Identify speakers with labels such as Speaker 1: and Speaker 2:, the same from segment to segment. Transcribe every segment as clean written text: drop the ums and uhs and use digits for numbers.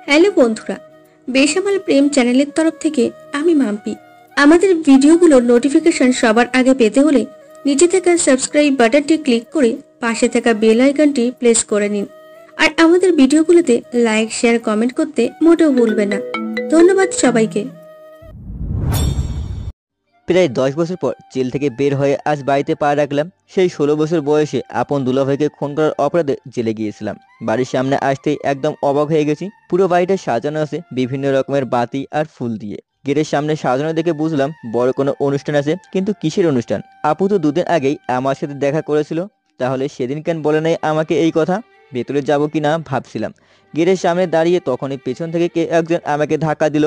Speaker 1: Hello বন্ধুরা, বেসামাল প্রেম চ্যানেলের তরফ থেকে আমি মাম্পি। আমাদের ভিডিওগুলোর নোটিফিকেশন সবার আগে পেতে হলে নিচে থাকা সাবস্ক্রাইব বাটনটি ক্লিক করে পাশে থাকা বেল আইকনটি প্রেস করে নিন। আর আমাদের ভিডিওগুলোতে লাইক, শেয়ার, কমেন্ট করতে মোটেও ভুলবেন না। ধন্যবাদ সবাইকে।
Speaker 2: প্রায় 10 বছর পর জেল থেকে বের হয়ে আজ বাড়িতে পা রাখলাম। সেই 16 বছর বয়সে আপন দুলাভাইকে খুন করার অপরাধে জেলে গিয়েছিলাম। বাড়ির সামনে আসতেই একদম অবাক হয়ে গেছি। পুরো বাড়িটা সাজানো আছে বিভিন্ন রকমের বাতি আর ফুল দিয়ে। গেটের সামনে সাজানো দেখে বুঝলাম বড় কোনো অনুষ্ঠান আছে, কিন্তু কিসের অনুষ্ঠান? আপু তো দুদিন আগেই আমার সাথে দেখা করেছিল, তাহলে সেদিন কেন বলে নাই আমাকে এই কথা? ভেতরে যাব কি না ভাবছিলাম। গেটের সামনে দাঁড়িয়ে তখনই পেছন থেকে কে একজন আমাকে ধাক্কা দিল।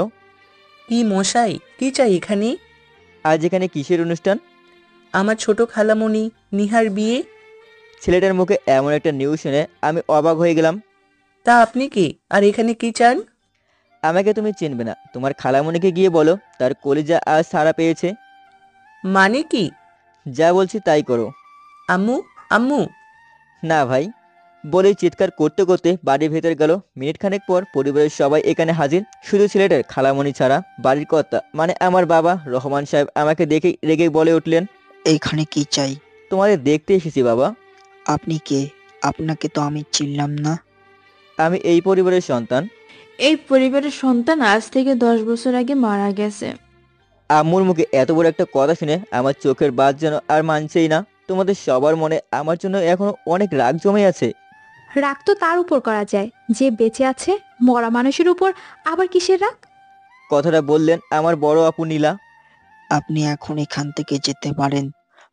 Speaker 3: কি মশাই, কি চাই এখানে?
Speaker 2: আজ এখানে কিসের অনুষ্ঠান?
Speaker 3: আমার ছোট খালামণি নিহার বিয়ে।
Speaker 2: ছেলেটার মুখে এমন একটা নিউজ শুনে আমি অবাক হয়ে গেলাম।
Speaker 3: তা আপনি কি আর এখানে কি চান?
Speaker 2: আমাকে তুমি চিনবে না, তোমার খালামণিকে গিয়ে বলো তার কলিজা আজ সাড়া পেয়েছে।
Speaker 3: মানে কি?
Speaker 2: যা বলছি তাই করো।
Speaker 3: আম্মু, আম্মু।
Speaker 2: না ভাই, বলেই চিৎকার করতে করতে বাড়ির ভেতর গেল। মিনিট খানেক পর পরিবারের সবাই এখানে হাজির, শুধু ছেলেটার খালামণি ছাড়া। বাড়ির কর্তা মানে আমার বাবা রহমান সাহেব আমাকে দেখে রেগে বলে উঠলেন,
Speaker 4: এইখানে কি চাই?
Speaker 2: তোমাদের দেখতে এসেছি বাবা।
Speaker 4: আপনি কে? আপনাকে তো আমি চিনলাম না।
Speaker 2: আমি এই পরিবারের সন্তান।
Speaker 5: এই পরিবারের সন্তান আজ থেকে 10 বছর আগে মারা গেছে।
Speaker 2: আম্মুর মুখে এত বড় একটা কথা শুনে আমার চোখের বাদ যেন আর মানছেই না। তোমাদের সবার মনে আমার জন্য এখনো অনেক রাগ জমে আছে।
Speaker 6: রাগ তো তার উপর করা যায় যে বেঁচে আছে, মরা মানুষের উপর আবার কিসের রাগ?
Speaker 2: কথাটা বললেন আমার বড় আপু নীলা।
Speaker 4: আপনি এখন এখান থেকে যেতে পারেন,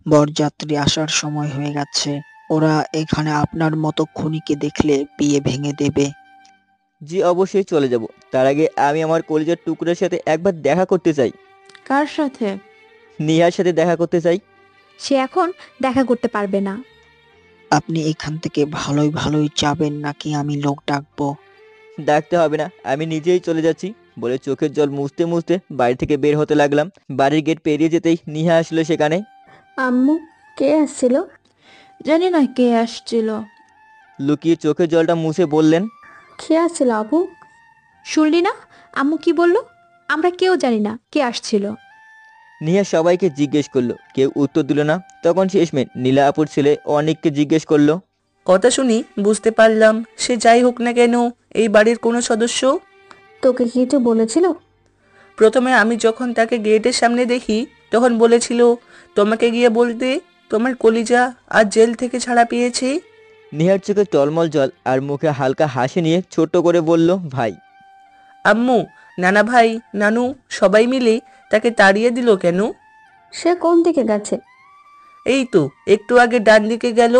Speaker 4: বরযাত্রী আসার সময় হয়ে গেছে। ওরা এখানে আপনার মতো খুনিকে দেখলে বিয়ে ভেঙে দেবে।
Speaker 2: জি অবশ্যই চলে যাব, তার আগে আমি আমার কলিজার টুকরোর সাথে একবার দেখা করতে চাই।
Speaker 5: কার সাথে?
Speaker 2: নিহার সাথে দেখা করতে চাই।
Speaker 6: সে এখন দেখা করতে পারবে না।
Speaker 4: আপনি এখান থেকে ভালোই ভালোই যাবেন নাকি আমি লোক ডাকবো?
Speaker 2: ডাকতে হবে না, আমি নিজেই চলে যাচ্ছি, বলে চোখের জল মুছতে মুছতে বাড়ি থেকে বের হতে লাগলাম। বাড়ির গেট পেরিয়ে যেতেই নিহা আসলো সেখানে।
Speaker 1: আম্মু, কে আসছিল?
Speaker 5: জানি না কে আসছিল।
Speaker 2: লুকিয়ে চোখের জলটা মুছে বললেন,
Speaker 1: কে আসছিল আপু?
Speaker 6: শুনলি না আম্মু কি বললো? আমরা কেউ জানি না কে আসছিল।
Speaker 2: নিহা সবাইকে জিজ্ঞেস করলো, কেউ উত্তর দিল না। তখন শেষমেশ নীলা আপুর ছেলে অনিককে জিজ্ঞেস করলো।
Speaker 3: কথা শুনি বুঝতে পারলাম সে যাই হোক না কেন এই বাড়ির কোনো সদস্য।
Speaker 1: তোকে কিছু বলেছিল?
Speaker 3: প্রথমে আমি যখন তাকে গেটের সামনে দেখি তখন বলেছিল তোমাকে গিয়ে বলতে তোমার কলিজা আজ জেল থেকে ছাড়া পেয়েছে।
Speaker 2: নিহার চোখে টলমল জল আর মুখে হালকা হাসি নিয়ে ছোট্ট করে বলল, ভাই।
Speaker 3: আম্মু, নানা ভাই, নানু সবাই মিলে তাকে তাড়িয়ে দিল কেন?
Speaker 1: সে কোন দিকে গেছে?
Speaker 3: এই তো একটু আগে ডান দিকে গেল।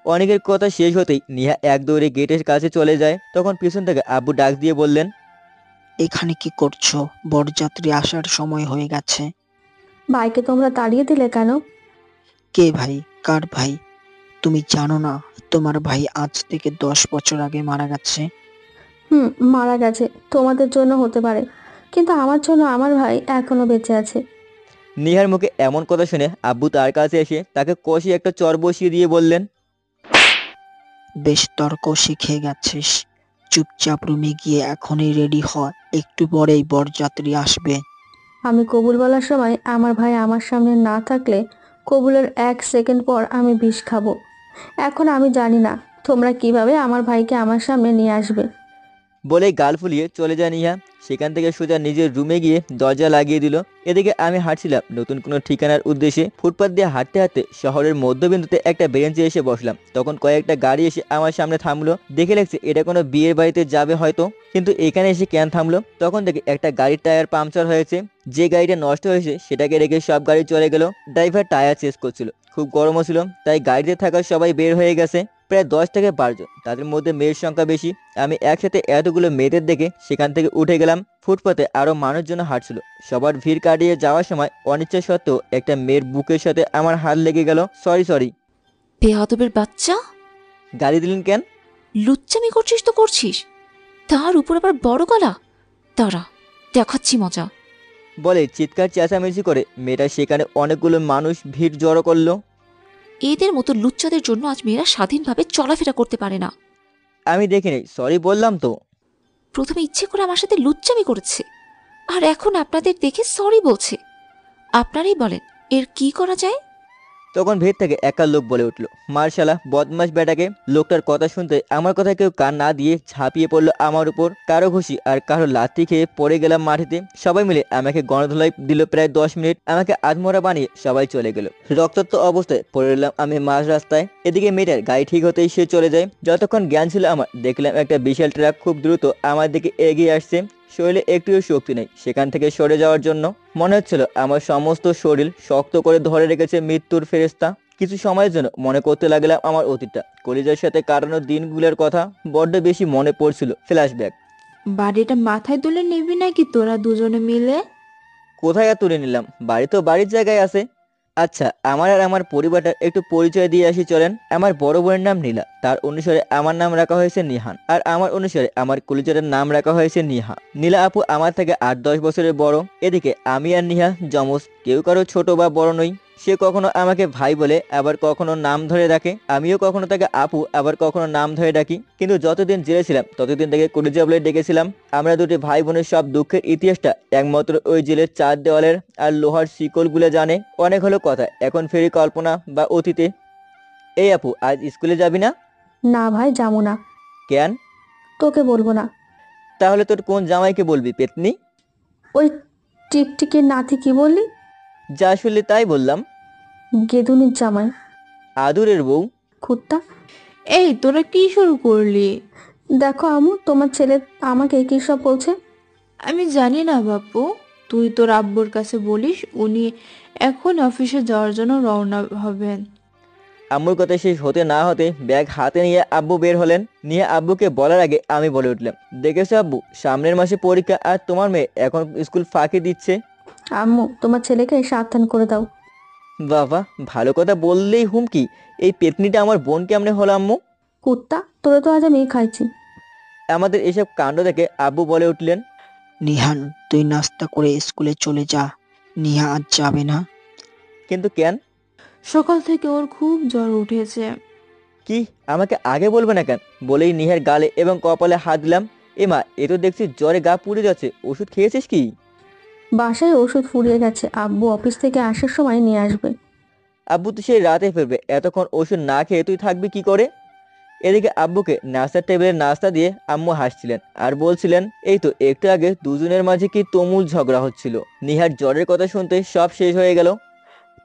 Speaker 2: অনেকের কথা শেষ হতেই নিহা এক দৌড়ে গেটের কাছে চলে যায়। তখন পিছন থেকে আব্বু ডাক দিয়ে বললেন,
Speaker 4: এখানে কি করছো? বরযাত্রী আসার সময় হয়ে গেছে।
Speaker 1: ভাইকে তোমরা তাড়িয়ে দিলে কেন?
Speaker 4: কে ভাই? কার ভাই? তুমি জানো না তোমার ভাই আজ থেকে 10 বছর আগে মারা গেছে?
Speaker 1: মারা গেছে তোমাদের জন্য হতে পারে, কিন্তু আমার জন্য আমার ভাই এখনো বেঁচে আছে।
Speaker 2: নিহার মুখে এমন কথা শুনে আব্বু তার কাছে এসে তাকে কষিয়ে একটা চর বসিয়ে দিয়ে বললেন,
Speaker 4: বেশ তর্ক শিখে গেছিস, চুপচাপ রুমে গিয়ে এখনই রেডি হ, একটু পরেই বরযাত্রী আসবে।
Speaker 1: আমি কবুল বলার সময় আমার ভাই আমার সামনে না থাকলে কবুলের 1 সেকেন্ড পর আমি বিষ খাবো। এখন আমি জানি না তোমরা কিভাবে আমার ভাইকে আমার সামনে নিয়ে আসবে।
Speaker 2: বলেই গাল ফুলিয়ে চলে যায় নিহা। সেখান থেকে সোজা নিজের রুমে গিয়ে দরজা লাগিয়ে দিল। এদিকে আমি হাঁটছিলাম নতুন কোনো ঠিকানার উদ্দেশ্যে। ফুটপাত দিয়ে হাঁটতে হাঁটতে শহরের মধ্যবিন্দুতে একটা বেঞ্চে এসে বসলাম। তখন কয়েকটা গাড়ি এসে আমার সামনে থামলো। দেখে লাগছে এটা কোনো বিয়ের বাড়িতে যাবে হয়তো, কিন্তু এখানে এসে কেন থামলো? তখন দেখি একটা গাড়ির টায়ার পাংচার হয়েছে। যে গাড়িটা নষ্ট হয়েছে সেটাকে রেখে সব গাড়ি চলে গেল। ড্রাইভার টায়ার চেঞ্জ করছিল, খুব গরমও ছিল, তাই গাড়িতে থাকা সবাই বের হয়ে গেছে। প্রায় 10 থেকে 12 জন, তাদের মধ্যে মেয়ের সংখ্যা বেশি। আমি একসাথে এতগুলো মেয়েদের দেখে সেখান থেকে উঠে গেলাম। ফুটপাতে আরো মানুষজন হাঁটছিল। সবার ভিড় কাটিয়ে যাওয়ার সময় অনিচ্ছা সত্ত্বেও একটা মেয়ের বুকের সাথে আমার হাত লেগে গেল। সরি।
Speaker 7: বেয়াদবের বাচ্চা,
Speaker 2: গালি দিলেন কেন?
Speaker 7: লুচ্চামি করছিস তো করছিস, তার উপর আবার বড় গলা। দাঁড়া, দেখাচ্ছি মজা।
Speaker 2: বলে চিৎকার চেঁচামেচি করে মেয়েটা সেখানে অনেকগুলো মানুষ ভিড় জড়ো করলো।
Speaker 7: এদের মতো লুচ্চাদের জন্য আজ মেয়েরা স্বাধীনভাবে চলাফেরা করতে পারে না।
Speaker 2: আমি দেখিনি, সরি বললাম তো।
Speaker 7: প্রথমে ইচ্ছে করে আমার সাথে লুচ্চামি করেছে, আর এখন আপনাদের দেখে সরি বলছে। আপনারাই বলেন এর কি করা যায়?
Speaker 2: তখন ভেদ থেকে একা লোক বলে উঠল, মার্শালা বদমাস বেটাকে। লোকটার কথা শুনতে আমার কথা কেউ কান না দিয়ে ঝাঁপিয়ে পড়লো আমার উপর। কারো ঘুষি আর কারো লাথি খেয়ে পড়ে গেলাম মাটিতে। সবাই মিলে আমাকে গণধোলাই দিল প্রায় 10 মিনিট। আমাকে আধমরা বানিয়ে সবাই চলে গেল। রক্তাক্ত অবস্থায় পড়ে রইলাম আমি মাঝ রাস্তায়। এদিকে মেয়েটার গাড়ি ঠিক হতেই সে চলে যায়। যতক্ষণ জ্ঞান ছিল আমার, দেখলাম একটা বিশাল ট্রাক খুব দ্রুত আমার দিকে এগিয়ে আসছে। শরীরে একটুও শক্তি নেই সেখান থেকে সরে যাওয়ার জন্য। মনে হচ্ছিল আমার সমস্ত শরীর শক্ত করে ধরে রেখেছে মৃত্যুর ফেরেশতা। কিছু সময়ের জন্য মনে করতে লাগলাম আমার অতীতটা, কলিজার সাথে কাটানো দিনগুলোর কথা বড্ড বেশি মনে পড়ছিল। ফ্ল্যাশব্যাক।
Speaker 5: বাড়িটা মাথায় তুলে নিবি নাকি তোরা দুজনে মিলে?
Speaker 2: কোথায় আর তুলে নিলাম, বাড়ি তো বাড়ির জায়গায় আছে। আচ্ছা, আমার আর আমার পরিবারটার একটু পরিচয় দিয়ে আসি চলেন। আমার বড় বোনের নাম নীলা, তার অনুসারে আমার নাম রাখা হয়েছে নিহান, আর আমার অনুসারে আমার কলিজারের নাম রাখা হয়েছে নিহা। নীলা আপু আমার থেকে 8-10 বছরের বড়। এদিকে আমি আর নিহা যমজ, কেউ কারো ছোট বা বড় নই। সে কখনো আমাকে ভাই বলে, আবার কখনো নাম ধরে ডাকে। আমিও কখনো তাকে আপু, আবার কখনো নাম ধরে ডাকি। কিন্তু যতদিন জেলে ছিলাম ততদিন তাকে কলিজা বলে ডেকেছিলাম। আমরা দুটি ভাই বোনের সব দুঃখের ইতিহাসটা একমাত্র ওই জেলের 4 দেওয়ালের আর লোহার শিকলগুলো জানে। অনেক হলো কথা, এখন ফেরি কল্পনা বা অতীতে। এই আপু, আজ স্কুলে যাবি না?
Speaker 1: না ভাই, যাবো না।
Speaker 2: কেন?
Speaker 1: তোকে বলবো না।
Speaker 2: তাহলে তোর কোন জামাইকে বলবি পেতনি?
Speaker 1: ওই টিকটিকির নাতি কি বললি?
Speaker 2: যা শুনলি তাই বললাম।
Speaker 1: গেদুনির জামাই।
Speaker 2: আদুরের বউ।
Speaker 1: কুত্তা।
Speaker 5: এই তোরা কি শুরু করলি?
Speaker 1: দেখো আমু, তোমার ছেলে আমাকে কি সব বলছে।
Speaker 5: আমি জানি না বাপু, তুই তোর আব্বুর কাছে বলিস, উনি এখন অফিসে যাওয়ার জন্য রওনা হবেন।
Speaker 2: আম্মুর কথা শেষ হতে না হতে ব্যাগ হাতে নিয়ে আব্বু বের হলেন। নিয়ে আব্বুকে বলার আগে আমি বলে উঠলাম, দেখেছো আব্বু, সামনের মাসে পরীক্ষা আর তোমার মেয়ে এখন স্কুল ফাঁকি দিচ্ছে।
Speaker 1: আম্মু, তোমার ছেলেকে সাবধান করে দাও।
Speaker 2: বাবা, ভালো কথা বললেই হুমকি। এই পেতনিটা আমার বোন কেমনে হলো আম্মু?
Speaker 1: কুত্তা, তোরে তো আজ আমি খাইছি।
Speaker 2: আমাদের এসব কাণ্ড দেখে আব্বু বলে উঠলেন,
Speaker 4: নিহান, তুই নাস্তা করে স্কুলে চলে যা। নিহা আজ যাবে না।
Speaker 2: কিন্তু কেন?
Speaker 5: সকাল থেকে ওর খুব জ্বর উঠেছে।
Speaker 2: কি, আমাকে আগে বলবে না কেন? বলেই নিহার গালে এবং কপালে হাত দিলাম। এমা, এ তো দেখছি জ্বরে গা পুড়ে যাচ্ছে, ওষুধ খেয়েছিস কি?
Speaker 1: বাসায় ওষুধ ফুরিয়ে গেছে, আব্বু অফিস থেকে আসার সময় নিয়ে আসবে।
Speaker 2: আব্বু তো সেই রাতে ফিরবে, এতক্ষণ ওষুধ না খেয়ে তুই থাকবি কি করে? এদিকে আব্বুকে নাস্তার টেবিলে নাস্তা দিয়ে আম্মু হাসছিলেন আর বলছিলেন, এই তো একটু আগে দুজনের মাঝে কি তুমুল ঝগড়া হচ্ছিল। নিহার জ্বরের কথা শুনতে সব শেষ হয়ে গেল।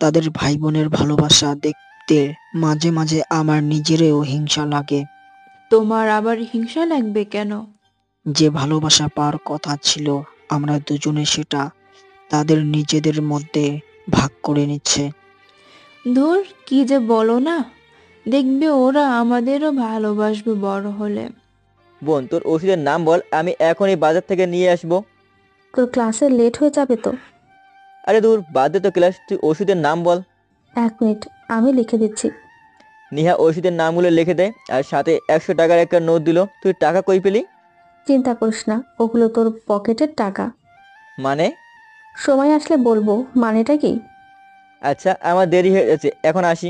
Speaker 4: তাদের ভাই বোনের ভালোবাসা দেখতে মাঝে মাঝে আমার নিজেরও হিংসা লাগে।
Speaker 5: তোমার আবার হিংসা লাগবে কেন?
Speaker 4: যে ভালোবাসা পাওয়ার কথা ছিল আমরা দুজনে, সেটা তাদের নিজেদের মধ্যে ভাগ করে নিচ্ছে।
Speaker 5: ধুর, কি যে বলো না, দেখবে ওরা আমাদেরও ভালোবাসবে বড় হলে।
Speaker 2: বোন, তোর ওষুধের নাম বল, আমি এখনই বাজার থেকে নিয়ে আসবো।
Speaker 1: তোর ক্লাসে লেট হয়ে যাবে তো।
Speaker 2: আরে দূর, বাদ দে তো ক্লাস, তুই ওষুধের নাম বল।
Speaker 1: 1 মিনিট, আমি লিখে দিচ্ছি।
Speaker 2: নিহা ওষুধের নামগুলো লিখে দেয় আর সাথে 100 টাকার একটা নোট দিল। তুই টাকা কই পেলি?
Speaker 1: চিন্তা করিস না, ওগুলো তোর পকেটের টাকা।
Speaker 2: মানে?
Speaker 1: সময় আসলে বলবো মানেটা কি।
Speaker 2: আচ্ছা, আমার দেরি হয়ে যাচ্ছে, এখন আসি।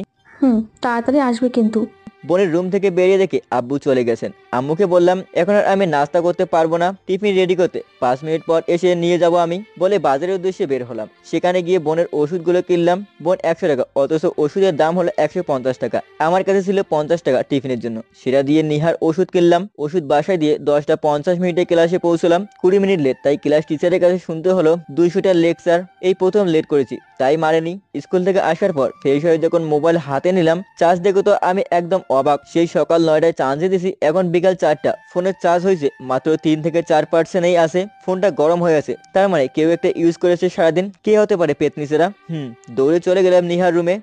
Speaker 1: তাড়াতাড়ি আসবে কিন্তু।
Speaker 2: বোনের রুম থেকে বেরিয়ে দেখে আব্বু চলে গেছেন। আম্মুকে বললাম, এখন আর আমি নাস্তা করতে পারবো না, টিফিন রেডি করতে 5 মিনিট পর এসে নিয়ে যাব আমি। বলে বাজারের উদ্দেশ্যে বের হলাম। সেখানে গিয়ে বোনের ওষুধগুলো কিনলাম। বোন 100 টাকা, অথচ ওষুধের দাম হলো 150 টাকা। আমার কাছে ছিল 50 টাকা টিফিনের জন্য। সেটা দিয়ে নিহার ওষুধ কিনলাম। ওষুধ বাসায় দিয়ে 10টা 50 মিনিটে ক্লাসে পৌঁছলাম। 20 মিনিট লেট, তাই ক্লাস টিচারের কাছে শুনতে হলো 200টা লেকচার। এই প্রথম লেট করেছি, তাই মারেনি। স্কুল থেকে আসার পর ফ্রেশ হয়ে যখন মোবাইল হাতে নিলাম, চার্জ দেখো তো আমি একদম অবাক। সেই সকাল 9টায় চার্জে দিছি, এখন বিকাল 4টা। ফোনের চার্জ হয়েছে মাত্র 3 থেকে 4%ই আছে। ফোনটা গরম হয়ে আছে, তার মানে কেউ একটা ইউজ করেছে সারাদিন। কে হতে পারে পেতনিছেরা? দৌড়ে চলে গেলাম নিহার রুমে।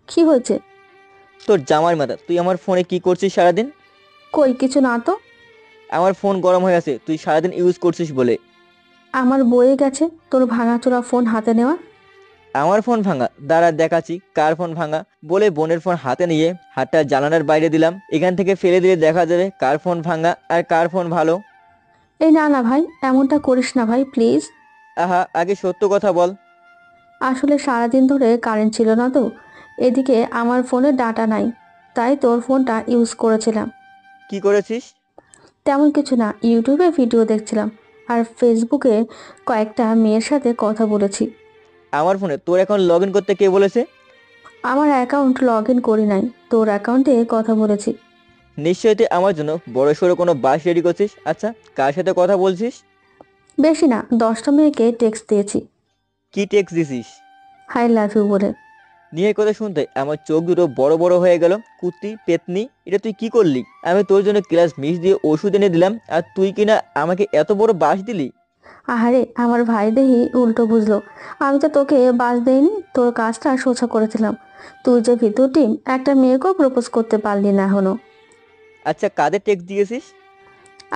Speaker 1: কি হয়েছে?
Speaker 2: তোর জামার মাথা, তুই আমার ফোনে কি করছিস সারাদিন?
Speaker 1: কই কিছু না তো।
Speaker 2: আমার ফোন গরম হয়ে আছে তুই সারাদিন ইউজ করছিস বলে।
Speaker 1: আমার বয়ে গেছে তোর ভাঙাচোরা ফোন হাতে নেওয়া।
Speaker 2: আমার ফোন ভাঙা? দাঁড়া দেখাচ্ছি কার ফোন ভাঙা। বলে বোনের ফোন হাতে নিয়ে হাতটা জানালার বাইরে দিলাম। এখান থেকে ফেলে দিলে দেখা যাবে কার ফোন ভাঙা আর কার ফোন ভালো।
Speaker 1: এই না না ভাই, এমনটা করিস না ভাই, প্লিজ।
Speaker 2: আহা, আগে সত্য কথা বল।
Speaker 1: আসলে সারাদিন ধরে কারেন্ট ছিল না তো, এদিকে আমার ফোনে ডাটা নাই, তাই তোর ফোনটা ইউজ করেছিলাম।
Speaker 2: কি করেছিস?
Speaker 1: তেমন কিছু না, ইউটিউবে ভিডিও দেখছিলাম আর ফেসবুকে কয়েকটা মেয়ের সাথে কথা বলেছি।
Speaker 2: আমার ফোনে তোর অ্যাকাউন্ট লগ ইন করতে কে বলেছে?
Speaker 1: আমার অ্যাকাউন্ট লগ ইন করি নাই, তোর অ্যাকাউন্টে কথা বলেছি।
Speaker 2: নিশ্চয়ই তুই আমার জন্য বড় সড়ো কোনো বাস রেডি করছিস। আচ্ছা, কার সাথে কথা বলছিস?
Speaker 1: বেশি না, 10টা মেয়েকে টেক্সট দিয়েছি
Speaker 2: কি টেক্সট দিছিস?
Speaker 1: হাই লাভ ইউ বলে।
Speaker 2: নিয়ের কথা শুনতে আমার চোখ দুটো বড় বড় হয়ে গেল। কুত্তি পেতনি, এটা তুই কি করলি? আমি তোর জন্য ক্লাস মিস দিয়ে ওষুধ এনে দিলাম আর তুই কিনা আমাকে এত বড় বাস দিলি?
Speaker 1: আহারে, আমার ভাই দেখি উল্টো বুঝলো। আমি তো তোকে বাস দেইনি, তোর কাজটা সোজা করেছিলাম। তুই যে ভিতর টিম, একটা মেয়েকেও প্রপোজ করতে পারলি না এখনো।
Speaker 2: আচ্ছা, কাদের টেক্সট দিয়েছিস?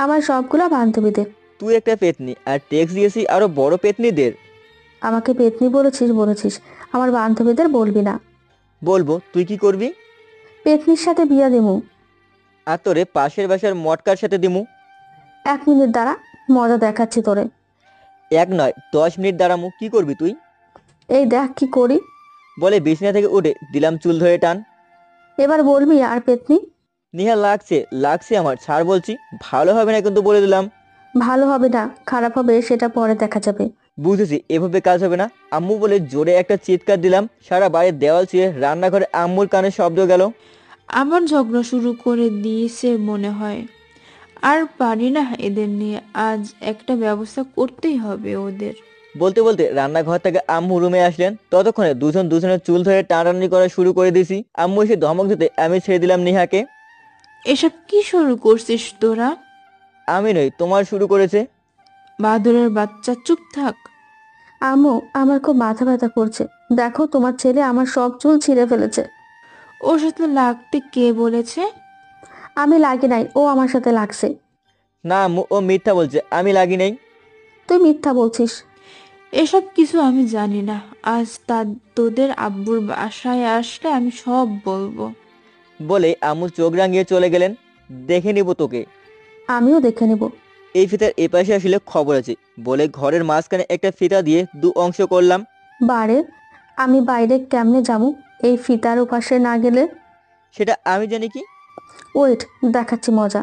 Speaker 1: আমার সবগুলা বান্ধবীদের।
Speaker 2: তুই একটা পেতনি আর টেক্সট দিয়েছিস আরো বড় পেতনিদের।
Speaker 1: আমাকে পেতনি বলেছিস, আমার বান্ধবীদের বলবি না।
Speaker 2: বলবো, তুই কি করবি?
Speaker 1: পেতনির সাথে বিয়া দিমু।
Speaker 2: আর তোরে পাশের বাসার মটকার সাথে দিমু।
Speaker 1: 1 মিনিট দ্বারা, মজা দেখাচ্ছি তোরে।
Speaker 2: 1 নয় 10 মিনিট দাঁড়ামু, কি করবি তুই?
Speaker 1: এই দেখ কি করি।
Speaker 2: বলে বিছানা থেকে উঠে দিলাম চুল ধরে টান।
Speaker 1: এবার বলবি আর পেতনি?
Speaker 2: নিহা, লাগছে আমার, ছাড় বলছি। ভালো হবে না কিন্তু বলে দিলাম।
Speaker 1: ভালো হবে না, খারাপ হবে সেটা পরে দেখা যাবে।
Speaker 2: বুঝেছি, এভাবে কাজ হবে না। আম্মু বলে জোরে একটা চিৎকার দিলাম। সারা বাড়ির দেওয়াল ছুঁয়ে রান্নাঘরে আম্মুর কানে শব্দ গেল।
Speaker 5: আবার ঝগড়া শুরু করে দিয়েছে মনে হয়। আর পারি না এদের নিয়ে, আজ একটা ব্যবস্থা করতেই হবে ওদের।
Speaker 2: বলতে বলতে রান্নাঘর থেকে আম্মু রুমে আসলেন। ততক্ষণে দুজন দুজনের চুল ধরে টানাটানি করা শুরু করে দিছি। আম্মু এসে ধমক দিতে আমি ছেড়ে দিলাম নিহাকে।
Speaker 5: এসব কি শুরু করছিস তোরা?
Speaker 2: আমি নই, তোমার শুরু করেছে।
Speaker 5: বাদরের বাচ্চা, চুপ থাক।
Speaker 1: আম্মু, আমার খুব মাথা ব্যথা করছে। দেখো, তোমার ছেলে আমার সব চুল ছিঁড়ে ফেলেছে।
Speaker 5: ওর সাথে লাগতে কে বলেছে?
Speaker 1: আমি লাগি নাই, ও আমার সাথে লাগছে।
Speaker 2: না আম্মু, ও মিথ্যা বলছে, আমি লাগি নাই।
Speaker 1: তুই মিথ্যা বলছিস।
Speaker 5: এসব কিছু আমি জানি না। আজ তোদের আব্বুর বাসায় আসলে আমি সব বলবো।
Speaker 2: বলে আম্মু চোখ রাঙিয়ে চলে গেলেন। দেখে নিব তোকে।
Speaker 1: আমিও দেখে নেব।
Speaker 2: এই ফিতার এপাশে আসলে খবর আছে বলে ঘরের মাঝখানে একটা ফিতা দিয়ে 2 অংশ করলাম।
Speaker 1: বারে, আমি বাইরে কেমনে যাবো এই ফিতার ওপাশে না গেলে?
Speaker 2: সেটা আমি জানি কি।
Speaker 1: ওয়েট, দেখাচ্ছি মজা।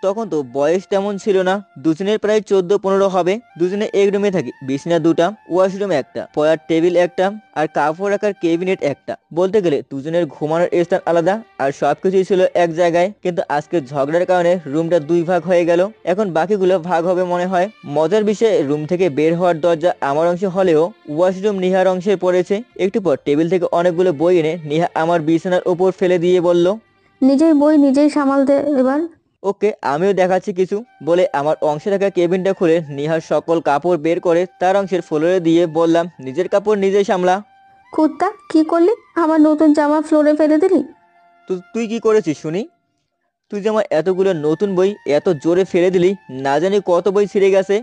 Speaker 2: তখন তো বয়স তেমন ছিল না, দুজনের প্রায় 14-15 হবে। দুজনে এক রুমে থাকি, বিছানা 2টা, ওয়াশরুম একটা, পড়ার টেবিল একটা, আর কাপড় রাখার ক্যাবিনেট একটা। বলতে গেলে দুজনের ঘুমানোর স্থান আলাদা আর সবকিছুই ছিল এক জায়গায়। কিন্তু আজকে ঝগড়ার কারণে রুমটা 2 ভাগ হয়ে গেল। এখন বাকিগুলো ভাগ হবে মনে হয়। মজার বিষয়ে রুম থেকে বের হওয়ার দরজা আমার অংশে হলেও ওয়াশরুম নিহার অংশে পড়েছে। একটু পর টেবিল থেকে অনেকগুলো বই এনে নিহা আমার বিছানার উপর ফেলে দিয়ে বলল,
Speaker 1: নিজেই বই নিজেই সামাল দে এবার।
Speaker 2: ওকে, আমিও দেখাচ্ছি কিছু। বলে আমার অংশে থাকা কেবিনটা খুলে নিহার সকল কাপড় বের করে তার অংশের ফ্লোরে দিয়ে বললাম, নিজের কাপড় নিজেই সামলা।
Speaker 1: কুত্তা, কি করলি? আমার নতুন জামা ফ্লোরে ফেলে দিলি?
Speaker 2: তুই কি করেছিস শুনি? তুই যে আমার এতগুলো নতুন বই এত জোরে ফেলে দিলি, না জানি কত বই ছিঁড়ে গেছে।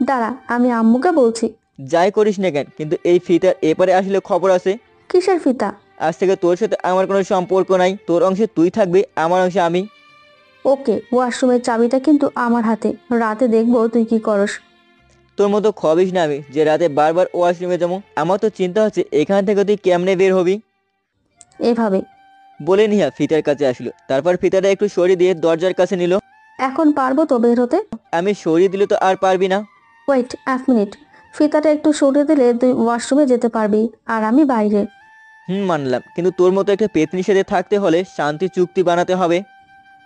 Speaker 1: দাঁড়া, আমি আম্মুকে বলছি।
Speaker 2: যাই করিস না কেন, কিন্তু এই ফিতার এপারে আসলে খবর আছে।
Speaker 1: কিসের ফিতা?
Speaker 2: আজ থেকে তোর সাথে আমার কোনো সম্পর্ক নাই। তোর অংশে তুই থাকবি, আমার অংশে আমি।
Speaker 1: ওকে, ওয়াশরুমের চাবিটা কিন্তু আমার হাতে। রাতে দেখবো তুই কি করস।
Speaker 2: তোর মতো খবিস না আমি যে রাতে বারবার ওয়াশরুমে যাবো। আমার তো চিন্তা হচ্ছে এখান থেকে তুই কেমনে বের হবি।
Speaker 1: এভাবে।
Speaker 2: বলে নিহা ফিতার কাছে আসলো। তারপর ফিতাটা একটু সরিয়ে দিয়ে দরজার কাছে নিল।
Speaker 1: এখন পারবো তো বের হতে?
Speaker 2: আমি সরিয়ে দিলে তো আর পারবি না।
Speaker 1: ওয়েট 1 মিনিট, ফিতাটা একটু সরিয়ে দিলে তুই ওয়াশরুমে যেতে পারবি আর আমি বাইরে।
Speaker 2: মানলাম, কিন্তু তোর মতো একটা পেতনির সাথে থাকতে হলে শান্তি চুক্তি বানাতে হবে।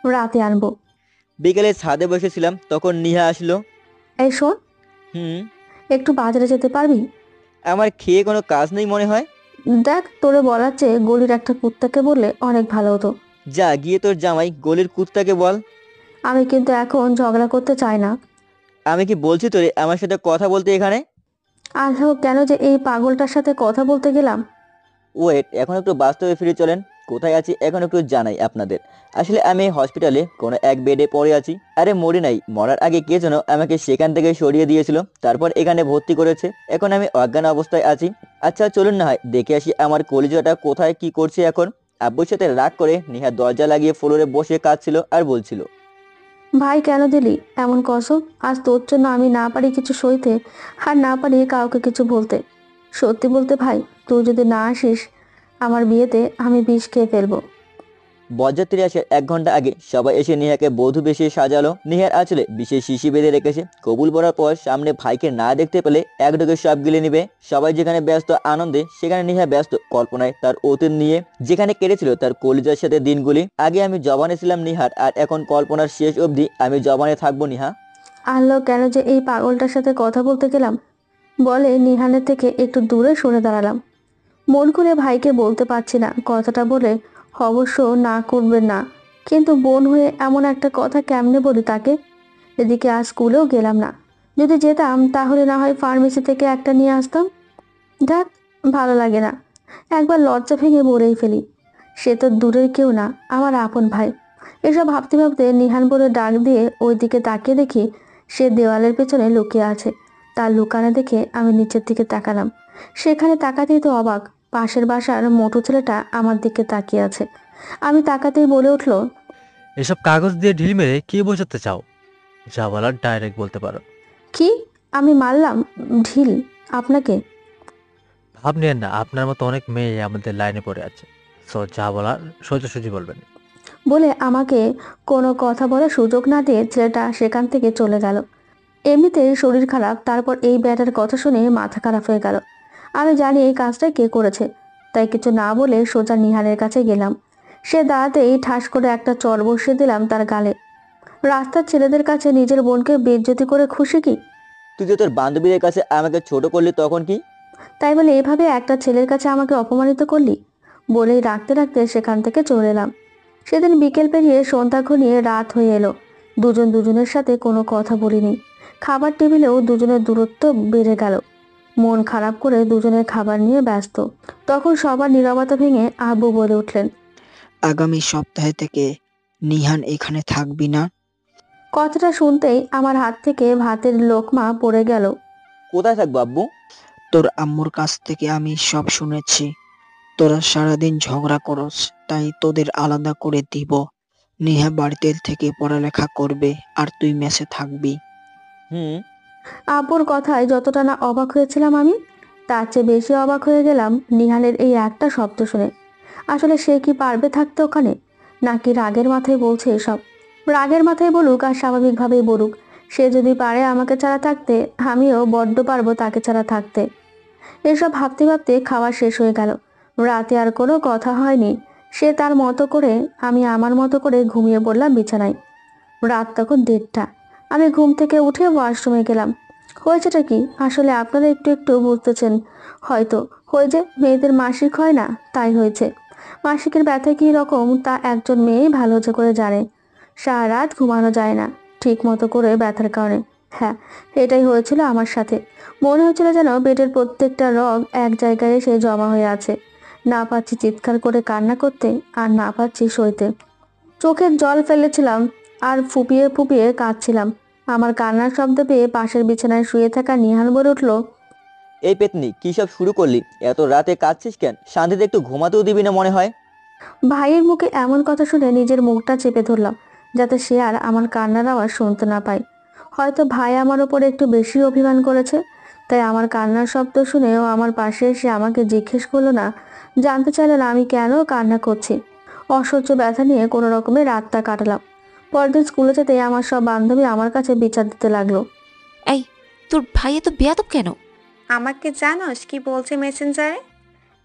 Speaker 1: রাতে আনবো।
Speaker 2: বিকেলে ছাদে বসেছিলাম, তখন নিহা আসলো।
Speaker 1: এই শোন, একটু বাজারে যেতে পারবি?
Speaker 2: আমার খেয়ে কোনো কাজ নেই মনে হয়।
Speaker 1: দেখ, তোরে বলার চেয়ে গলির একটা কুত্তাকে বললে অনেক ভালো হতো।
Speaker 2: যা গিয়ে তোর জামাই গলির কুত্তাকে বল।
Speaker 1: আমি কিন্তু এখন ঝগড়া করতে চাই না।
Speaker 2: আমি কি বলছি তোরে আমার সাথে কথা বলতে এখানে?
Speaker 1: আল্লাহ, কেন যে এই পাগলটার সাথে কথা বলতে গেলাম।
Speaker 2: ওয়েট, এখন একটু বাস্তবে ফিরে চলেন। কোথায় আছি এখন একটু জানাই আপনাদের। আসলে আমি হসপিটালে কোনো এক বেডে পড়ে আছি। আরে মরি নাই, মরার আগে কে যেন আমাকে সেখান থেকে সরিয়ে দিয়েছিল, তারপর এখানে ভর্তি করেছে। এখন আমি অজ্ঞান অবস্থায় আছি। আচ্ছা চলুন না হয় দেখে আসি আমার কলিজাটা কোথায় কি করছে এখন। আব্বুর সাথে রাগ করে নিহা দরজা লাগিয়ে ফ্লোরে বসে কাঁদছিল আর বলছিল,
Speaker 1: ভাই, কেন দিলি এমন কসম? আজ তোর জন্য আমি না পারি কিছু সইতে, আর না পারি কাউকে কিছু বলতে। সত্যি বলতে ভাই, তুই যদি না আসিস আমার বিয়েতে, আমি বিষ খেয়ে ফেলবো।
Speaker 2: বরযাত্রী আসার 1 ঘন্টা আগে সবাই এসে নেহাকে বধূ বেশে সাজালো। নেহার আঁচলে বিশেষ শিশি বেঁধে রেখেছে। কবুল পড়ার পর সামনে ভাইকে না দেখতে পেলে এক ঢোকে সব গিলে নিবে। সবাই যেখানে ব্যস্ত আনন্দে, সেখানে নেহা ব্যস্ত কল্পনায় তার অতীত নিয়ে, যেখানে কেটেছিল তার কলিজার সাথে দিনগুলি। আগে আমি জবানে ছিলাম নিহার, আর এখন কল্পনার শেষ অবধি আমি জবানে থাকবো নিহা।
Speaker 1: আল্লাহ, কেন যে এই পাগলটার সাথে কথা বলতে গেলাম বলে নিহানের থেকে একটু দূরে সরে দাঁড়ালাম। মন খুলে ভাইকে বলতে পারছি না কথাটা, বলে অবশ্য না করবেন না, কিন্তু বোন হয়ে এমন একটা কথা কেমনে বলি তাকে। এদিকে আজ স্কুলেও গেলাম না, যদি যেতাম তাহলে না হয় ফার্মেসি থেকে একটা নিয়ে আসতাম। দেখ, ভালো লাগে না, একবার লজ্জা ভেঙে বলেই ফেলি। সে তো দূরের কেউ না, আমার আপন ভাই। এসব ভাবতে ভাবতে নিহান বলে ডাক দিয়ে ওই দিকে তাকিয়ে দেখি সে দেওয়ালের পেছনে লুকিয়ে আছে। তার লুকানো দেখে আমি নিচের দিকে তাকালাম। সেখানে তাকাতেই তো অবাক, পাশের বাসার মোটু ছেলেটা আমার দিকে তাকিয়ে আছে। আমি তাকাতেই বলে উঠল,
Speaker 8: এসব কাগজ দিয়ে ঢিল মেরে কি বোঝাতে চাও? যা বলার ডাইরেক্ট বলতে পারো।
Speaker 1: কি? আমি মারলাম ঢিল আপনাকে?
Speaker 8: ভাব নিয়েন না, আপনার মতো অনেক মেয়ে আমাদের লাইনে পড়ে আছে। সো যা বলার সোজাসুজি বলবেন।
Speaker 1: বলে আমাকে কোনো কথা বলার সুযোগ না দিয়ে ছেলেটা সেখান থেকে চলে গেল। এমনিতেই শরীর খারাপ, তারপর এই ব্যাটার কথা শুনে মাথা খারাপ হয়ে গেল। আমি জানি এই কাজটা কে করেছে, তাই কিছু না বলে সোজা নিহানের কাছে গেলাম। সে দাঁড়াতেই ঠাস করে একটা চড় বসিয়ে দিলাম তার গালে। রাস্তার ছেলেদের কাছে নিজের বোনকে বেইজ্জতি করে খুশি কি?
Speaker 2: তুই যে তোর বান্ধবীদের কাছে আমাকে ছোট করলি তখন কি?
Speaker 1: তাই বলে এভাবে একটা ছেলের কাছে আমাকে অপমানিত করলি? বলেই রাখতে রাখতে সেখান থেকে চলে এলাম। সেদিন বিকেল পেরিয়ে সন্ধ্যা ঘনিয়ে রাত হয়ে এলো। দুজন দুজনের সাথে কোনো কথা বলিনি। খাবার টেবিলেও দুজনের দূরত্ব বেড়ে গেল। মন খারাপ করে দুজনের খাবার নিয়ে ব্যস্ত। তখন সবার নীরবতা ভেঙে আব্বু বলে উঠলেন,
Speaker 4: আগামী সপ্তাহে থেকে নিহান এখানে থাকবি না।
Speaker 1: কথাটা শুনতেই আমার হাত থেকে ভাতের লোকমা পড়ে গেল।
Speaker 2: কোথায় থাকবো আব্বু?
Speaker 4: তোর আম্মুর কাছ থেকে আমি সব শুনেছি। তোরা সারাদিন ঝগড়া করস, তাই তোদের আলাদা করে দিব। নেহা বাড়িতে থেকে পড়ালেখা করবে, আর তুই মেসে থাকবি।
Speaker 2: হুম।
Speaker 1: আব্বুর কথায় যতটা না অবাক হয়েছিলাম আমি, তার চেয়ে বেশি অবাক হয়ে গেলাম নিহানের এই একটা শব্দ শুনে। আসলে সে কি পারবে থাকতে ওখানে, নাকি রাগের মাথায় বলছে এসব? রাগের মাথায় বলুক আর স্বাভাবিকভাবেই বলুক, সে যদি পারে আমাকে ছাড়া থাকতে, আমিও বড্ড পারবো তাকে ছাড়া থাকতে। এসব ভাবতে ভাবতে খাওয়া শেষ হয়ে গেল। রাতে আর কোনো কথা হয়নি। সে তার মতো করে, আমি আমার মতো করে ঘুমিয়ে পড়লাম বিছানায়। রাত তখন 1:30। আমি ঘুম থেকে উঠে ওয়াশরুমে গেলাম। হয়েছেটা কি আসলে আপনারা একটু একটু বুঝতেছেন হয়তো। হয়ে যে মেয়েদের মাসিক হয় না, তাই হয়েছে। মাসিকের ব্যথা কী রকম তা একজন মেয়েই ভালো করে জানে। সারা রাত ঘুমানো যায় না ঠিক মতো করে ব্যথার কারণে। হ্যাঁ, এটাই হয়েছিল আমার সাথে। মনে হচ্ছিল যেন পেটের প্রত্যেকটা রগ এক জায়গায় এসে জমা হয়ে আছে। না পাচ্ছি চিৎকার করে কান্না করতে, আর না পাচ্ছি সইতে। চোখের জল ফেলেছিলাম আর ফুপিয়ে ফুপিয়ে কাঁদছিলাম। আমার কান্নার শব্দ পেয়ে পাশের বিছানায় শুয়ে থাকা নিহান বলে উঠল,
Speaker 2: এই পেতনি, কি সব শুরু করলি? এত রাতে কাঁদছিস কেন? শান্তিতে একটু ঘুমাতেও দিবি না মনে হয়।
Speaker 1: ভাইয়ের মুখে এমন কথা শুনে নিজের মুখটা চেপে ধরলাম, যাতে সে আর আমার কান্নার আওয়াজ শুনতে না পায়। হয়তো ভাই আমার ওপরে একটু বেশি অভিমান করেছে, তাই আমার কান্নার শব্দ শুনেও আমার পাশে এসে আমাকে জিজ্ঞেস করলো না, জানতে চাইলো না আমি কেন কান্না করছি। অসহ্য ব্যথা নিয়ে কোনো রকমে রাতটা কাটালাম। পরদিন স্কুলে যেতে আমার সব বান্ধবী আমার কাছে বিচার দিতে লাগলো।
Speaker 7: এই, তোর ভাই এত বেয়াদব কেন?
Speaker 9: আমাকে জানোস কি বলছে মেসেঞ্জারে?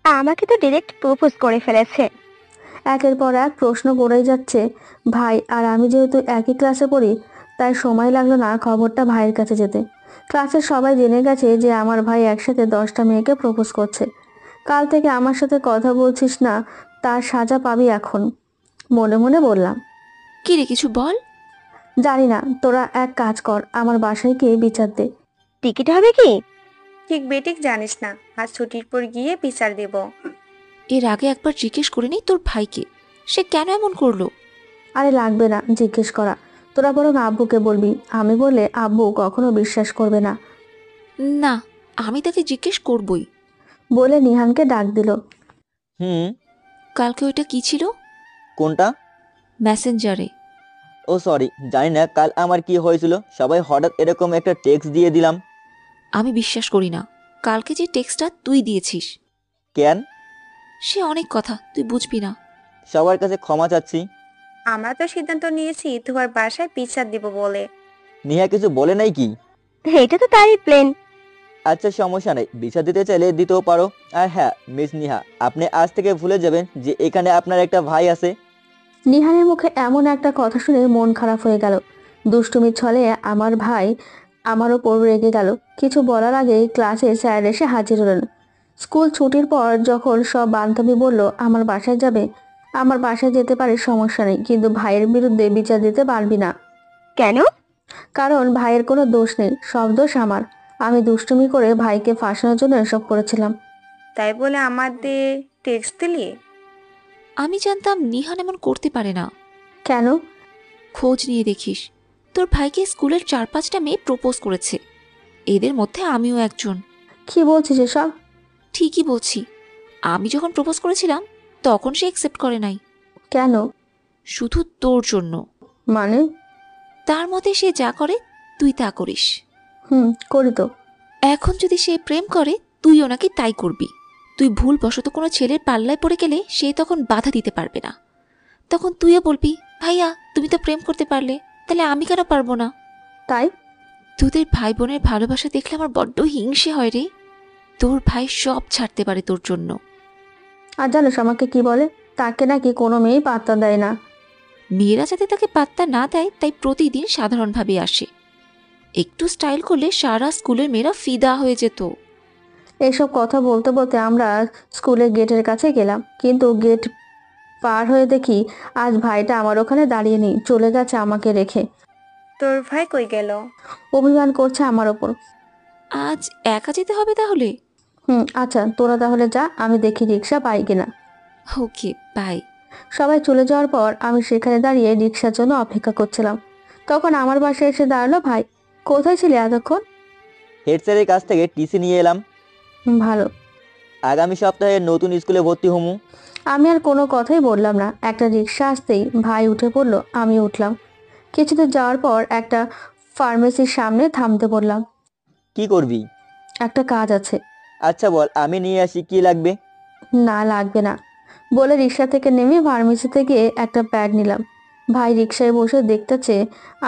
Speaker 6: আমাকে তো ডিরেক্ট প্রপোজ করে ফেলেছে।
Speaker 1: একের পর এক প্রশ্ন করেই যাচ্ছে ভাই, আর আমি যেহেতু একই ক্লাসে পড়ি, তাই সময় লাগলো না খবরটা ভাইয়ের কাছে যেতে। ক্লাসের সবাই জেনে গেছে যে আমার ভাই একসাথে 10টা মেয়েকে প্রপোজ করছে। কাল থেকে আমার সাথে কথা বলছিস না, তার সাজা পাবি এখন। মনে মনে বললাম,
Speaker 7: কি রে, কিছু বল।
Speaker 1: জানি না, তোরা এক কাজ কর, আমার বাসায় গিয়ে বিচার দে।
Speaker 6: টিকিট হবে কি?
Speaker 9: ঠিক বেঠিক জানিস না, আজ ছুটির পর গিয়ে বিচার দেব।
Speaker 7: এর আগে একবার জিজ্ঞেস করে নি তোর ভাইকে, সে কেন এমন করলো?
Speaker 1: আরে লাগবে না জিজ্ঞেস করা, তোরা বরং আব্বুকে বলবি। আমি বললে আব্বু কখনো বিশ্বাস করবে না।
Speaker 7: না, আমি তাকে জিজ্ঞেস করবই।
Speaker 1: বলে নিহানকে ডাক দিল।
Speaker 2: হুম।
Speaker 7: কালকে ওইটা কি ছিল?
Speaker 2: কোনটা?
Speaker 7: মেসেঞ্জারে।
Speaker 2: ও সরি, জানি না কাল আমার কি হয়েছিল, সবাই হঠাৎ এরকম একটা টেক্সট দিয়ে দিলাম।
Speaker 7: আমি বিশ্বাস করি না। কালকে যে টেক্সটটা তুই দিয়েছিস।
Speaker 2: কেন?
Speaker 7: সে অনেক কথা, তুই বুঝবি না।
Speaker 2: সবার কাছে ক্ষমা চাচ্ছি।
Speaker 9: আমরা তো সিদ্ধান্ত নিয়েছি তোমার বাসায় পিৎজা দিব বলে।
Speaker 2: নিহা কিছু বলে নাই কি?
Speaker 10: এটা তো তারই প্ল্যান।
Speaker 2: আচ্ছা সমস্যা নেই, বিচার দিতে চাইলে দিতেও পারো। আর হ্যাঁ মিস নিহা, আপনি আজ থেকে ভুলে যাবেন যে এখানে আপনার একটা ভাই আছে।
Speaker 1: নিহারের মুখে এমন একটা কথা শুনে মন খারাপ হয়ে গেল। দুষ্টুমির ছলে আমার ভাই আমার ওপর রেগে গেল। কিছু বলার আগেই ক্লাসে স্যার এসে হাজির হলেন। স্কুল ছুটির পর যখন সব বান্ধবী বলল আমার বাসায় যাবে, আমার বাসায় যেতে পারে, সমস্যা নেই, কিন্তু ভাইয়ের বিরুদ্ধে বিচার দিতে পারবি না।
Speaker 10: কেন?
Speaker 1: কারণ ভাইয়ের কোনো দোষ নেই, সব দোষ আমার। আমি দুষ্টুমি করে ভাইকে ফাঁসানোর জন্য এসব করেছিলাম।
Speaker 9: তাই বলে আমাদের টেক্সট দিলি?
Speaker 7: আমি জানতাম নিহান এমন করতে পারে না।
Speaker 1: কেন?
Speaker 7: খোঁজ নিয়ে দেখিস, তোর ভাইকে স্কুলের 4-5টা মেয়ে প্রপোজ করেছে, এদের মধ্যে আমিও একজন।
Speaker 1: কি বলছিস এসব?
Speaker 7: ঠিকই বলছি, আমি যখন প্রপোজ করেছিলাম তখন সে অ্যাকসেপ্ট করে নাই।
Speaker 1: কেন?
Speaker 7: শুধু তোর জন্য।
Speaker 1: মানে?
Speaker 7: তার মতে সে যা করে তুই তা করিস।
Speaker 1: করি তো।
Speaker 7: এখন যদি সে প্রেম করে তুই ওনাকে তাই করবি। তুই ভুলবশত কোনো ছেলের পাল্লায় পড়ে গেলে সে তখন বাধা দিতে পারবে না, তখন তুইও বলবি ভাইয়া তুমি তো প্রেম করতে পারলে, তাহলে আমি কেন পারবো না?
Speaker 1: তাই?
Speaker 7: তোদের ভাই বোনের ভালোবাসা দেখলে আমার বড্ড হিংসে হয় রে। তোর ভাই সব ছাড়তে পারে তোর জন্য।
Speaker 1: আর জানিস আমাকে কি বলে? তাকে নাকি কোনো মেয়েই পাত্তা দেয় না।
Speaker 7: মেয়েরা যাতে তাকে পাত্তা না দেয় তাই প্রতিদিন সাধারণভাবে আসে। একটু স্টাইল করলে সারা স্কুলের মেয়েরা ফিদা হয়ে যেত।
Speaker 1: এসব কথা বলতে বলতে আমরা স্কুলের গেটের কাছে গেলাম, কিন্তু গেট পার হয়ে দেখি আজ ভাইটা আমার ওখানে দাঁড়িয়ে নেই, চলে গেছে আমাকে রেখে।
Speaker 9: তোর ভাই কই গেল?
Speaker 1: অভিমান করছে আমার ওপর।
Speaker 7: আজ একা যেতে হবে তাহলে?
Speaker 1: আচ্ছা তোরা তাহলে যা, আমি দেখি রিক্সা পাই কিনা।
Speaker 7: Okay bye.
Speaker 1: সবাই চলে যাওয়ার পর আমি সেখানে দাঁড়িয়ে রিক্সার জন্য অপেক্ষা করছিলাম। তখন আমার বাসায় এসে দাঁড়ালো ভাই। কোথায় ছিলে এতক্ষণ?
Speaker 2: হেড স্যারের কাছ থেকে টিসি নিয়ে এলাম।
Speaker 1: ভালো।
Speaker 2: আগামী সপ্তাহে নতুন স্কুলে ভর্তি হমু।
Speaker 1: আমি আর কোনো কথাই বললাম না। একটা রিক্সা আসতেই ভাই উঠে পড়লো, আমি উঠলাম। কিছুদূর যাওয়ার পর একটা ফার্মেসির সামনে থামতে বললাম।
Speaker 2: কি করবি?
Speaker 1: একটা কাজ আছে।
Speaker 2: আচ্ছা বল, আমি নিয়ে আসি। কি লাগবে?
Speaker 1: না লাগবে না বলে রিক্সা থেকে নেমে ফার্মেসিতে গিয়ে একটা প্যাড নিলাম। ভাই রিক্সায় বসে দেখতেছে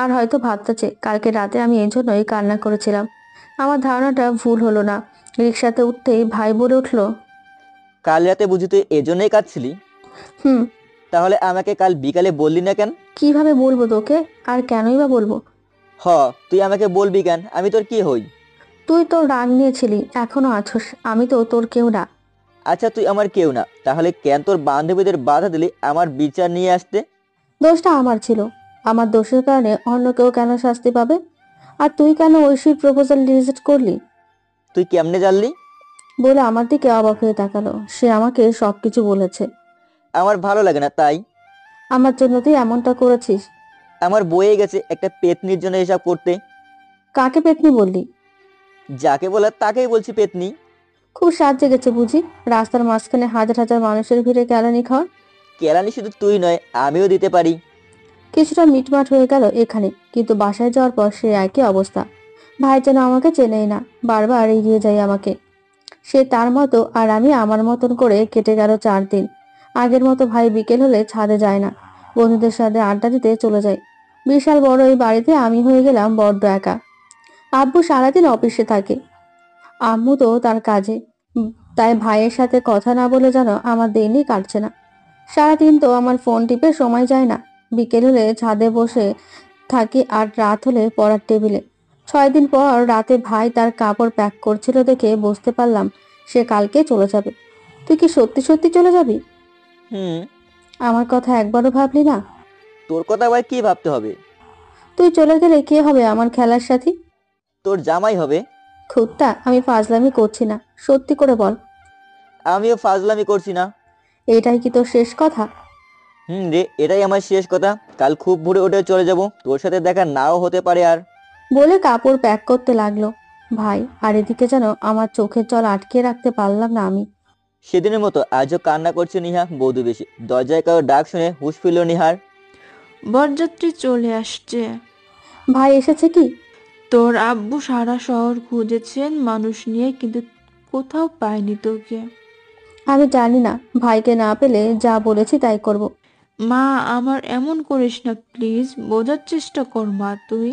Speaker 1: আর হয়তো ভাবতেছে কালকে রাতে আমি এই জন্যই কান্না করেছিলাম। আমার ধারণাটা ভুল হলো না। রিক্সাতে উঠতেই ভাই বলে উঠলো,
Speaker 2: কাল রাতে বুঝি তুই এজন্যই কাঁদছিলি? তাহলে আমাকে কাল বিকালে বললি না কেন?
Speaker 1: কিভাবে বলবো তোকে, আর কেনই বা বলবো?
Speaker 2: তুই আমাকে বলবি কেন? আমি তোর কি হই?
Speaker 1: তুই তোর রাগ নিয়েছিলি, এখনো আছোস। আমি তো তোর কেউ না।
Speaker 2: আচ্ছা তুই আমার কেউ না, তাহলে কেন তোর বান্ধবীদের বাধা দিলি আমার বিচার নিয়ে আসতে?
Speaker 1: দোষটা আমার ছিল। আমার দোষের কারণে অন্য কেউ কেন শাস্তি পাবে? আর তুই কেন ঐশীর প্রপোজাল রিজেক্ট করলি?
Speaker 2: তুই কেমনে জানলি?
Speaker 1: বলে আমার দিকে অবাক হয়ে তাকালো। সে আমাকে সবকিছু বলেছে।
Speaker 2: আমার ভালো লাগে না তাই?
Speaker 1: আমার জন্য তুই এমনটা করেছিস?
Speaker 2: আমার বয়ে গেছে একটা পেতনির জন্য এসব করতে।
Speaker 1: কাকে পেতনি বললি?
Speaker 2: যাকে বলার তাকেই বলছি পেতনি।
Speaker 1: খুব সাজ জেগেছে বুঝি রাস্তার মাঝখানে হাজার হাজার মানুষের ভিড়ে কেলানি খাওয়ার।
Speaker 2: কেলানি শুধু তুই নয়, আমিও দিতে পারি।
Speaker 1: কিছুটা মিটমাট হয়ে গেল এখানে, কিন্তু বাসায় যাওয়ার পর সে একই অবস্থা। ভাই যেন আমাকে চেনেই না, বারবার এড়িয়ে যায় আমাকে। সে তার মতো আর আমি আমার মতন করে কেটে গেল 4 দিন। আগের মতো ভাই বিকেল হলে ছাদে যায় না, বন্ধুদের সাথে আড্ডা দিতে চলে যায়। বিশাল বড় এই বাড়িতে আমি হয়ে গেলাম বড্ড একা। আব্বু সারাদিন অফিসে থাকে, আম্মু তো তার কাজে। তাই ভাইয়ের সাথে কথা না বলে যেন আমার দিনই কাটছে না। সারাদিন তো আমার ফোন টিপে সময় যায় না। বিকেল হলে ছাদে বসে থাকি আর রাত হলে পড়ার টেবিলে। 6 দিন পর রাতে ভাই তার কাপড় প্যাক করছিল দেখে বুঝতে পারলাম সে কালকে চলে যাবে। তুই কি সত্যি সত্যি চলে যাবি? আমার কথা একবারও ভাবলি না?
Speaker 2: তোর কথা আবার কি ভাবতে হবে?
Speaker 1: তুই চলে গেলে কে হবে আমার খেলার সাথী?
Speaker 2: তোর জামাই হবে।
Speaker 1: খুঁতটা, আমি ফাজলামি করছি না, সত্যি করে বল।
Speaker 2: আমিও ফাজলামি করছি না।
Speaker 1: এটাই কি তোর শেষ কথা?
Speaker 2: রে, এটাই আমার শেষ কথা। কাল খুব ভোরে উঠে চলে যাব, তোর সাথে দেখা নাও হতে পারে। আর
Speaker 1: বলে কাপড় প্যাক করতে লাগলো ভাই। আর এদিকে যেন আমার চোখের জল আটকে রাখতে পারলাম না আমি।
Speaker 2: সেদিনের মতো আজও কান্না করছে নিহা বধূ বেশি। দরজায় কারো ডাক শুনে হুঁশ ফিরল নিহার।
Speaker 5: বরযাত্রী চলে আসছে।
Speaker 1: ভাই এসেছে কি?
Speaker 5: তোর আব্বু সারা শহর খুঁজেছেন মানুষ নিয়ে, কিন্তু কোথাও পায়নি তোকে।
Speaker 1: আমি জানি না, ভাইকে না পেলে যা বলেছি তাই করব।
Speaker 5: মা, আমার এমন করিস না প্লিজ, বোঝার চেষ্টা কর মা তুই।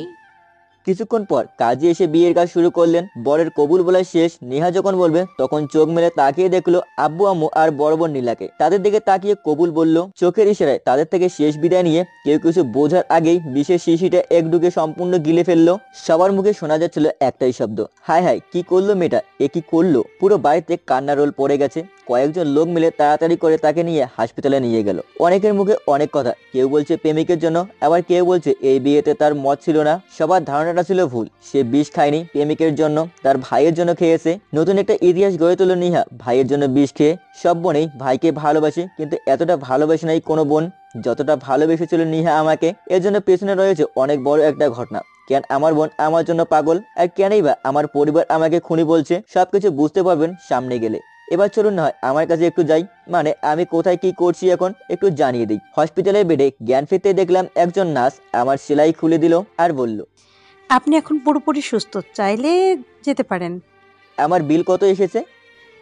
Speaker 2: কিছুক্ষণ পর কাজী এসে বিয়ের কাজ শুরু করলেন। বরের কবুল বলা শেষ। নেহা যখন বলবে তখন চোখ মেলে তাকিয়ে দেখলো আব্বু আম্মু আর বড় বোন নীলাকে। তাদের দিকে তাকিয়ে কবুল বলল। চোখের ইশারায় তাদের থেকে শেষ বিদায় নিয়ে কেউ কিছু বোঝার আগেই বিশেষ শিশিটা এক ঢুকে সম্পূর্ণ গিলে ফেললো। সবার মুখে শোনা যাচ্ছিল একটাই শব্দ, হায় হায়, কি করলো মেয়েটা, এ কি করলো। পুরো বাড়িতে কান্নার রোল পড়ে গেছে। কয়েকজন লোক মিলে তাড়াতাড়ি করে তাকে নিয়ে হাসপাতালে নিয়ে গেল। অনেকের মুখে অনেক কথা, কেউ বলছে প্রেমিকের জন্য, আবার কেউ বলছে এই বিয়েতে তার মত ছিল না। সবার ধারণাটা ছিল ভুল, সে বিষ খায়নি, প্রেমিকের জন্য, তার ভাইয়ের জন্য খেয়েছে। নতুন একটা ইতিহাস গড়ে তুলল নেহা, ভাইয়ের জন্য বিষ খেয়ে। সব বোনেই ভাইকে ভালোবাসে, কিন্তু এতটা ভালোবাসে নাই কোনো বোন যতটা ভালোবেসেছিল নেহা আমাকে। এর জন্য পেছনে রয়েছে অনেক বড় একটা ঘটনা। কেন আমার বোন আমার জন্য পাগল, আর কেনই বা আমার পরিবার আমাকে খুনি বলছে, সবকিছু বুঝতে পারবেন সামনে গেলে। এবার চলুন না হয় আমার কাছে একটু যাই, মানে আমি কোথায় কি করছি এখন একটু জানিয়ে দিই। হসপিটালের বেডে জ্ঞান ফিরতে দেখলাম একজন নার্স আমার সেলাই খুলে দিল আর বলল,
Speaker 11: আপনি এখন পুরোপুরি সুস্থ, চাইলে যেতে পারেন।
Speaker 2: আমার বিল কত এসেছে?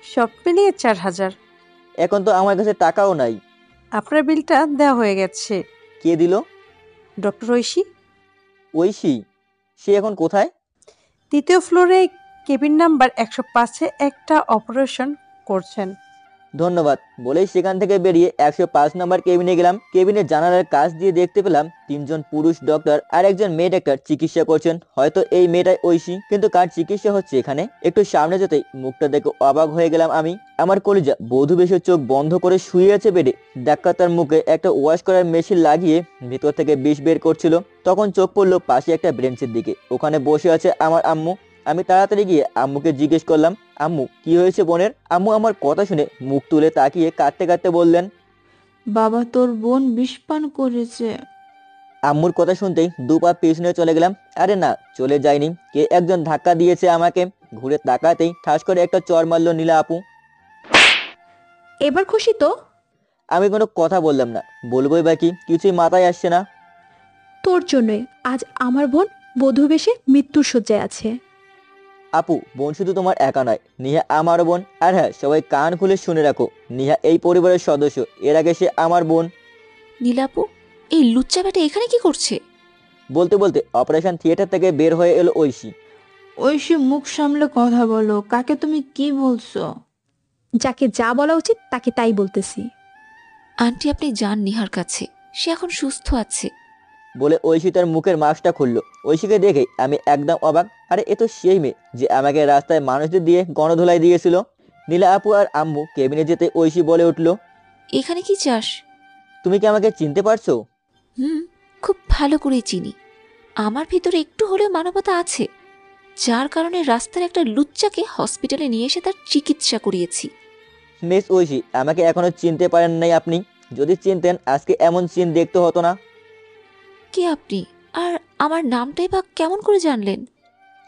Speaker 11: সব মিলিয়ে 4000।
Speaker 2: এখন তো আমার কাছে টাকাও নাই।
Speaker 11: আপনার বিলটা দেওয়া হয়ে গেছে।
Speaker 2: কে দিল?
Speaker 11: ডক্টর ঐশী।
Speaker 2: ঐশী? সে এখন কোথায়?
Speaker 11: 3য় ফ্লোরে কেবিন নাম্বার 105-এ একটা অপারেশন করছেন।
Speaker 2: ধন্যবাদ বলেই সেখান থেকে বেরিয়ে 105 নম্বর কেবিনে গেলাম। কেবিনের জানালার কাছ দিয়ে দেখতে পেলাম 3 জন পুরুষ ডক্টর আর একজন মেয়ে ডাক্তার চিকিৎসা করছেন। হয়তো এই মেয়েটাই ঐশী, কিন্তু কার চিকিৎসা হচ্ছে এখানে? একটু সামনে যেতেই মুখটা দেখে অবাক হয়ে গেলাম আমি। আমার কলিজা বধূ বেশে চোখ বন্ধ করে শুয়ে আছে বেডে। ডাক্তার তার মুখে একটা ওয়াশ করার মেশিন লাগিয়ে ভিতর থেকে বিষ বের করছিল। তখন চোখ পড়লো পাশে একটা ব্রেঞ্চের দিকে, ওখানে বসে আছে আমার আম্মু। আমি তাড়াতাড়ি গিয়ে আম্মুকে জিজ্ঞেস করলাম, আম্মু কি হয়েছে বোনের? আম্মু আমার কথা শুনে মুখ তুলে তাকিয়ে কাঁদতে কাঁদতে বললেন,
Speaker 5: বাবা, তোর বোন বিষ পান করেছে।
Speaker 2: আম্মুর কথা শুনতেই 2 পা পেছনে চলে গেলাম। আরে না, চলে যায়নি, কে একজন ধাক্কা দিয়েছে আমাকে। ঘুরে তাকাতেই ঠাস করে একটা চড় মারলো নীলা আপু।
Speaker 6: এবার খুশি তো?
Speaker 2: আমি কোনো কথা বললাম না, বলবোই বা কি, কিছুই মাথায় আসছে না।
Speaker 6: তোর জন্যই আজ আমার বোন বধূ বেশে মৃত্যুর শয্যায় আছে।
Speaker 2: আপু, বোন শুধু তোমার একা নয়, নিহা আমারও বোন। আর হ্যাঁ, সবাই কান খুলে শুনে রাখো, নিহা এই পরিবারের সদস্য, এর আগে সে আমার বোন।
Speaker 7: নীলাপু, এই লুচ্চা বেটা এখানে কি করছে?
Speaker 2: বলতে বলতে অপারেশন থিয়েটার থেকে বের হয়ে এলো ঐশী।
Speaker 5: ঐশী, মুখ সামলে কথা বলো, কাকে তুমি কি বলছো?
Speaker 6: যাকে যা বলা উচিত তাকে তাই বলতেছি।
Speaker 7: আন্টি, আপনি যান নিহার কাছে, সে এখন সুস্থ আছে।
Speaker 2: বলে ঐশী তার মুখের মাস্কটা খুললো। ঐশীকে দেখে আমি একদম অবাক। আরে এ তো সেই মেয়ে যে আমাকে রাস্তায় মানুষদের দিয়ে গণধোলাই দিয়েছিল। নীলা আপু আর আম্মু কেবিনে যেতে ঐশী বলে উঠলো,
Speaker 7: এখানে কি চাস?
Speaker 2: তুমি কি আমাকে চিনতে পারছো?
Speaker 7: খুব ভালো করেই চিনি। আমার ভিতরে একটু হলেও মানবতা আছে, যার কারণে রাস্তার একটা লুচ্চাকে হসপিটালে নিয়ে এসে তার চিকিৎসা করিয়েছি।
Speaker 2: মিস ঐশী, আমাকে এখনো চিনতে পারেন নাই আপনি। যদি চিনতেন আজকে এমন সিন দেখতে হতো না।
Speaker 7: কে আপনি, আর আমার নামটাই বা কেমন করে জানলেন?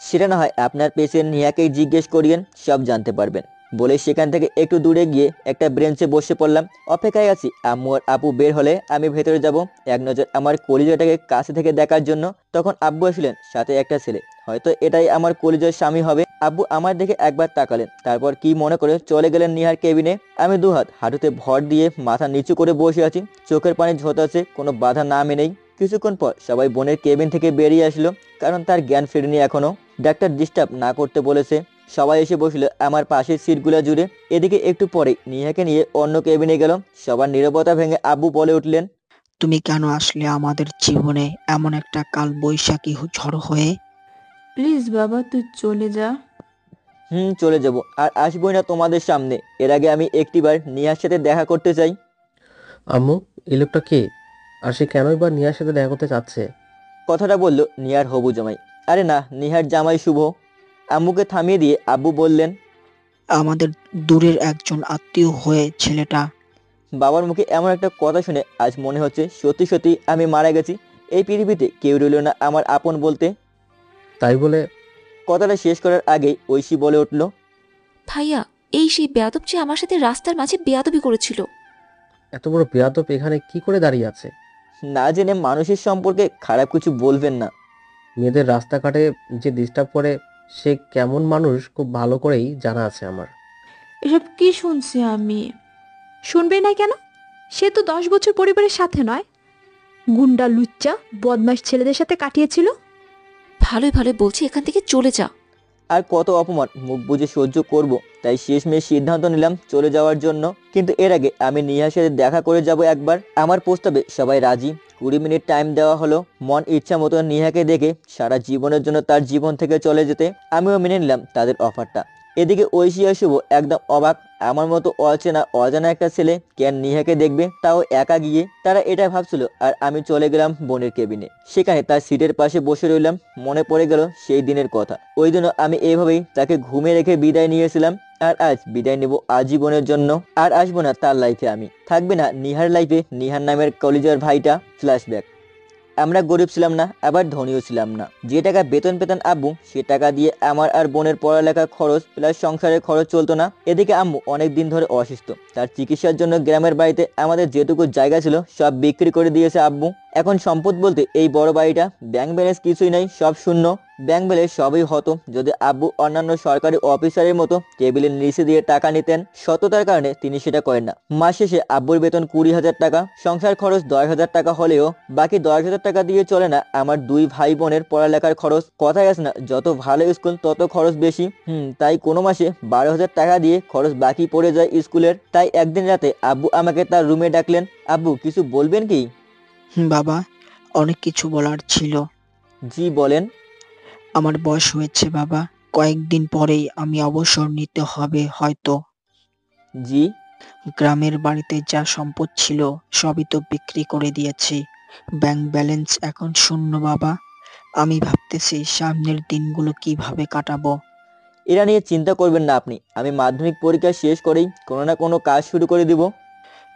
Speaker 2: সেটা না হয় আপনার পেশেন্ট নিহাকেই জিজ্ঞেস করিয়েন, সব জানতে পারবেন। বলে সেখান থেকে একটু দূরে গিয়ে একটা ব্রেঞ্চে বসে পড়লাম। অপেক্ষায় আছি আম্মু আর আপু বের হলে আমি ভেতরে যাব, এক নজর আমার কলিজাটাকে কাছে থেকে দেখার জন্য। তখন আব্বু আসলেন, সাথে একটা ছেলে। হয়তো এটাই আমার কলিজার স্বামী হবে। আব্বু আমার দিকে একবার তাকালেন, তারপর কি মনে করে চলে গেলেন নিহার কেবিনে। আমি দুহাত হাঁটুতে ভর দিয়ে মাথা নিচু করে বসে আছি, চোখের পানি ঝরছে, কোনো বাধা না মেনেই। কিছুক্ষণ পর সবাই বোনের কেবিন থেকে বেরিয়ে আসলো, কারণ তার জ্ঞান ফেরেনি এখনো। ডাক্তার ডিস্টার্ব না করতে বলেছে। সবাই এসে বসলো আমার পাশের সিটগুলো জুড়ে। এদিকে একটু পরে নিহাকে নিয়ে অন্য কেবিনে গেল। সবার নীরবতা ভেঙে আব্বু বলে উঠলেন,
Speaker 4: তুমি কেন আসলে আমাদের জীবনে এমন একটা কাল বৈশাখী ঝড় হয়ে?
Speaker 5: প্লিজ বাবা, তুই চলে যা।
Speaker 2: চলে যাব, আর আসবোই না তোমাদের সামনে। এর আগে আমি একটিবার নিহার সাথে দেখা করতে চাই।
Speaker 12: আম্মু, এই লোকটা কে, আর সে কেনই বা নিহার সাথে দেখা করতে চাচ্ছে?
Speaker 2: কথাটা বললো নিহার হবু জামাই। আরে না, নিহার জামাই শুভ। আম্মুকে থামিয়ে দিয়ে আব্বু বললেন,
Speaker 4: আমাদের দূরের একজন আত্মীয় হয়ে ছেলেটা।
Speaker 2: বাবার মুখে এমন একটা কথা শুনে আজ মনে হচ্ছে সত্যি সত্যি আমি মারা গেছি। এই পৃথিবীতে কেউ রইল না আমার আপন বলতে।
Speaker 12: তাই বলে?
Speaker 2: কথাটা শেষ করার আগেই ঐশী বলে উঠল,
Speaker 7: ভাইয়া, এই সেই বেয়াদব যে আমার সাথে রাস্তার মাঝে বেয়াদবি করেছিল।
Speaker 12: এত বড় বেয়াদব এখানে কি করে দাঁড়িয়ে আছে?
Speaker 2: না জেনে মানুষের সম্পর্কে খারাপ কিছু বলবেন না।
Speaker 12: মেয়েদের রাস্তাঘাটে যে ডিস্টার্ব করে সে কেমন মানুষ খুব ভালো করেই জানা আছে আমার।
Speaker 5: এসব কি শুনছি আমি?
Speaker 6: শুনবে না কেন? সে তো 10 বছর পরিবারের সাথে নয়, গুন্ডা লুচ্চা বদমাশ ছেলেদের সাথে কাটিয়েছিল।
Speaker 7: ভালোই ভালোই বলছি, এখান থেকে চলে যা।
Speaker 2: আর কত অপমান মুখ বুজে সহ্য করব, তাই শেষমেশ সিদ্ধান্ত নিলাম চলে যাওয়ার জন্য। কিন্তু এর আগে আমি নিহার সাথে দেখা করে যাব একবার। আমার প্রস্তাবে সবাই রাজি। 20 মিনিট টাইম দেওয়া হলো। মন ইচ্ছা মতো নিহাকে দেখে সারা জীবনের জন্য তার জীবন থেকে চলে যেতে আমিও মেনে নিলাম তাদের অফারটা। এদিকে ঐশী আর শুভ একদম অবাক। আমার মতো অজানা একটা ছেলে কেন নিহাকে দেখবে, তাও একা গিয়ে। তারা এটা ভাবছিল আর আমি চলে গেলাম বোনের কেবিনে। সেখানে তার সিটের পাশে বসে রইলাম। মনে পড়ে গেল সেই দিনের কথা। ওই দিনও আমি এইভাবেই তাকে ঘুমে রেখে বিদায় নিয়েছিলাম। আর আজ বিদায় নেব আজীবনের জন্য। আর আসবো না তার লাইফে আমি। থাকবে না নিহার লাইফে নিহার নামের কলিজার ভাইটা। ফ্ল্যাশব্যাক। আমরা গরিব ছিলাম না, আবার ধনীও ছিলাম না। যে টাকা বেতন পেতেন আব্বু, সে টাকা দিয়ে আমার আর বোনের পড়ালেখার খরচ প্লাস সংসারের খরচ চলতো না। এদিকে আম্মু অনেক দিন ধরে অসুস্থ। তার চিকিৎসার জন্য গ্রামের বাড়িতে আমাদের যেটুকু জায়গা ছিল সব বিক্রি করে দিয়েছে আব্বু। এখন সম্পদ বলতে এই বড় বাড়িটা। ব্যাংক ব্যালেন্স কিছুই নাই, সব শূন্য। ব্যাংক ব্যালেন্স সবই হতো যদি আব্বু অন্যান্য সরকারি অফিসারের মতো টেবিলের নিচে দিয়ে টাকা নিতেন। সততার কারণে তিনি সেটা করেন না। মাস শেষে আব্বুর বেতন 20,000 টাকা, সংসার খরচ 10,000 টাকা হলেও বাকি 10,000 টাকা দিয়ে চলে না আমার 2 ভাই বোনের পড়ালেখার খরচ। কথাই আছে না, যত ভালো স্কুল তত খরচ বেশি। তাই কোনো মাসে 12,000 টাকা দিয়ে খরচ বাকি পড়ে যায় স্কুলের। তাই একদিন রাতে আব্বু আমাকে তার রুমে ডাকলেন। আব্বু কিছু বলবেন কি?
Speaker 4: বাবা, অনেক কিছু বলার ছিল।
Speaker 2: জি বলেন।
Speaker 4: আমার বয়স হয়েছে বাবা, কয়েকদিন পরেই আমি অবসর নিতে হবে হয়তো।
Speaker 2: জি।
Speaker 4: গ্রামের বাড়িতে যা সম্পদ ছিল সবই তো বিক্রি করে দিয়েছি। ব্যাংক ব্যালেন্স এখন শূন্য বাবা। আমি ভাবতেছি সামনের দিনগুলো কিভাবে কাটাবো।
Speaker 2: এরা নিয়ে চিন্তা করবেন না আপনি। আমি মাধ্যমিক পরীক্ষা শেষ করেই কোনো না কোনো কাজ শুরু করে দিব।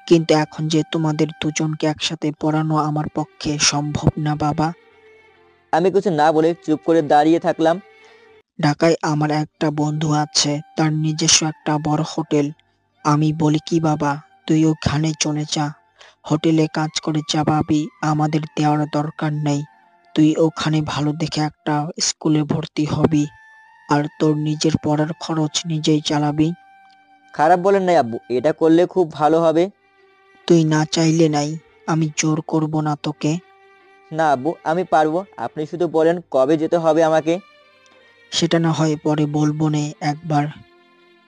Speaker 4: কিন্তু এখন যে তোমাদের দুজনকে একসাথে পড়ানো আমার পক্ষে সম্ভব না বাবা।
Speaker 2: আমি কিছু না বলে চুপ করে দাঁড়িয়ে থাকলাম।
Speaker 4: ঢাকায় আমার একটা বন্ধু আছে, তার নিজস্ব একটা বড় হোটেল। আমি বলি কি বাবা, তুই ওখানে চলে যা, হোটেলে কাজ করে যা পাবি আমাদের দেওয়ার দরকার নেই। তুই ওখানে ভালো দেখে একটা স্কুলে ভর্তি হবি, আর তোর নিজের পড়ার খরচ নিজেই চালাবি।
Speaker 2: খারাপ বলেন নাই আব্বু, এটা করলে খুব ভালো হবে।
Speaker 4: তুই না চাইলে নাই, আমি জোর করব না তোকে।
Speaker 2: না আব্বু, আমি পারবো। আপনি শুধু বলেন কবে যেতে হবে আমাকে।
Speaker 4: সেটা না হয় পরে বলবো নে একবার।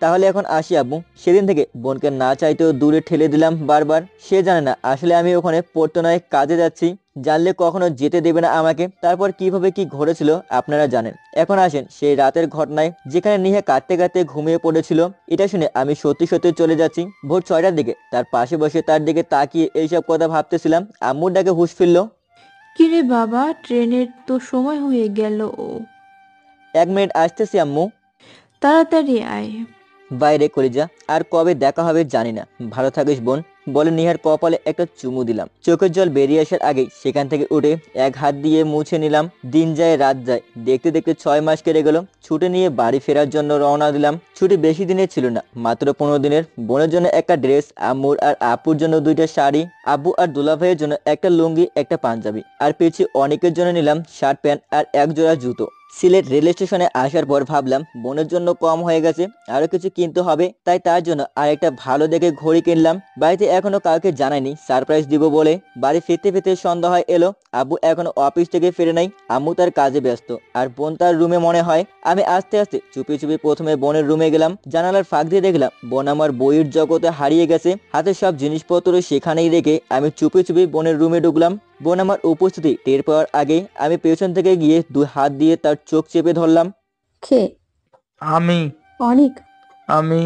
Speaker 2: তাহলে এখন আসি আব্বু। সেদিন থেকে বোনকে না চাইতেও দূরে ঠেলে দিলাম বারবার। সে জানে না আসলে আমি ওখানে পড়তে নয় কাজে যাচ্ছি। জানলে কখনো যেতে দেবে না আমাকে। তারপর কিভাবে কি ঘটেছিল আপনারা জানেন। এখন আসেন সেই রাতের ঘটনায়, যেখানে নিহা কাঁদতে কাঁদতে ঘুমিয়ে পড়েছিল। এটা শুনে আমি সত্যি সত্যি চলে যাচ্ছি। ভোর 6টার দিকে তার পাশে বসে তার দিকে তাকিয়ে এইসব কথা ভাবতেছিলাম। আম্মুর ডাকে হুঁশ ফিরল।
Speaker 5: কিরে বাবা, ট্রেনের তো সময় হয়ে গেল।
Speaker 2: 1 মিনিট আসতেছি আম্মু।
Speaker 5: তাড়াতাড়ি আয়।
Speaker 2: বাইরে কলিজা, আর কবে দেখা হবে জানি না। ভালো থাকিস বোন, বলে নিহার কপালে একটা চুমু দিলাম। চোখের জল বেরিয়ে আসার আগেই সেখান থেকে উঠে এক হাত দিয়ে মুছে নিলাম। দিন যায় রাত যায়, দেখতে দেখতে 6 মাস কেটে গেল। ছুটি নিয়ে বাড়ি ফেরার জন্য রওনা দিলাম। ছুটি বেশি দিনের ছিল না, মাত্র 15 দিনের। বোনের জন্য একটা ড্রেস, আম্মুর আর আপুর জন্য 2টা শাড়ি, আব্বু আর দুলাভাইয়ের জন্য একটা লুঙ্গি একটা পাঞ্জাবি, আর পিছিয়ে অনেকের জন্য নিলাম শার্ট প্যান্ট আর এক জোড়া জুতো। সিলেট রেল স্টেশনে আসার পর ভাবলাম বোনের জন্য কম হয়ে গেছে, আরো কিছু কিনতে হবে। তাই তার জন্য আর একটা ভালো দেখে ঘড়ি কিনলাম। বাড়িতে এখনো কাউকে জানাইনি সারপ্রাইজ দিব বলে। বাড়ি ফিরতে ফিরতে সন্ধ্যা হয় এলো। আব্বু এখনো অফিস থেকে ফিরে নাই। আম্মু তার কাজে ব্যস্ত, আর বোন তার রুমে মনে হয়। আমি আস্তে আস্তে চুপি চুপি প্রথমে বোনের রুমে গেলাম। জানালার ফাঁক দিয়ে দেখলাম বোন আমার বইয়ের জগতে হারিয়ে গেছে। হাতে সব জিনিসপত্র সেখানেই রেখে আমি চুপি চুপি বোনের রুমে ঢুকলাম। বোন আমার উপস্থিতি টের পাওয়ার আগে আমি পেছন থেকে গিয়ে 2 হাত দিয়ে তার চোখ চেপে ধরলাম।
Speaker 3: কে? আমি।
Speaker 9: অনিক?
Speaker 3: আমি।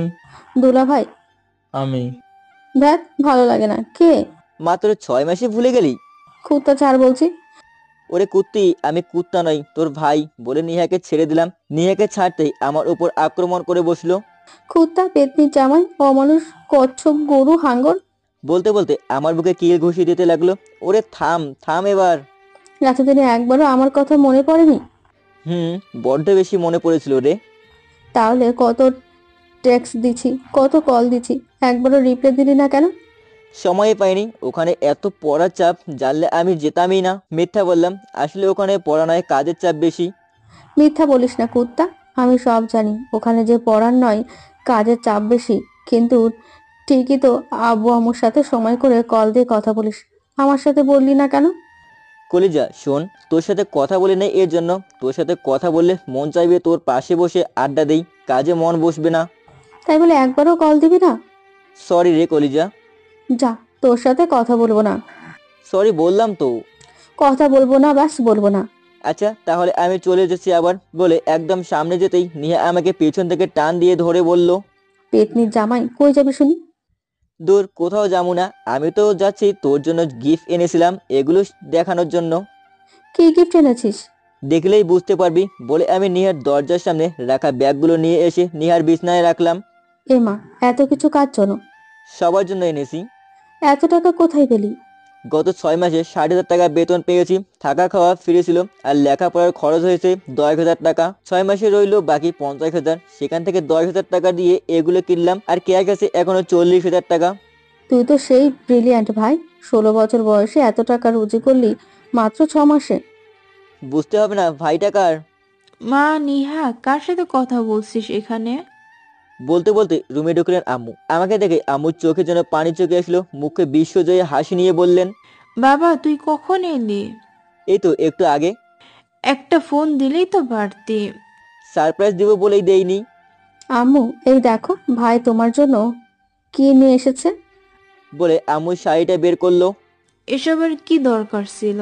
Speaker 9: দুলা ভাই?
Speaker 3: আমি।
Speaker 9: দেখ, ভালো লাগে না। কে?
Speaker 2: মাত্র 6 মাসে ভুলে গেলি?
Speaker 9: কুত্তা ছাড় বলছি।
Speaker 2: ওরে কুত্তি, আমি কুত্তা নই, তোর ভাই। বলে নিহাকে ছেড়ে দিলাম। নিহাকে ছাড়তেই আমার উপর আক্রমণ করে বসলো।
Speaker 9: কুত্তা, পেতনির জামাই, অমানুষ, কচ্ছপ, গরু, হাঙ্গর।
Speaker 2: বলতে বলতে আমার বুকে কিল ঘুষি দিতে লাগলো। ওরে থাম থাম এবার।
Speaker 9: এতদিনে একবারও আমার কথা মনে পড়েনি?
Speaker 2: বড্ড বেশি মনে পড়েছিল রে।
Speaker 9: তাহলে কত টেক্সট দিছি, কত কল দিছি, একবারও রিপ্লাই দিলি না কেন?
Speaker 2: সময় পাইনি। ওখানে এত পড়ার চাপ, জানলে আমি যেতামই না। মিথ্যা বললাম, আসলে ওখানে পড়া নয় কাজের চাপ বেশি।
Speaker 9: মিথ্যা বলিস না কুত্তা। আমি সব জানি, ওখানে যে পড়ার নয়, কাজের চাপ বেশি, কিন্তু ঠিকই তো আব্বু আম্মুর সাথে সময় করে কল দিয়ে কথা বলিস। আমার সাথে বললি না কেন?
Speaker 2: কলিজা শোন, তোর সাথে কথা বলি না এর জন্য, তোর সাথে কথা বললে মন চাইবে তোর পাশে বসে আড্ডা দেই, কাজে মন বসবে না।
Speaker 9: তাই বলে একবারও কল দিবি না?
Speaker 2: সরি রে কলিজা।
Speaker 9: যা, তোর সাথে কথা বলবো না।
Speaker 2: সরি বললাম তো।
Speaker 9: কথা বলবো না, ব্যাস বলবো না।
Speaker 2: আচ্ছা তাহলে আমি চলে যাচ্ছি আবার, বলে একদম সামনে যেতেই নিহা আমাকে পেছন থেকে টান দিয়ে ধরে বলল,
Speaker 9: পেতনির জামাই, কই যাবি শুনি?
Speaker 2: দূর, কোথাও যাবো না, আমি তো যাচ্ছি তোর জন্য গিফট এনেছিলাম এগুলো দেখানোর জন্য।
Speaker 9: কি গিফট এনেছিস?
Speaker 2: দেখলেই বুঝতে পারবি, বলে আমি নিহার দরজার সামনে রাখা ব্যাগগুলো নিয়ে এসে নিহার বিছনায় রাখলাম।
Speaker 9: এ মা, এত কিছু কার জন্য?
Speaker 2: সবার জন্য এনেছি।
Speaker 9: এত টাকা কোথায় পেলি?
Speaker 2: গত 6 মাসে 60,000 টাকা বেতন পেয়েছি, থাকা খাওয়া ফ্রি ছিল, আর লেখাপড়ার খরচ হয়েছে 10,000 টাকা। 6 মাসে রইলো বাকি 50,000, সেখান থেকে 10,000 টাকা দিয়ে এগুলো কিনলাম, আর ক্যাশ আছে এখনো 40,000 টাকা।
Speaker 9: তুই তো সেই ব্রিলিয়ান্ট ভাই, 16 বছর বয়সে এত টাকা রুজি করলি মাত্র 6 মাসে।
Speaker 2: বুঝতে হবে না ভাইটা কার?
Speaker 5: মা, নিহা, কার সাথে কথা বলছিস এখানে?
Speaker 2: বলতে বলতে রুমে ঢুকলেন আম্মু। আমাকে দেখে আম্মুর চোখে যেন পানি চোখে আসলো, মুখে বিশ্বজয়ী হাসি নিয়ে বললেন,
Speaker 5: বাবা, তুই কখন এলি?
Speaker 2: এই তো একটু আগে।
Speaker 5: একটা ফোন দিলেই তো পারতি।
Speaker 2: সারপ্রাইজ দিব বলেই দেইনি।
Speaker 9: আম্মু, এই দেখো ভাই তোমার জন্য কি নিয়ে এসেছে।
Speaker 2: বলে আম্মু শাড়িটা বের করলো।
Speaker 5: এসবের কি দরকার ছিল?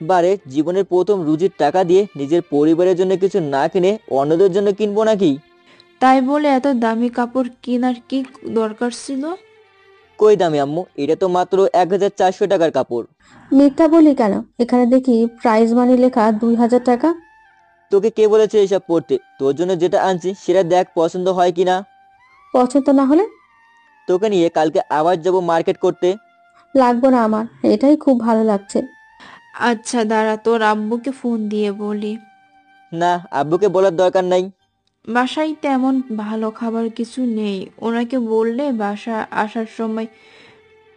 Speaker 2: বারে, জীবনের প্রথম রুজির টাকা দিয়ে নিজের পরিবারের জন্য কিছু না কিনে অন্যদের জন্য কিনবো নাকি?
Speaker 5: তাই বলে এত দামি কাপড় কেনার কি দরকার ছিল?
Speaker 2: কই দামি আম্মু, এটা তো মাত্র 1,400 টাকার কাপড়।
Speaker 9: মিথ্যা বলি কেন? এখানে দেখি প্রাইজ মানি লেখা 2,000 টাকা।
Speaker 2: তোকে কে বলেছে এসব পড়তে? তোর জন্য যেটা আনছি সেটা দেখ পছন্দ হয় কিনা।
Speaker 9: পছন্দ না হলে?
Speaker 2: তোকে নিয়ে কালকে আবার যাবো মার্কেট করতে।
Speaker 9: লাগবো না আমার, এটাই খুব ভালো লাগছে।
Speaker 5: আচ্ছা দাঁড়া, তোর আব্বুকে ফোন দিয়ে বলি।
Speaker 2: না, আব্বুকে বলার দরকার নাই।
Speaker 5: বাসায় তেমন ভালো খাবার কিছু নেই, ওনাকে বললে বাসা আসার সময়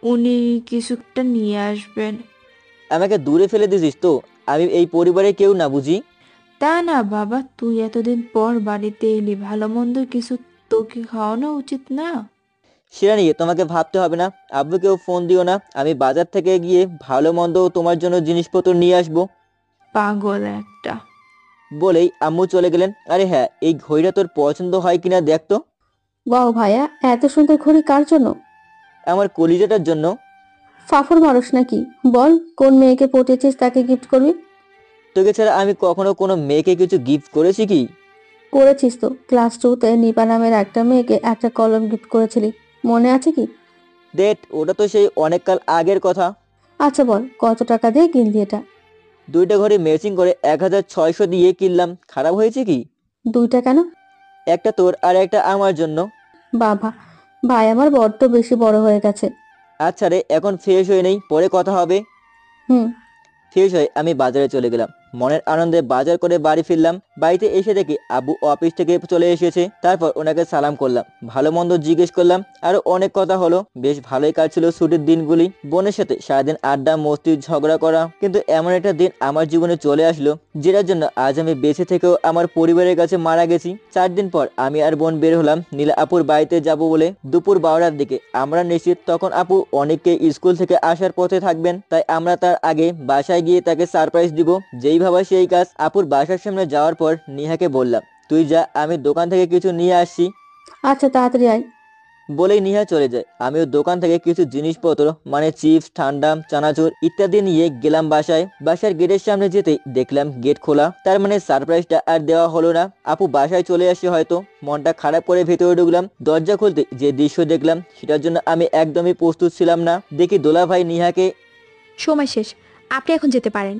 Speaker 5: উনি কিছুটা নিয়ে আসবেন।
Speaker 2: আমাকে দূরে ফেলে দিছিস তো? আমি এই পরিবারে কেউ না বুঝি?
Speaker 5: তা না বাবা, তুই এতদিন পর বাড়িতে এলি, ভালো মন্দ কিছু তোকে খাওয়ানো উচিত না?
Speaker 2: সেটা নিয়ে তোমাকে ভাবতে হবে না, আব্বুকেও ফোন দিও না, আমি বাজার থেকে গিয়ে ভালো মন্দ তোমার জন্য জিনিসপত্র নিয়ে আসবো।
Speaker 5: পাগল একটা।
Speaker 2: বলেই আম্মু চলে গেলেন। আরে হ্যাঁ, এই ঘড়িটা তোর পছন্দ হয় কিনা দেখ তো।
Speaker 9: ওয়াও ভাইয়া, এত সুন্দর ঘড়ি কার জন্য?
Speaker 2: আমার কলিজাটার জন্য।
Speaker 9: ফাফর মানুষ নাকি? বল, কোন মেয়েকে পটিয়েছিস তাকে গিফট করবি?
Speaker 2: তোকে ছাড়া আমি কখনো কোনো মেয়েকে কিছু গিফট করেছি কি?
Speaker 9: করেছিস তো, ক্লাস 2-তে নিপা নামের একটা মেয়েকে একটা কলম গিফট করেছিলি, মনে আছে কি?
Speaker 2: ডেট, ওটা তো সেই অনেক কাল আগের কথা।
Speaker 9: আচ্ছা বল, কত টাকা দিয়ে কিনলি এটা?
Speaker 2: 2টা ঘড়ি ম্যাচিং করে 1,600 দিয়ে কিনলাম, খারাপ হয়েছে কি?
Speaker 9: 2টা কেন?
Speaker 2: একটা তোর আর একটা আমার জন্য।
Speaker 9: বাবা, ভাই আমার বড্ড বেশি বড় হয়ে গেছে।
Speaker 2: আচ্ছা রে, এখন ফ্রেশ হয়ে নেই, পরে কথা হবে।
Speaker 9: হুম।
Speaker 2: ফ্রেশ হয়ে আমি বাজারে চলে গেলাম। মনের আনন্দে বাজার করে বাড়ি ফিরলাম। বাড়িতে এসে দেখি আব্বু অফিস থেকে চলে এসেছে। তারপর ওনাকে সালাম করলাম, ভালো মন্দ জিজ্ঞেস করলাম, আরো অনেক কথা হলো। বেশ ভালোই কাটছিল ছুটির দিনগুলি। বোনের সাথে সারাদিন আড্ডা মস্তি ঝগড়া করা। কিন্তু এমন একটা দিন আমার জীবনে চলে আসলো যেটার জন্য আজ আমি বেঁচে থেকেও আমার পরিবারের কাছে মারা গেছি। 4 দিন পর আমি আর বোন বের হলাম নীলা আপুর বাড়িতে যাব বলে। দুপুর 12টার দিকে। আমরা নিশ্চিত তখন আপু অনেককে স্কুল থেকে আসার পথে থাকবেন, তাই আমরা তার আগে বাসায় গিয়ে তাকে সারপ্রাইজ দিব। যেই ভাবা সেই কাজ। আপুর বাসার সামনে যাওয়ার পর নিহাকে বললাম, তুই যা, আমি দোকান থেকে কিছু নিয়ে আসছি।
Speaker 9: আচ্ছা, তাড়াতাড়ি আয়।
Speaker 2: বলেই নিহা চলে যায়। আমিও দোকান থেকে কিছু জিনিসপত্র মানে চিপস, ঠান্ডা, চানাচুর ইত্যাদি নিয়ে গেলাম বাসায়। বাসার গেটের সামনে যেতেই দেখলাম গেট খোলা, তার মানে সারপ্রাইজটা আর দেওয়া হলো না। আপু বাসায় চলে আসে হয়তো। মনটা খারাপ করে ভেতরে ঢুকলাম। দরজা খুলতে যে দৃশ্য দেখলাম সেটার জন্য আমি একদমই প্রস্তুত ছিলাম না। দেখি দোলা ভাই নিহাকে।
Speaker 6: সময় শেষ, আপনি এখন যেতে পারেন।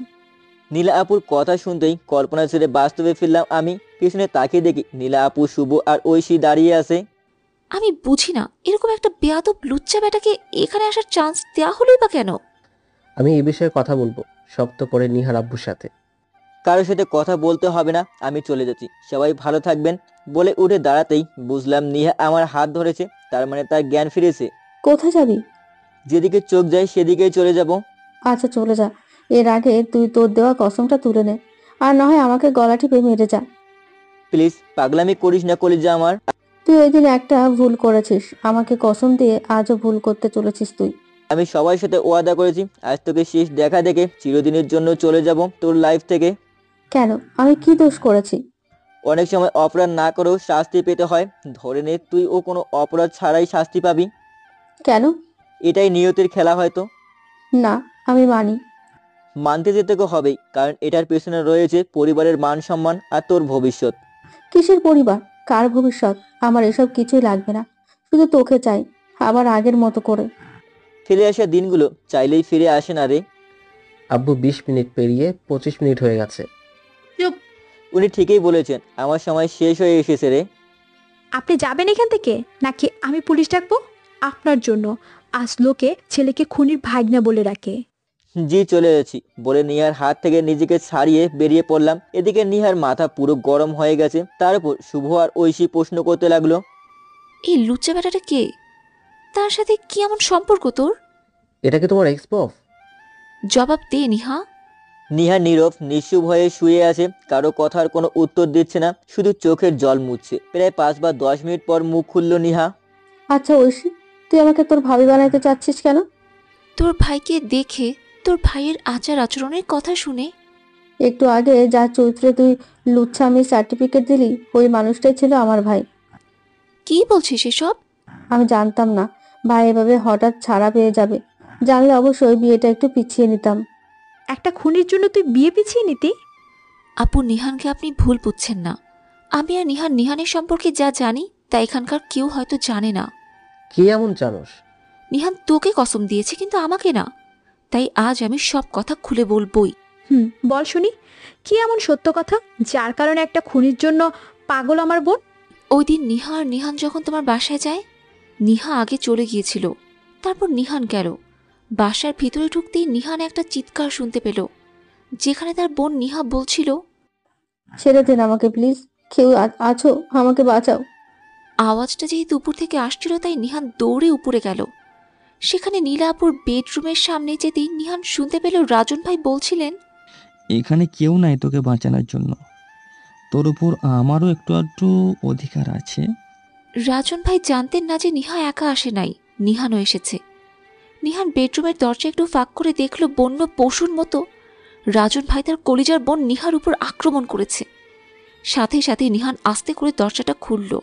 Speaker 2: নীলা আপুর কথা শুনতেই কল্পনা ছেড়ে বাস্তবে ফিরলাম আমি। পিছনে তাকিয়ে দেখি নীলা আপু, শুভ আর ঐশী দাঁড়িয়ে আছে।
Speaker 7: আমি বুঝি না, এরকম একটা বেয়াদব লুচ্চা বেটাকে এখানে আসার চান্স দেওয়া হলোই বা কেন?
Speaker 12: আমি এই বিষয়ে কথা বলবো শক্ত করে নিহার আব্বুর সাথে।
Speaker 2: কারোর সাথে কথা বলতে হবে না, আমি চলে যাচ্ছি, সবাই ভালো থাকবেন। বলে উঠে দাঁড়াতেই বুঝলাম নিহা আমার হাত ধরেছে, তার মানে তার জ্ঞান ফিরেছে।
Speaker 9: কোথায় যাবি?
Speaker 2: যেদিকে চোখ যায় সেদিকেই চলে যাব।
Speaker 9: আচ্ছা চলে যা, এর আগে তুই তোর দেওয়া কসমটা তুলে নে, আর না হয় আমাকে গলা টিপে মেরে যা।
Speaker 2: প্লিজ পাগলামি করিস না কলিজা আমার।
Speaker 9: তুই ওই দিন একটা ভুল করেছিস, আমাকে কসম দিয়ে আজও ভুল করতে চলেছিস তুই।
Speaker 2: আমি সবার সাথে ওয়াদা করেছি আজ তোকে শেষ দেখা দেখে চিরদিনের জন্য চলে যাব তোর লাইফ থেকে।
Speaker 9: কেন? আমি কি দোষ করেছি?
Speaker 2: অনেক সময় অপরাধ না করেও শাস্তি পেতে হয়, ধরে নে তুই ও কোনো অপরাধ ছাড়াই শাস্তি পাবি।
Speaker 9: কেন?
Speaker 2: এটাই নিয়তির খেলা হয়তো।
Speaker 9: না, আমি মানি।
Speaker 2: মানতে যেতে হবেই, কারণ এটার পেছনে রয়েছে পরিবারের মান সম্মান আর তোর ভবিষ্যৎ।
Speaker 9: কিসের পরিবার, কার ভবিষ্যৎ? আমার এসব কিছুই লাগবে না, শুধু তোকে চাই, আবার আগের মতো করে।
Speaker 2: ফিরে আসা দিনগুলো চাইলেই ফিরে আসে না রে।
Speaker 12: আব্বু 20 মিনিট পেরিয়ে 25 মিনিট হয়ে গেছে।
Speaker 6: চুপ।
Speaker 2: উনি ঠিকই বলেছেন, আমার সময় শেষ হয়ে এসেছে রে।
Speaker 6: আপনি যাবেন এখান থেকে নাকি আমি পুলিশ ডাকবো? আপনার জন্য আজ লোকে ছেলেকে খুনির ভাগনা বলে রাখে।
Speaker 2: জি চলে এসেছি বলে নিহার হাত থেকে নিজেকে ছাড়িয়ে বেরিয়ে পড়লাম। এদিকে নিহার মাথা পুরো গরম হয়ে গেছে, তার উপর শুভ আর ঐশী প্রশ্ন করতে লাগলো,
Speaker 7: এই লুচ্চা বেটাটা কে? তার সাথে কি এমন সম্পর্ক তোর?
Speaker 12: এটা কি তোমার এক্স বফ?
Speaker 7: জবাব দে নিহা।
Speaker 2: নিহা নীরব নিশ্চুপ হয়ে শুয়ে আছে, কারো কথার কোনো উত্তর দিচ্ছে না, শুধু চোখের জল মুছছে। প্রায় 5 বা 10 মিনিট পর মুখ খুলল নিহা।
Speaker 9: আচ্ছা ঐশী, তুই আমাকে তোর ভাবি বানাইতে চাচ্ছিস কেন?
Speaker 7: তোর ভাইকে দেখে, তোর ভাইয়ের আচার আচরণের কথা শুনে।
Speaker 9: একটু আগে যার চরিত্রে তুই লুচ্ছামি সার্টিফিকেট দিলি, ওই মানুষটাই ছিল আমার ভাই।
Speaker 7: কি বলছিস এসব?
Speaker 9: আমি জানতাম না ভাই এভাবে হঠাৎ ছাড়া পেয়ে যাবে, জানলে অবশ্যই বিয়েটা একটু পিছিয়ে নিতাম।
Speaker 6: একটা খুনির জন্য তুই বিয়ে পিছিয়ে নিতি?
Speaker 7: আপু, নিহানকে আপনি ভুল বুঝছেন না। আমি আর নিহানের সম্পর্কে যা জানি তা এখানকার কেউ হয়তো জানে না।
Speaker 12: কি এমন জানোস?
Speaker 7: নিহান তোকে কসম দিয়েছে, কিন্তু আমাকে না। তাই আজ আমি সব কথা খুলে বলবই।
Speaker 6: বল শুনি, কি এমন সত্য কথা যার কারণে একটা খুনির জন্য পাগল আমার বোন?
Speaker 7: ওই দিন নিহা আর নিহান যখন তোমার বাসায় যায়, নিহা আগে চলে গিয়েছিল, তারপর নিহান গেল। বাসার ভিতরে ঢুকতেই নিহান একটা চিৎকার শুনতে পেল, যেখানে তার বোন নিহা বলছিল,
Speaker 9: ছেড়ে দিন আমাকে প্লিজ, কেউ আছো, আমাকে বাঁচাও।
Speaker 7: আওয়াজটা যেহেতু উপর থেকে আসছিল তাই নিহান দৌড়ে উপরে গেল। সেখানে নীলাপুর বেডরুমের সামনে যেতেই নিহান শুনতে পেল রাজন ভাই বলছিলেন,
Speaker 13: এখানে কেউ নাই তোকে বাঁচানোর জন্য, তোর উপর আমারও একটু আধটু অধিকার আছে।
Speaker 7: রাজন ভাই জানতেন না যে নিহা একা আসে নাই, নিহানও এসেছে। নিহান বেডরুমের দরজা একটু ফাঁক করে দেখল বন্য পশুর মতো রাজন ভাই তার কলিজার বোন নিহার উপর আক্রমণ করেছে। সাথে সাথে নিহান আস্তে করে দরজাটা খুলল।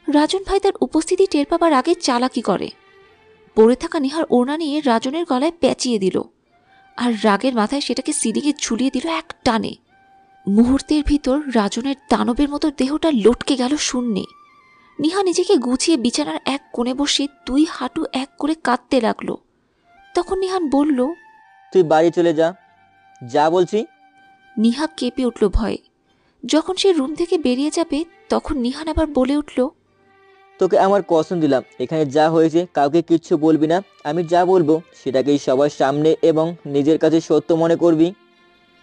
Speaker 7: রাজন ভাই তার উপস্থিতি টের পাবার আগে চালাকি করে, পড়ে থাকা নিহার ওড়না নিয়ে রাজনের গলায় পেঁচিয়ে দিল, আর রাগের মাথায় সেটাকে সিলিংয়ে ঝুলিয়ে দিল এক টানে। মুহূর্তের ভিতর রাজনের দানবের মতো দেহটা লটকে গেল শূন্যে। নিহা নিজেকে গুছিয়ে বিছানার এক কোণে বসে 2 হাঁটু এক করে কাঁদতে লাগলো। তখন নিহান বলল,
Speaker 2: তুই বাড়ি চলে যা, যা বলছি।
Speaker 7: নিহা কেঁপে উঠল ভয়ে। যখন সে রুম থেকে বেরিয়ে যাবে তখন নিহান আবার বলে উঠল,
Speaker 2: তোকে আমার কসম দিলাম এখানে যা হয়েছে কাউকে কিচ্ছু বলবি না। আমি যা বলবো সেটাকেই সবার সামনে এবং নিজের কাছে সত্য মনে করবি।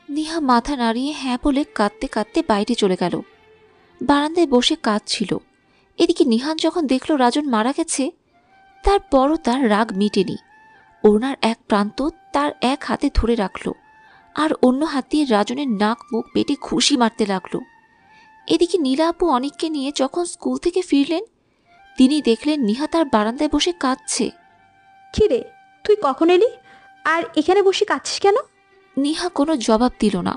Speaker 7: নিহা মাথা নাড়িয়ে হ্যাঁ বলে কাঁদতে কাঁদতে বাইরে চলে গেল। বারান্দায় বসে কাঁদছিল। এদিকে নিহান যখন দেখল রাজন মারা গেছে, তারপরও তার রাগ মিটেনি। ওনার এক প্রান্ত তার এক হাতে ধরে রাখল, আর অন্য হাত দিয়ে রাজনের নাক মুখ পেটে ঘুষি মারতে লাগলো। এদিকে নীলা আপু অনিককে নিয়ে যখন স্কুল থেকে ফিরলেন, তিনি দেখলেন নিহা তার বারান্দায় বসে কাঁদছে।
Speaker 6: কি রে, তুই কখন এলি আর এখানে বসে কাঁদছিস কেন?
Speaker 7: নিহা কোনো জবাব দিল না।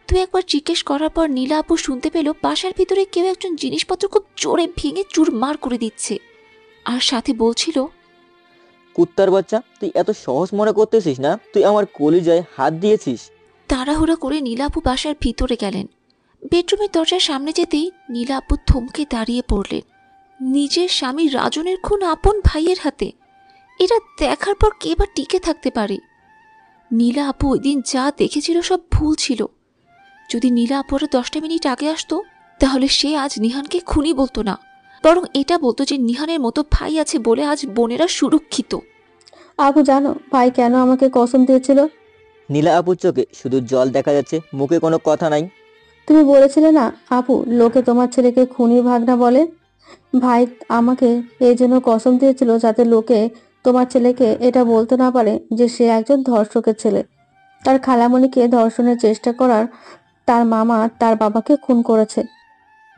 Speaker 7: তুই একবার জিজ্ঞেস করার পর নীলা আপু শুনতে পেল বাসার ভিতরে কেউ একজন জিনিসপত্র খুব জোরে ভেঙে চুরমার করে দিচ্ছে, আর সাথে বলছিল,
Speaker 2: কুত্তার বাচ্চা, তুই এত সহজ মনে করতেছিস না? তুই আমার কলিজায় হাত দিয়েছিস।
Speaker 7: তাড়াহুড়ো করে নীলা আপু বাসার ভিতরে গেলেন। বেডরুমের দরজার সামনে যেতেই নীলা আপু থমকে দাঁড়িয়ে পড়লেন। নিজের স্বামী রাজনের খুন আপন ভাইয়ের হাতে, এটা দেখার পর কে বা টিকে থাকতে পারে? নীলা আপু ওই দিন যা দেখেছিল সব ভুল ছিল। যদি নীলা আপুর 10টা মিনিট আগে আসতো, তাহলে সে আজ নিহানকে খুনি বলতো না, বরং এটা বলতো যে নিহানের মতো ভাই আছে বলে আজ বোনেরা সুরক্ষিত।
Speaker 9: আপু জানো ভাই কেন আমাকে কসম দিয়েছিল?
Speaker 2: নীলা আপুর চোখে শুধু জল দেখা যাচ্ছে, মুখে কোনো কথা নাই।
Speaker 9: তুমি বলেছিলে না আপু, লোকে তোমার ছেলেকে খুনি ভাগনা বলে। ভাই আমাকে এই জন্য কসম দিয়েছিল যাতে লোকে তোমার ছেলেকে এটা বলতে না পারে যে সে একজন ধর্ষকের ছেলে। তার খালামণিকে ধর্ষণের চেষ্টা করার তার মামা তার বাবাকে খুন করেছে।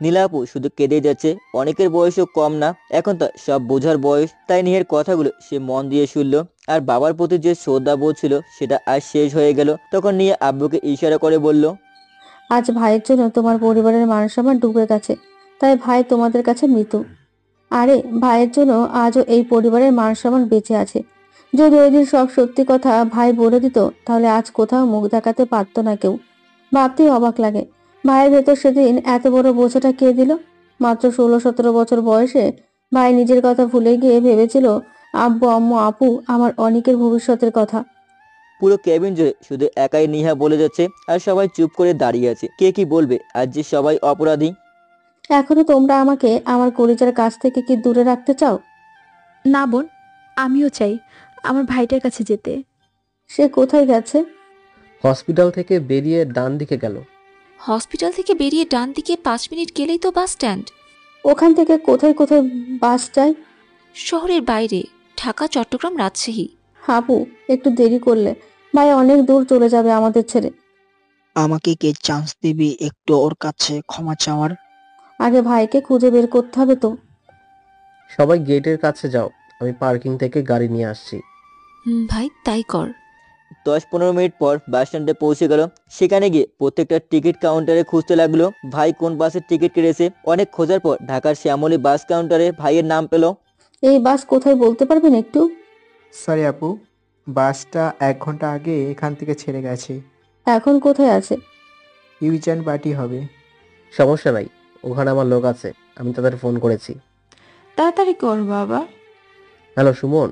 Speaker 2: নীলা আপু শুধু কেঁদেই যাচ্ছে। অনেকের বয়সও কম না, এখন তার সব বোঝার বয়স। তাই নিহার কথাগুলো সে মন দিয়ে শুনল। আর বাবার প্রতি যে শ্রদ্ধাবোধ ছিল সেটা আজ শেষ হয়ে গেল। তখন নিয়া আব্বুকে ইশারা করে বলল,
Speaker 9: আজ ভাইয়ের জন্য তোমার পরিবারের মান সম্মান ডুবে গেছে, তাই ভাই তোমাদের কাছে মৃত। আরে ভাইয়ের জন্য আজও এই পরিবারের মান সম্মান বেঁচে আছে। যদি ওই দিন সব সত্যি কথা ভাই বলে দিত, তাহলে আজ কোথাও মুখ দেখাতে পারতো না কেউ। ভাবতেই অবাক লাগে, ভাইয়ের ভেতর সেদিন এত বড় বোঝাটা কে দিল? মাত্র 16-17 বছর বয়সে ভাই নিজের কথা ভুলে গিয়ে ভেবেছিল আব্বু আম্মু আপু আমার অনেকের ভবিষ্যতের কথা।
Speaker 2: পুরো কেবিন জুড়ে শুধু একাই নিহা বলে যাচ্ছে আর সবাই চুপ করে দাঁড়িয়ে আছে। কে কি বলবে? আজ যে সবাই অপরাধী।
Speaker 9: এখনো তোমরা আমাকে আমার কলিজার কাছ থেকে কি দূরে রাখতে চাও?
Speaker 6: না বোন, আমিও চাই আমার ভাইটার কাছে যেতে।
Speaker 9: সে কোথায় গেছে?
Speaker 12: হসপিটাল থেকে বেরিয়ে ডান দিকে গেল।
Speaker 7: হসপিটাল থেকে বেরিয়ে ডান দিকে 5 মিনিট গেলেই তো বাস স্ট্যান্ড।
Speaker 9: ওখান থেকে কোথায় কোথায় বাস যায়?
Speaker 7: শহরের বাইরে, ঢাকা, চট্টগ্রাম, রাজশাহী।
Speaker 9: আপু একটু দেরি করলে ভাই অনেক দূর চলে যাবে আমাদের ছেড়ে।
Speaker 4: আমাকে কে চান্স দিবি একটু ওর কাছে ক্ষমা চাওয়ার?
Speaker 9: আগে ভাইকে খুঁজে বের করতে হবে তো।
Speaker 12: সবাই গেটের কাছে যাও, আমি পার্কিং থেকে গাড়ি নিয়ে আসছি।
Speaker 7: ভাই তাই কর।
Speaker 2: 10-15 মিনিট পর বাস স্ট্যান্ডে পৌঁছে গেল। সেখানে গিয়ে প্রত্যেকটা টিকিট কাউন্টারে খুঁজতে লাগলো ভাই কোন বাসের টিকিট কেটেছে। অনেক খোঁজার পর ঢাকার শ্যামলী বাস কাউন্টারে ভাইয়ের নাম পেল।
Speaker 9: এই বাস কোথায় বলতে পারবেন একটু?
Speaker 14: সরি আপু, বাসটা 1 ঘন্টা আগে এখান থেকে ছেড়ে গেছে।
Speaker 9: এখন কোথায় আছে?
Speaker 14: ইউজান বাটি হবে।
Speaker 12: সমস্যা নাই, ওখানে আমার লোক আছে, আমি তাদের ফোন করেছি।
Speaker 5: তাড়াতাড়ি কর বাবা।
Speaker 12: হ্যালো সুমন।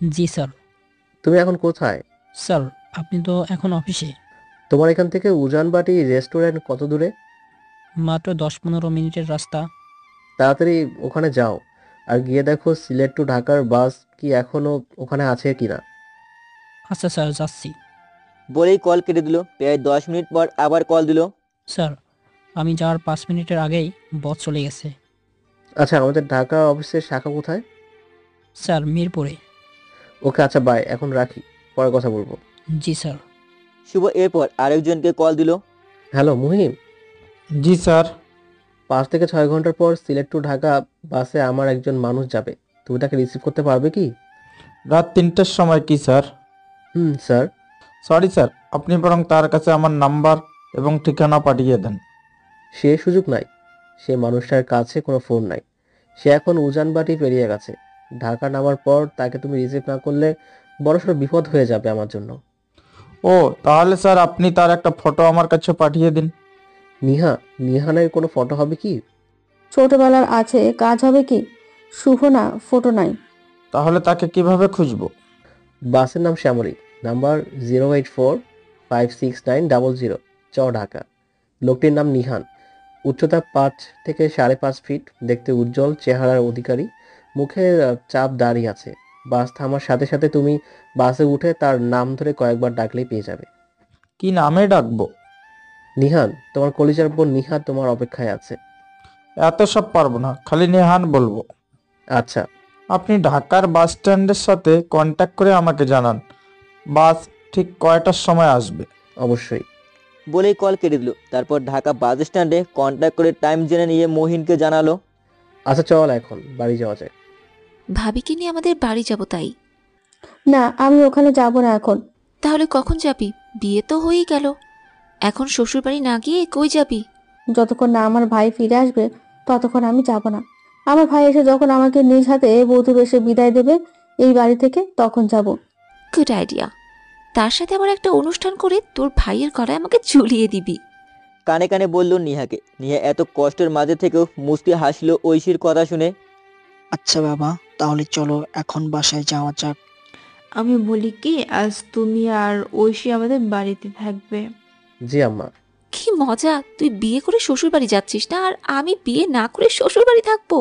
Speaker 15: জি স্যার।
Speaker 12: তুমি এখন কোথায়?
Speaker 15: স্যার আপনি তো এখন অফিসে।
Speaker 12: তোমার এখান থেকে উজানবাটি রেস্টুরেন্ট কত দূরে?
Speaker 15: মাত্র 10-15 মিনিটের রাস্তা।
Speaker 12: তাড়াতাড়ি ওখানে যাও আর গিয়ে দেখো সিলেট টু ঢাকার বাস কি এখনো ওখানে আছে কিনা।
Speaker 15: আচ্ছা স্যার, যাচ্ছি।
Speaker 2: বলেই কল কেটে দিল। প্রায় 10 মিনিট পর আবার কল দিল।
Speaker 15: স্যার আমি যাওয়ার 5 মিনিটের আগেই বস চলে গেছে।
Speaker 12: আচ্ছা, আমাদের ঢাকা অফিসের শাখা কোথায়?
Speaker 15: স্যার মিরপুরে।
Speaker 12: ওকে আচ্ছা বাই, এখন রাখি, পরে কথা বলবো।
Speaker 15: জি স্যার।
Speaker 2: শুভ এরপর আরেকজনকে কল দিল।
Speaker 12: হ্যালো মুহিম।
Speaker 14: জি স্যার।
Speaker 12: 5 থেকে 6 ঘন্টার পর সিলেট টু ঢাকা বাসে আমার একজন মানুষ যাবে, তুমি তাকে রিসিভ করতে পারবে কি?
Speaker 14: রাত 3টার সময় কি স্যার?
Speaker 12: স্যার।
Speaker 14: সরি স্যার, আপনি বরং তার কাছে আমার নাম্বার এবং ঠিকানা পাঠিয়ে দেন।
Speaker 12: সে সুযোগ নাই, সে মানুষটার কাছে কোনো ফোন নাই। সে এখন উজানবাটি পেরিয়ে গেছে। ঢাকা নামার পর তাকে তুমি রিসিভ না করলে বড়সড় বিপদ হয়ে যাবে আমার জন্য।
Speaker 14: ও তাহলে স্যার আপনি তার একটা ফটো আমার কাছে পাঠিয়ে দিন।
Speaker 12: নিহানের কোনো ফটো হবে কি?
Speaker 9: ছোটবেলার আছে, কাজ হবে কি? শুভ না, ফটো নাই।
Speaker 14: তাহলে তাকে কিভাবে খুঁজবো?
Speaker 12: বাসের নাম শ্যামলী, নাম্বার 084569000, ঢাকা। লোকটির নাম নিহান, উচ্চতা 5 থেকে 5.5 ফিট, দেখতে উজ্জ্বল চেহারার অধিকারী, মুখে চাপ দাড়ি আছে। বাস থামার সাথে সাথে তুমি বাসে উঠে তার নাম ধরে কয়েকবার ডাকলেই পেয়ে যাবে।
Speaker 14: কি নামে ডাকবো?
Speaker 12: নিহান, তোমার কলিজার বোন নিহান তোমার অপেক্ষায় আছে।
Speaker 14: এত সব পারবো না, খালি নেহান বলবো।
Speaker 12: আচ্ছা।
Speaker 14: আপনি ঢাকার বাস স্ট্যান্ডের সাথে কন্ট্যাক্ট করে আমাকে জানান বাস ঠিক কয়টার সময় আসবে।
Speaker 12: অবশ্যই।
Speaker 2: বলেই কল কেটে দিল। তারপর ঢাকা বাস স্ট্যান্ডে কন্ট্যাক্ট করে টাইম জেনে নিয়ে মহিনকে জানালো।
Speaker 12: আচ্ছা চল এখন বাড়ি যাওয়া যায়।
Speaker 7: ভাবিকে নিয়ে আমাদের বাড়ি যাব তাই।
Speaker 9: না আমি ওখানে যাব না এখন।
Speaker 7: তাহলে কখন যাবি? বিয়ে তো হয়েই গেল, এখন শ্বশুর বাড়ি না গিয়ে কই যাবি?
Speaker 9: যতক্ষণ না আমার ভাই ফিরে আসবে ততক্ষণ আমি যাব না। আমার ভাই এসে যখন আমাকে নিজ হাতে বধূ বেশে বিদায় দেবে এই বাড়ি থেকে, তখন যাব।
Speaker 7: Good idea. তার সাথে আবার একটা অনুষ্ঠান করে তোর ভাইয়ের গলায় আমাকে ঝুলিয়ে দিবি।
Speaker 2: কানে কানে বলল নিহাকে। নিহা এত কষ্টের মাঝে থেকেও মুস্কি হাসলো ঐশীর কথা শুনে।
Speaker 4: আচ্ছা বাবা, তাহলে চলো এখন বাসায় যাওয়া যাক।
Speaker 5: আমি বলি কি, আজ তুমি আর ঐশী আমাদের বাড়িতে থাকবে।
Speaker 12: জি আম্মা।
Speaker 7: কি মজা, তুই বিয়ে করে শ্বশুর বাড়ি যাচ্ছিস না আর আমি বিয়ে না করে শ্বশুর বাড়ি থাকবো।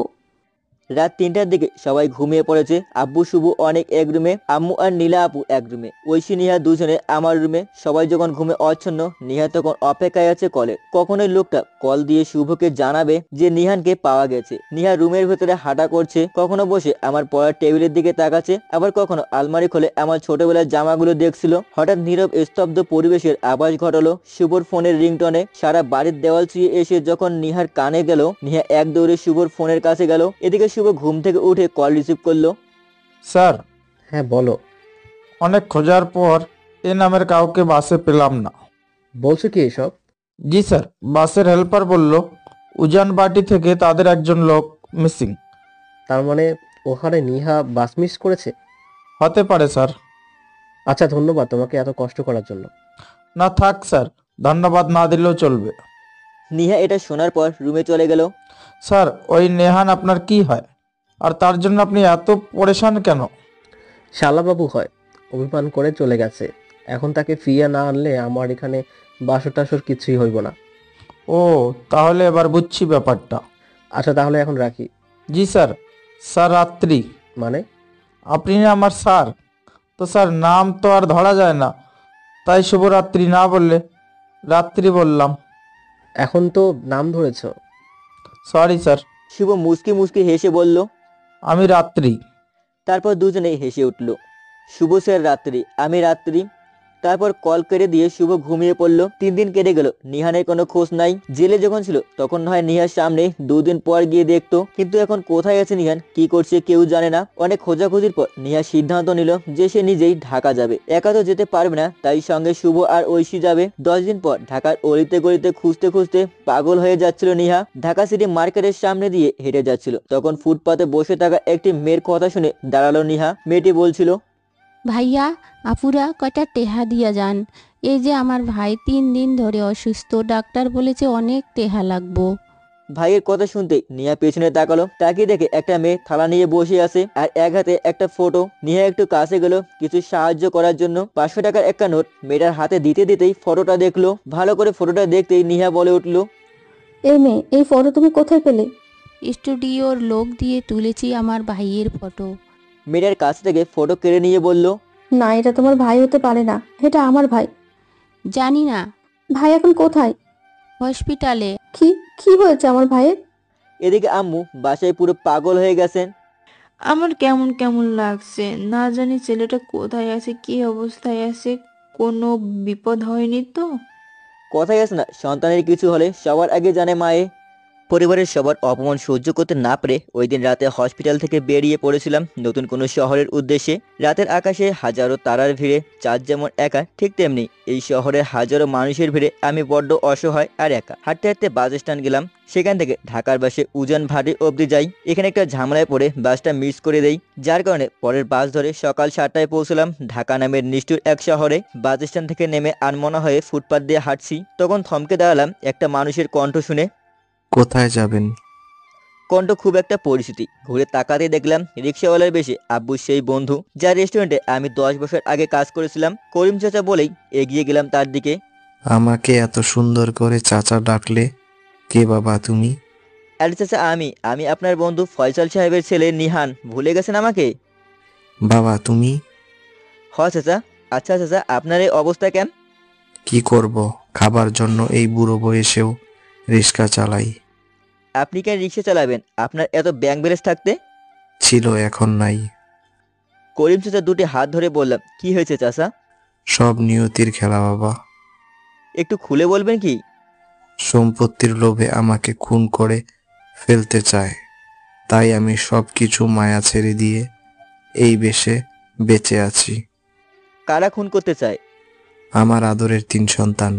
Speaker 2: রাত 3টার দিকে সবাই ঘুমিয়ে পড়েছে। আব্বু শুভ অনেক এক রুমে, আম্মু আর নীলা আপু এক রুমে, ঐশী নিহা দুজনে আমার রুমে। সবাই যখন ঘুমে অচ্ছন্ন, নিহা তখন অপেক্ষায় আছে কলের। কখনোই লোকটা কল দিয়ে শুভকে জানাবে যে নিহানকে পাওয়া গেছে। নিহা রুমের ভেতরে হাঁটা করছে, কখনো বসে আমার পড়ার টেবিলের দিকে তাকাচ্ছে, আবার কখনো আলমারি খুলে আমার ছোটবেলার জামাগুলো দেখছিল। হঠাৎ নীরব স্তব্ধ পরিবেশের আওয়াজ ঘটালো শুভর ফোনের রিংটনে। সারা বাড়ির দেওয়াল ছুঁয়ে এসে যখন নিহার কানে গেল, নিহা এক দৌড়ে শুভর ফোনের কাছে গেল। এদিকে শুভ ঘুম থেকে উঠে কল রিসিভ করলো।
Speaker 14: স্যার।
Speaker 12: হ্যাঁ বলো।
Speaker 14: অনেক খোঁজার পর এ নামের কাউকে বাসে পেলাম না।
Speaker 12: বলছো কি এসব?
Speaker 14: জি স্যার, বাসের হেল্পার বলল উজান বাটি থেকে তাদের একজন লোক মিসিং।
Speaker 12: তার মানে ওখানে নিহা বাস মিস করেছে?
Speaker 14: হতে পারে স্যার।
Speaker 12: আচ্ছা, ধন্যবাদ তোমাকে এত কষ্ট করার জন্য।
Speaker 14: না থাক স্যার, ধন্যবাদ না দিলেও চলবে।
Speaker 2: নিহা এটা শোনার পর রুমে চলে গেল।
Speaker 14: স্যার, ওই নেহান আপনার কি হয়, আর তার জন্য আপনি এত পরেশান কেন?
Speaker 12: শালাবাবু হয়, অভিমান করে চলে গেছে। এখন তাকে ফিরিয়ে না আনলে আমার এখানে বাসর টাসর কিছুই হইব না।
Speaker 14: ও, তাহলে এবার বুঝছি ব্যাপারটা।
Speaker 12: আচ্ছা তাহলে এখন রাখি।
Speaker 14: জি স্যার। স্যার রাত্রি
Speaker 12: মানে?
Speaker 14: আপনি না আমার স্যার, তো স্যার নাম তো আর ধরা যায় না, তাই শুভরাত্রি না বললে রাত্রি বললাম।
Speaker 12: এখন তো নাম ধরেছ।
Speaker 14: Sorry sir.
Speaker 2: শুভ মুচকি মুচকি হেসে বলল,
Speaker 14: আমি রাত্রি।
Speaker 2: তারপর দুজনে হেসে উঠল। শুভ স্যার রাত্রি, আমি রাত্রি। তারপর কল কেটে দিয়ে শুভ ঘুমিয়ে পড়ল। 3 দিন কেটে গেল, নিহানের কোনো খোঁজ নাই। জেলে যখন ছিল তখন হয় নিহার সামনে 2 দিন পর গিয়ে দেখতো, কিন্তু এখন কোথায় আছে নিহান, কি করছে কেউ জানে না। অনেক খোঁজাখুঁজির পর নিহা সিদ্ধান্ত নিল যে সে নিজেই ঢাকা যাবে। একা তো যেতে পারবে না, তাই সঙ্গে শুভ আর ঐশী যাবে। 10 দিন পর ঢাকার অলিতে গলিতে খুঁজতে খুঁজতে পাগল হয়ে যাচ্ছিল নিহা। ঢাকা সিটি মার্কেটের সামনে দিয়ে হেঁটে যাচ্ছিল, তখন ফুটপাতে বসে থাকা একটি মেয়ের কথা শুনে দাঁড়ালো নিহা। মেয়েটি বলছিল,
Speaker 16: ভাইয়া আপুরা কয়টা টেহা দিয়া যান, এই যে আমার ভাই 3 দিন ধরে অসুস্থ, ডাক্তার বলেছে অনেক টেহা লাগবো।
Speaker 2: ভাইয়ের কথা শুনতে নিহা পেছনে তাকালো। তাকিয়ে দেখে একটা মেয়ে থালা নিয়ে বসে আছে আর এক হাতে একটা ফটো। নিহা একটু কাছে গেল কিছু সাহায্য করার জন্য। 500 টাকার একটা নোট মেয়েটার হাতে দিতে দিতেই ফটোটা দেখলো। ভালো করে ফটোটা দেখতেই নিহা বলে উঠলো,
Speaker 9: এই মেয়ে, এই ফটো তুমি কোথায় পেলে?
Speaker 16: স্টুডিওর লোক দিয়ে তুলেছি আমার ভাইয়ের ফটো।
Speaker 2: মেয়েটার কাছ থেকে ফটো কেড়ে নিয়ে বলল,
Speaker 9: না, এটা তোমার ভাই হতে পারে না, এটা আমার ভাই।
Speaker 16: জানি না।
Speaker 9: ভাই এখন কোথায়?
Speaker 16: হসপিটালে।
Speaker 9: কি কি হয়েছে আমার ভাইয়ের?
Speaker 2: এদিকে আম্মু বাসায় পুরো পাগল হয়ে গেছেন।
Speaker 5: আমার কেমন কেমন লাগছে, না জানি ছেলেটা কোথায় আছে, কি অবস্থায় আছে, কোনো বিপদ হয়নি তো?
Speaker 2: কথাই আছে না, সন্তানের কিছু হলে সবার আগে জানে মায়ে। পরিবারের সবার অপমান সহ্য করতে না পেরে ওই দিন রাতে হসপিটাল থেকে বেরিয়ে পড়েছিলাম নতুন কোনো শহরের উদ্দেশ্যে। রাতের আকাশে হাজারো তারার ভিড়ে চাঁদ যেমন একা, ঠিক তেমনি এই শহরের হাজারো মানুষের ভিড়ে আমি বড্ড অসহায় আর একা। হাঁটতে হাঁটতে বাস স্ট্যান্ড গেলাম, সেখান থেকে ঢাকার বাসে উজান ভাটি অবধি যাই। এখানে একটা ঝামেলায় পড়ে বাসটা মিস করে দেই, যার কারণে পরের বাস ধরে সকাল 7টায় পৌঁছলাম ঢাকা নামের নিষ্ঠুর এক শহরে। বাস স্ট্যান্ড থেকে নেমে আনমনা হয়ে ফুটপাত দিয়ে হাঁটছি, তখন থমকে দাঁড়ালাম একটা মানুষের কণ্ঠ শুনে।
Speaker 17: কোথায় যাবেন?
Speaker 2: কণ্ঠ খুব একটা পরিচিতি, ঘুরে তাকাতে দেখলাম রিক্সাওয়ালার বেশে আব্বুর সেই বন্ধু, যার রেস্টুরেন্টে আমি 10 বছর আগে কাজ করেছিলাম। করিম চাচা বলেই এগিয়ে গেলাম তার দিকে।
Speaker 17: আমাকে এত সুন্দর করে চাচা ডাকলে, কে বাবা তুমি?
Speaker 2: আরে চাচা, আমি আপনার বন্ধু ফয়সাল সাহেবের ছেলে নিহান, ভুলে গেছেন আমাকে?
Speaker 17: বাবা তুমি?
Speaker 2: হ চাচা। আচ্ছা চাচা, আপনার এই অবস্থা কেন?
Speaker 17: কি করব, খাবার জন্য এই বুড়ো বয়সেও রিক্সা চালাই।
Speaker 2: আপনি কেন রিক্সা চালাবেন, আপনার এত ব্যাংক ব্যালেন্স থাকতে?
Speaker 17: ছিল, এখন নাই।
Speaker 2: করিম চাচা দুটি হাত ধরে বললাম, কি হয়েছে চাচা?
Speaker 17: সব নিয়তির খেলা বাবা।
Speaker 2: একটু খুলে বলবেন কি?
Speaker 17: সম্পত্তির লোভে আমাকে খুন করে ফেলতে চায়, তাই আমি সব কিছু মায়া ছেড়ে দিয়ে এই বেশে বেঁচে আছি।
Speaker 2: কারা খুন করতে চায়?
Speaker 17: আমার আদরের 3 সন্তান।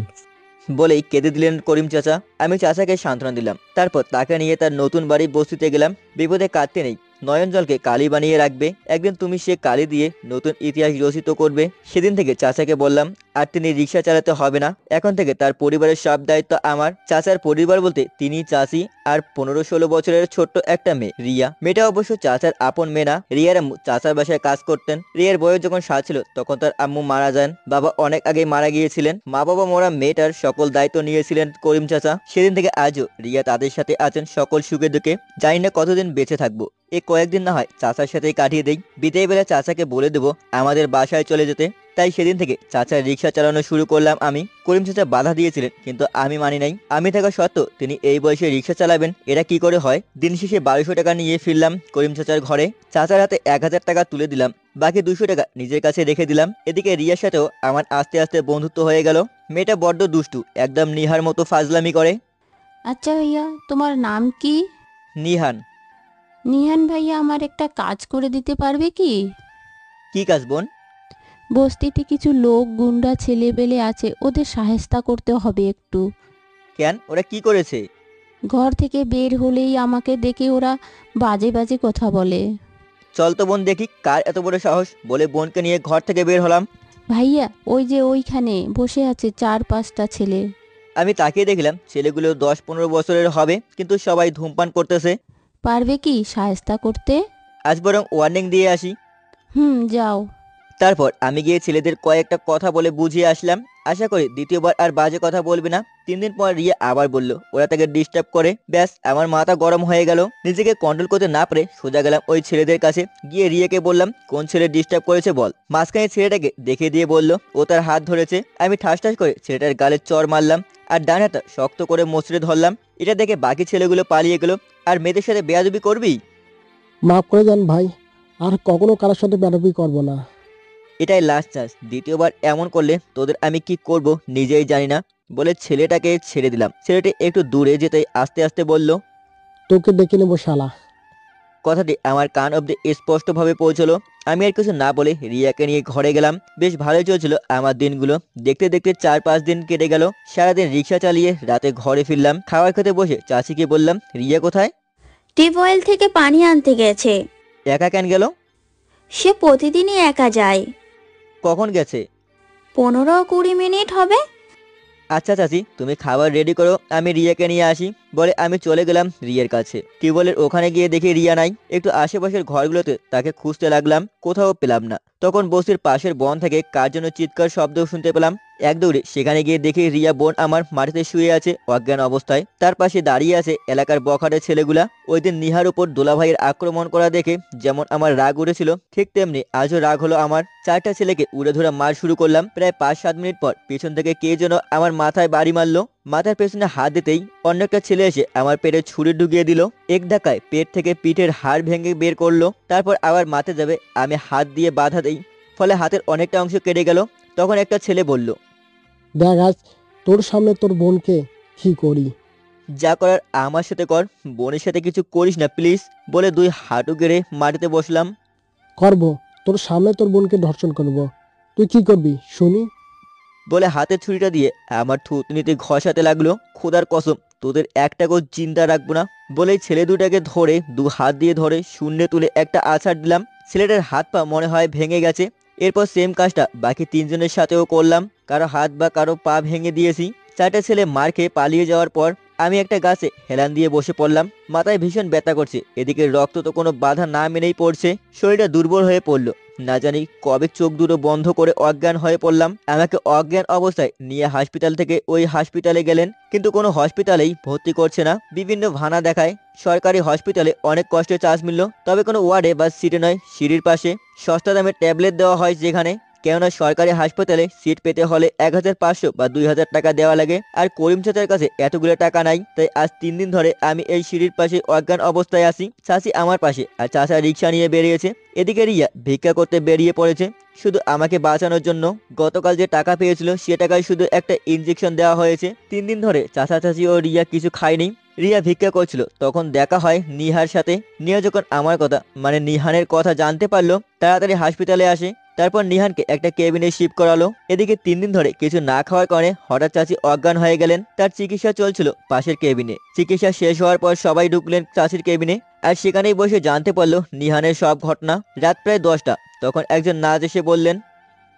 Speaker 2: বলেই কেঁদে দিলেন করিম চাচা। আমি চাচাকে সান্ত্বনা দিলাম, তারপর তাকে নিয়ে তার নতুন বাড়ি বস্তিতে গেলাম। বিপদে কাটতে নেই, নয়ন জলকে কালি বানিয়ে রাখবে। একদিন তুমি সে কালি দিয়ে নতুন ইতিহাস রচিত করবে। সেদিন থেকে চাচাকে বললাম, আর তিনি রিক্সা চালাতে হবে না। এখন থেকে তার পরিবারের সব দায়িত্ব আমার। চাচার পরিবার বলতে তিনি, চাচি আর 15-16 বছরের ছোট্ট একটা মেয়ে রিয়া। মেয়েটা অবশ্য চাচার আপন মেয়ে না। রিয়ার আম্মু চাচার বাসায় কাজ করতেন। রিয়ার বয়স যখন 7 ছিল তখন তার আম্মু মারা যান। বাবা অনেক আগে মারা গিয়েছিলেন। মা বাবা মোরা মেয়েটার সকল দায়িত্ব নিয়েছিলেন করিম চাচা। সেদিন থেকে আজও রিয়া তাদের সাথে আছেন সকল সুখে দুঃখে। জানি না কতদিন বেঁচে থাকবো। এই কয়েকদিন না হয় চাচার সাথেই কাটিয়ে দেই। বিদায় বেলা চাচাকে বলে দেবো আমাদের বাসায় চলে যেতে। তাই সেদিন থেকে চাচার রিক্সা চালানো শুরু করলাম আমি। করিম চাচা বাধা দিয়েছিলেন কিন্তু আমি মানি নাই। আমি থাকা সত্ত্বেও তিনি এই বয়সে রিক্সা চালাবেন, এটা কি করে হয়? দিন শেষে 1200 টাকা নিয়ে ফিরলাম করিম চাচার ঘরে। চাচার হাতে 1000 টাকা তুলে দিলাম, বাকি 200 টাকা নিজের কাছে রেখে দিলাম। এদিকে রিয়ার সাথেও আমার আস্তে আস্তে বন্ধুত্ব হয়ে গেল। মেয়েটা বড্ড দুষ্টু, একদম নিহার মতো ফাজলামি করে।
Speaker 16: আচ্ছা ভাইয়া, তোমার নাম কি?
Speaker 2: নিহান।
Speaker 16: নিহান ভাইয়া, আমার একটা কাজ করে দিতে পারবে কি?
Speaker 2: কি কাজ বোন?
Speaker 16: বস্তিতে কিছু লোক গুন্ডা ছেলেবেলে আছে, ওদের সাহেস্তা করতে হবে একটু।
Speaker 2: কেন, ওরা কি করেছে?
Speaker 16: ঘর থেকে বের হলেই আমাকে দেখে ওরা বাজে বাজে কথা বলে।
Speaker 2: চল তো বোন দেখি কার এত বড় সাহস, বলে বোনকে নিয়ে ঘর থেকে বের হলাম।
Speaker 16: ভাইয়া, ওই যে ওইখানে বসে আছে 4-5টা ছেলে।
Speaker 2: আমি তাকিয়ে দেখলাম ছেলেগুলো 10-15 বছরের হবে, কিন্তু সবাই ধূমপান করতেছে।
Speaker 16: পারবে কি সাহেস্তা করতে?
Speaker 2: আজ বরং ওয়ার্নিং দিয়ে আসি।
Speaker 16: যাও।
Speaker 2: তারপর আমি গিয়ে ছেলেদের কয়েকটা কথা বলে বুঝিয়ে আসলাম। আশা করি দ্বিতীয়বার আর বাজে কথা বলবে না। 3 দিন পর রিয়া আবার বলল ওরা তাকে ডিস্টার্ব করে। ব্যাস, আমার মাথা গরম হয়ে গেল। নিজেকে কন্ট্রোল করতে না পারে সোজা গেলাম ওই ছেলেদের কাছে। গিয়ে রিয়াকে বললাম কোন ছেলে ডিস্টার্ব করেছে বল। মাঝখানে ছেলেটাকে দেখে দিয়ে বলল ও তার হাত ধরেছে। আমি ঠাস ঠাস করে ছেলেটার গালে চড় মারলাম আর ডান হাতটা শক্ত করে মোচড়ে ধরলাম। এটা দেখে বাকি ছেলেগুলো পালিয়ে গেল। আর মেয়েদের সাথে বেয়াদবি করবি?
Speaker 18: মাফ করে দেন ভাই, আর কখনো কারোর সাথে বেয়াদবি করব না।
Speaker 2: এটাই লাস্ট চান্স, দ্বিতীয়বার এমন করলে তোদের আমি কি করব নিজেই জানি না, বলে ছেলেটাকে ছেড়ে দিলাম। ছেলেটি একটু দূরে যেতে আস্তে আস্তে বলল
Speaker 18: তোকে ডেকে নেবো শালা।
Speaker 2: কথাটি আমার কান অব্দি স্পষ্টভাবে পৌঁছলো। আমি আর কিছু না বলে রিয়াকে নিয়ে ঘরে গেলাম। বেশ ভালোই চলছিল আমার দিনগুলো। দেখতে দেখতে 4-5 দিন কেটে গেল। সারাদিন রিক্সা চালিয়ে রাতে ঘরে ফিরলাম। খাবার খেতে বসে চাচিকে বললাম রিয়া কোথায়?
Speaker 19: টিউবওয়েল থেকে পানি আনতে গেছে।
Speaker 2: একা কেন গেল?
Speaker 19: সে প্রতিদিনই একা যায়।
Speaker 2: কখন গেছে?
Speaker 19: 15-20 মিনিট হবে।
Speaker 2: আচ্ছা চাচি, তুমি খাবার রেডি করো, আমি রিয়াকে নিয়ে আসি, বলে আমি চলে গেলাম রিয়ার কাছে। টিউবওয়েলের ওখানে গিয়ে দেখি রিয়া নাই। একটু আশেপাশের ঘরগুলোতে তাকে খুঁজতে লাগলাম, কোথাও পেলাম না। তখন বস্তির পাশের বন থেকে কার জন্য চিৎকার শব্দ শুনতে পেলাম। এক দৌড়ে সেখানে গিয়ে দেখি রিয়া বোন আমার মাটিতে শুয়ে আছে অজ্ঞান অবস্থায়। তার পাশে দাঁড়িয়ে আছে এলাকার বখাটে ছেলেগুলা। ওই দিন নিহার উপর দোলাভাইয়ের আক্রমণ করা দেখে যেমন আমার রাগ উঠেছিল, ঠিক তেমনি আজও রাগ হলো আমার। 4টা ছেলেকে উড়ে ধরে মার শুরু করলাম। প্রায় 5-7 মিনিট পর পিছন থেকে কে যেন আমার মাথায় বাড়ি মারলো। মাথার পেছনে হাত দিতেই অন্য একটা ছেলে এসে আমার পেটে ছুরি ঢুকিয়ে দিল। এক ধাক্কায় পেট থেকে পিঠের হাড় ভেঙে বের করলো। তারপর আবার মাথা যাবে আমি হাত দিয়ে বাধা দেই, ফলে হাতের অনেকটা অংশ কেটে গেল। তখন একটা ছেলে বলল
Speaker 18: দেখ আজ তোর সামনে তোর বোনকে কি করি।
Speaker 2: যা করার আমার সাথে কর, বোনের সাথে কিছু করিস না প্লিজ, বলে 2 হাঁটু গেড়ে মাটিতে বসলাম।
Speaker 18: করব, তোর সামনে তোর বোনকে ধর্ষণ করব। তুই কি করবি শুনি,
Speaker 2: বলে হাতের ছুরিটা দিয়ে আমার থুতনিতে ঘষাতে লাগলো। খোদার কসম তোদের একটাকেও চিন্তা রাখবো না, বলেই ছেলে দুটাকে ধরে 2 হাত দিয়ে ধরে শূন্যে তুলে একটা আছাড় দিলাম। ছেলেটার হাত পা মনে হয় ভেঙে গেছে। এরপর সেম কাজটা বাকি 3 জনের সাথেও করলাম। কারো হাত বা কারো পা ভেঙে দিয়েছি। 4টে ছেলে মার খেয়ে পালিয়ে যাওয়ার পর আমি একটা গাছে হেলান দিয়ে বসে পড়লাম। মাথায় ভীষণ ব্যথা করছে, এদিকে রক্ত তো কোনো বাধা না মেনেই পড়ছে। শরীরটা দুর্বল হয়ে পড়লো। না জানি কবে চোখ দুটো বন্ধ করে অজ্ঞান হয়ে পড়লাম। আমাকে অজ্ঞান অবস্থায় নিয়ে হাসপাতাল থেকে ওই হাসপাতালে গেলেন, কিন্তু কোনো হসপিটালেই ভর্তি করছে না, বিভিন্ন ভানা দেখায়। সরকারি হসপিটালে অনেক কষ্টে চান্স মিলল, তবে কোনো ওয়ার্ডে বা সিটে নয়, সিঁড়ির পাশে। সস্তা দামে ট্যাবলেট দেওয়া হয় যেখানে, কেননা সরকারি হাসপাতালে সিট পেতে হলে 1500 বা 2000 টাকা দেওয়া লাগে। আর করিম চাচার কাছে এতগুলো টাকা নাই। তাই আজ 3 দিন ধরে আমি এই সিঁড়ির পাশে অজ্ঞান অবস্থায় আছি। চাচি আমার পাশে আর চাচা রিক্সা নিয়ে বেরিয়েছে। এদিকে রিয়া ভিক্ষা করতে বেরিয়ে পড়েছে শুধু আমাকে বাঁচানোর জন্য। গতকাল যে টাকা পেয়েছিল সে টাকায় শুধু একটা ইনজেকশন দেওয়া হয়েছে। 3 দিন ধরে চাচা চাচি ও রিয়া কিছু খায়নি। রিয়া ভিক্ষা করছিল, তখন দেখা হয় নিহার সাথে। নিহা যখন আমার কথা মানে নিহানের কথা জানতে পারলো, তাড়াতাড়ি হাসপাতালে আসে। তারপর নিহানকে একটা কেবিনে শিফট করালো। এদিকে 3 দিন ধরে কিছু না খাওয়ার কারণে হঠাৎ চাচি অজ্ঞান হয়ে গেলেন। তার চিকিৎসা চলছিল পাশের কেবিনে। চিকিৎসা শেষ হওয়ার পর সবাই ঢুকলেন চাচির কেবিনে, আর সেখানেই বসে জানতে পারলো নিহানের সব ঘটনা। রাত প্রায় 10টা। তখন একজন নার্স এসে বললেন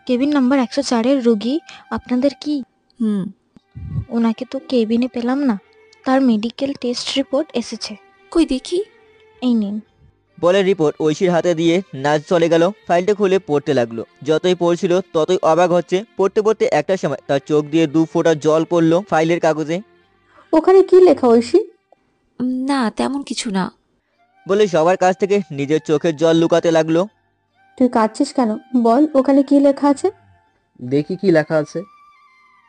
Speaker 6: কেবিন নাম্বার 104-এর রোগী আপনাদের কি? ওনাকে তো কেবিনে পেলাম না। তার মেডিকেল টেস্ট রিপোর্ট এসেছে।
Speaker 7: কই দেখি।
Speaker 6: এই নিন।
Speaker 2: বলে রিপোর্ট ঐশীর হাতে দিয়ে নাচ চলে গেল। ফাইলটা খুলে পড়তে লাগলো। যতই পড়ছিল ততই অবাক হচ্ছে। পড়তে পড়তে একটা সময় তার চোখ দিয়ে 2 ফোঁটা জল পড়লো ফাইলের কাগজে।
Speaker 9: ওখানে কি লেখা ঐশী?
Speaker 7: না তেমন কিছু না।
Speaker 2: বলে সবার কাছ থেকে নিজের চোখের জল লুকাতে লাগলো।
Speaker 9: তুই কাঁদছিস কেন? বল ওখানে কি লেখা আছে।
Speaker 12: দেখি কি লেখা আছে।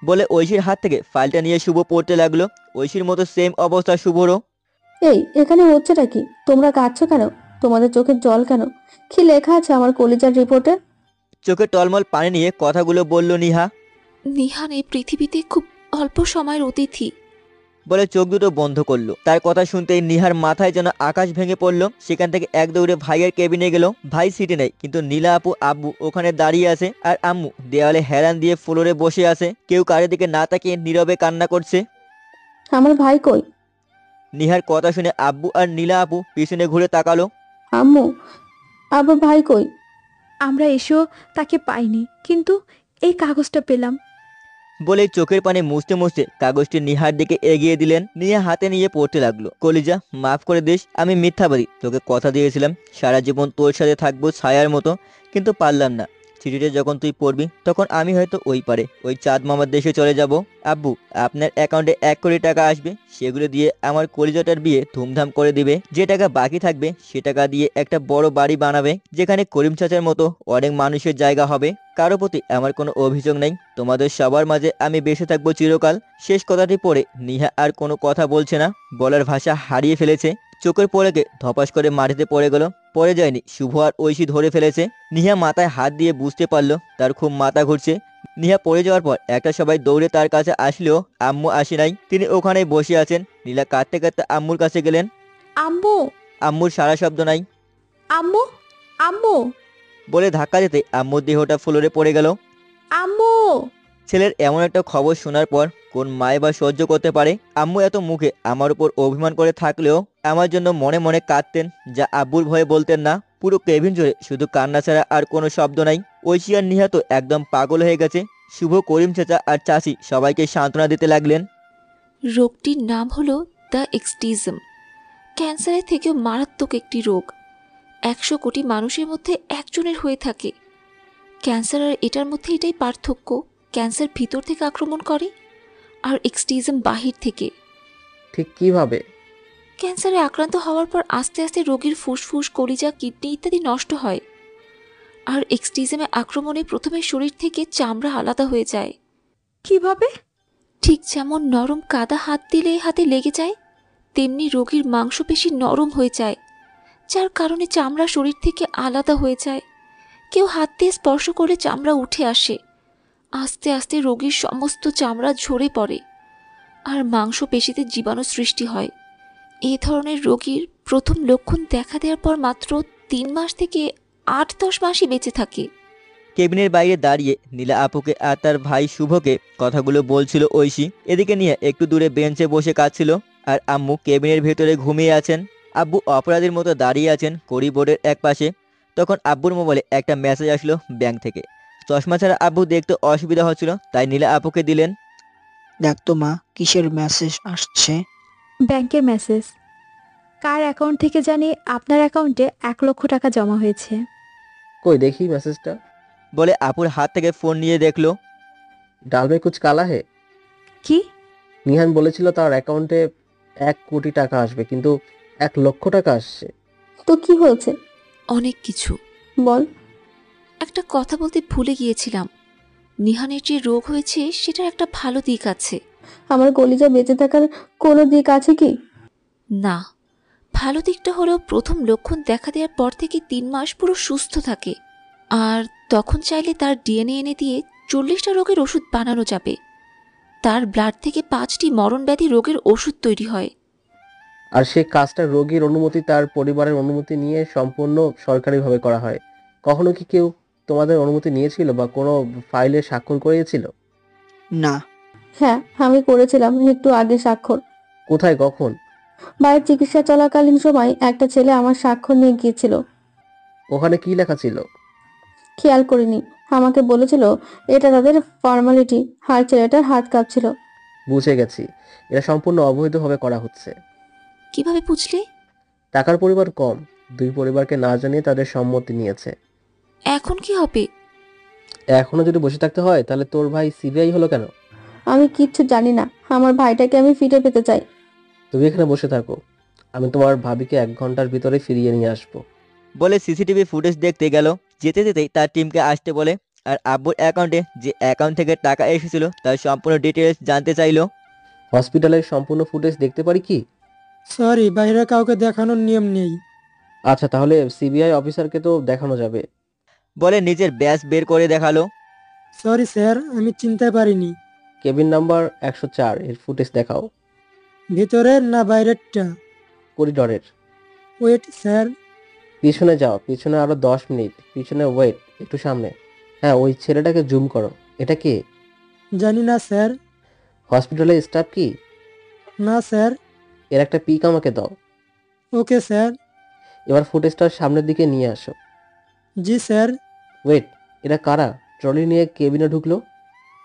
Speaker 2: বলে ঐশীর হাত থেকে ফাইলটা নিয়ে শুভ পড়তে লাগলো। ঐশীর মতো সেম অবস্থা শুভরও।
Speaker 9: এই এখানে হচ্ছেটা কি? তোমরা কাঁদছো কেন? তোমাদের চোখের জল কেন? কি লেখা আছে আমার কলিজার রিপোর্টে?
Speaker 2: চোখে টলমল পানি নিয়ে কথাগুলো বলল নিহা।
Speaker 7: নিহান এই পৃথিবীতে খুব অল্প সময়ের অতিথি।
Speaker 2: বলে চোখ দুটো বন্ধ করলো। তার কথা শুনতেই নিহার মাথায় যেন আকাশ ভেঙে পড়লো। সেখান থেকে এক দৌড়ে ভাইয়ের কেবিনে গেল। ভাই সিটে নেই, কিন্তু নীলা আপু আব্বু ওখানে দাঁড়িয়ে আছে, আর আম্মু দেওয়ালে হেলান দিয়ে ফ্লোরে বসে আছে। কেউ কারোর দিকে না তাকিয়ে নীরবে কান্না করছে।
Speaker 9: আমার ভাই কই?
Speaker 2: নিহার কথা শুনে আব্বু আর নীলা আপু পিছনে ঘুরে তাকালো।
Speaker 9: আম্মু, আবার ভাই কই?
Speaker 6: আমরা এসেও তাকে পাইনি, কিন্তু এই কাগজটা পেলাম।
Speaker 2: বলে চোখের পানি মুছতে মুছতে কাগজটি নিহার দিকে এগিয়ে দিলেন। নিয়ে হাতে নিয়ে পড়তে লাগলো। কলিজা, মাফ করে দিস, আমি মিথ্যাবাদী। তোকে কথা দিয়েছিলাম সারা জীবন তোর সাথে থাকবো ছায়ার মতো, কিন্তু পারলাম না। চিঠিটা যখন তুই পড়বি তখন আমি হয়তো ওই পারে ওই চাঁদ মামার দেশে চলে যাব। আব্বু, আপনার অ্যাকাউন্টে 1 কোটি টাকা আসবে। সেগুলো দিয়ে আমার কলিজাটার বিয়ে ধুমধাম করে দিবে। যে টাকা বাকি থাকবে সে টাকা দিয়ে একটা বড় বাড়ি বানাবে, যেখানে করিম চাচার মতো অনেক মানুষের জায়গা হবে। কারো প্রতি আমার কোনো অভিযোগ নেই। তোমাদের সবার মাঝে আমি বেঁচে থাকবো চিরকাল। শেষ কথাটি পড়ে নিহা আর কোনো কথা বলছে না, বলার ভাষা হারিয়ে ফেলেছে। চোখের পলকে ধপাস করে মাটিতে পড়ে গেল। পড়ে যায়নি, শুভ আর ঐশী ধরে ফেলেছে। নিহা মাথায় হাত দিয়ে বুঝতে পারলো তার খুব মাথা ঘুরছে। নিহা পড়ে যাওয়ার পর একটা সবাই দৌড়ে তার কাছে আসলেও আম্মু আসে নাই। তিনি ওখানেই বসে আছেন। নীলা কাঁদতে কাঁদতে আম্মুর কাছে গেলেন।
Speaker 6: আম্মু!
Speaker 2: আম্মুর সারা শব্দ নাই।
Speaker 6: আম্মু! আম্মু!
Speaker 2: বলে ধাক্কা দিতে আম্মুর দেহটা ফ্লোরে পড়ে গেল।
Speaker 6: আম্মু!
Speaker 2: ছেলের এমন একটা খবর শোনার পর কোন মায়ে বা সহ্য করতে পারে? আম্মু এত মুখে আমার উপর অভিমান করে থাকলেও আমার জন্য মনে মনে কাঁদতেন, যা আব্বুর ভয়ে বলতেন না। পুরো কেবিন জুড়ে শুধু কান্না ছাড়া আর কোনো শব্দ নাই। ঐশী আর নিহা তো একদম পাগল হয়ে গেছে। শুভ, করিম চাচা আর চাচি সবাইকে সান্ত্বনা দিতে লাগলেন।
Speaker 7: রোগটির নাম হলো দ্য এক্সটিজম। ক্যান্সারের থেকেও মারাত্মক একটি রোগ। 100 কোটি মানুষের মধ্যে একজনের হয়ে থাকে। ক্যান্সার আর এটার মধ্যে এটাই পার্থক্য, ক্যান্সার ভিতর থেকে আক্রমণ করে আর এক্সটিজম বাহির থেকে।
Speaker 12: ঠিক কিভাবে?
Speaker 7: ক্যান্সারে আক্রান্ত হওয়ার পর আস্তে আস্তে রোগীর ফুসফুস, কলিজা, কিডনি ইত্যাদি নষ্ট হয়। আর এক্সটিজমে আক্রমণে প্রথমে শরীর থেকে চামড়া আলাদা হয়ে যায়।
Speaker 6: কিভাবে?
Speaker 7: ঠিক যেমন নরম কাদা হাত দিলে হাতে লেগে যায়, তেমনি রোগীর মাংসপেশি নরম হয়ে যায়, যার কারণে চামড়া শরীর থেকে আলাদা হয়ে যায়। কেউ হাত দিয়ে স্পর্শ করলে চামড়া উঠে আসে। আস্তে আস্তে রোগীর সমস্ত চামড়া ঝরে পড়ে আর মাংসপেশিতে জীবাণু সৃষ্টি হয়। এই ধরনের রোগীর প্রথম লক্ষণ দেখা দেওয়ার পর মাত্র 3 মাস থেকে 8-10 মাসই বেঁচে থাকে।
Speaker 2: কেবিনের বাইরে দাঁড়িয়ে নীলা আপুকে আর তার ভাই শুভকে কথাগুলো বলছিল ঐশী। এদিকে নিয়ে একটু দূরে বেঞ্চে বসে কাঁদছিল, আর আম্মু কেবিনের ভেতরে ঘুমিয়ে আছেন। আব্বু অপরাধীর মতো দাঁড়িয়ে আছেন করিডোরের এক পাশে। তখন আব্বুর মোবাইলে একটা মেসেজ আসলো ব্যাংক থেকে। চশমা ছাড়া আব্বু দেখতে অসুবিধা হচ্ছিল, তাই নীলা আপুকে দিলেন।
Speaker 4: দেখ তো মা, কিসের মেসেজ আসছে?
Speaker 6: ব্যাংকের মেসেজ। কার অ্যাকাউন্ট থেকে জানি আপনার অ্যাকাউন্টে 1 লক্ষ টাকা জমা হয়েছে।
Speaker 12: কই দেখি মেসেজটা।
Speaker 2: বলে আপুর হাত থেকে ফোন নিয়ে দেখলো।
Speaker 12: ডাল মে কুছ কালা হে।
Speaker 6: কি?
Speaker 12: নিহান বলেছিল তার অ্যাকাউন্টে 1 কোটি টাকা আসবে, কিন্তু 1 লক্ষ টাকা আসছে।
Speaker 9: তো কি হয়েছে?
Speaker 7: অনেক কিছু।
Speaker 9: বল।
Speaker 7: একটা কথা বলতে ভুলে গিয়েছিলাম। নিহানের যে রোগ হয়েছে সেটার একটা ভালো দিক আছে।
Speaker 9: আমার কলিজা বেঁচে থাকার কোনো দিক আছে কি?
Speaker 7: না, ভালো দিকটা হলো প্রথম লক্ষণ দেখা দেওয়ার পর থেকে 3 মাস পুরো সুস্থ থাকে। আর তখন চাইলে তার ডিএনএ এনে দিয়ে 40টা রোগের ওষুধ বানানো যাবে। তার ব্লাড থেকে 5টি মরণব্যাধি রোগের ওষুধ তৈরি হয়।
Speaker 12: আর সেই কাজটা রোগীর অনুমতি, তার পরিবারের অনুমতি নিয়ে সম্পূর্ণ সরকারিভাবে করা হয়। কখনো কি কেউ তোমাদের অনুমতি নিয়েছিল বা কোনো ফাইলে স্বাক্ষর করিয়েছিল?
Speaker 4: না।
Speaker 9: হ্যাঁ, আমি করেছিলাম একটু আগে স্বাক্ষর।
Speaker 12: কোথায়, কখন?
Speaker 9: ভাইয়ের চিকিৎসা চলাকালীন সময় একটা ছেলে আমার স্বাক্ষর নিয়ে গিয়েছিল।
Speaker 12: ওখানে কি লেখা ছিল?
Speaker 9: খেয়াল করিনি। আমাকে বলেছিল এটা তাদের ফর্মালিটি, আর ছেলেটার হাত কাঁপছিল।
Speaker 12: বুঝে গেছি, এটা সম্পূর্ণ অবৈধভাবে করা হচ্ছে।
Speaker 7: কিভাবে বুঝলে?
Speaker 12: টাকার পরিমাণ কম, দুই পরিবারকে না জানিয়ে তাদের সম্মতি নিয়েছে।
Speaker 7: এখন কি হবে?
Speaker 12: এখনো যদি বসে থাকতে হয় তাহলে তোর ভাই সিবিআই হলো কেন?
Speaker 9: আমি কিচ্ছু জানি না, আমার ভাইটাকে আমি ফিরে পেতে চাই।
Speaker 12: তুমি এখানে বসে থাকো, আমি তোমার ভাবিকে 1 ঘন্টার ভিতরে ফিরিয়ে নিয়ে আসবো।
Speaker 2: বলে সিসিটিভি ফুটেজ দেখতে গেল। যেতে যেতেই তার টিমকে আসতে বলে আর আব্বুর অ্যাকাউন্টে যে অ্যাকাউন্ট থেকে টাকা এসেছিল তার সম্পূর্ণ ডিটেলস জানতে চাইলো।
Speaker 12: হসপিটালের সম্পূর্ণ ফুটেজ দেখতে পারি কি?
Speaker 18: সরি, বাইরে কাউকে দেখানোর নিয়ম নেই।
Speaker 12: আচ্ছা, তাহলে সিবিআই অফিসারকে তো দেখানো যাবে।
Speaker 2: বলে নিজের ব্যাজ বের করে দেখালো।
Speaker 18: সরি স্যার, আমি চিনতে পারিনি।
Speaker 12: কেবিন নাম্বার 104 এর ফুটেজ দেখাও।
Speaker 18: ভিতরের না বাইরেরটা?
Speaker 12: করিডরের।
Speaker 18: Wait sir.
Speaker 12: পিছনে যাও, পিছনে আরো 10 মিনিট পিছনে ওয়েট, একটু সামনে। হ্যাঁ, ওই ছেলেটাকে জুম করো। এটা কে?
Speaker 18: জানি না স্যার।
Speaker 12: হসপিটালের স্টাফ কি?
Speaker 18: না স্যার।
Speaker 12: এর একটা পিক আমাকে দাও।
Speaker 18: Okay sir.
Speaker 12: এবার ফুটেজটার সামনের দিকে নিয়ে আসো।
Speaker 18: জি স্যার।
Speaker 12: ওয়েট, এরা কারা ট্রলি নিয়ে কেবিনে ঢুকলো?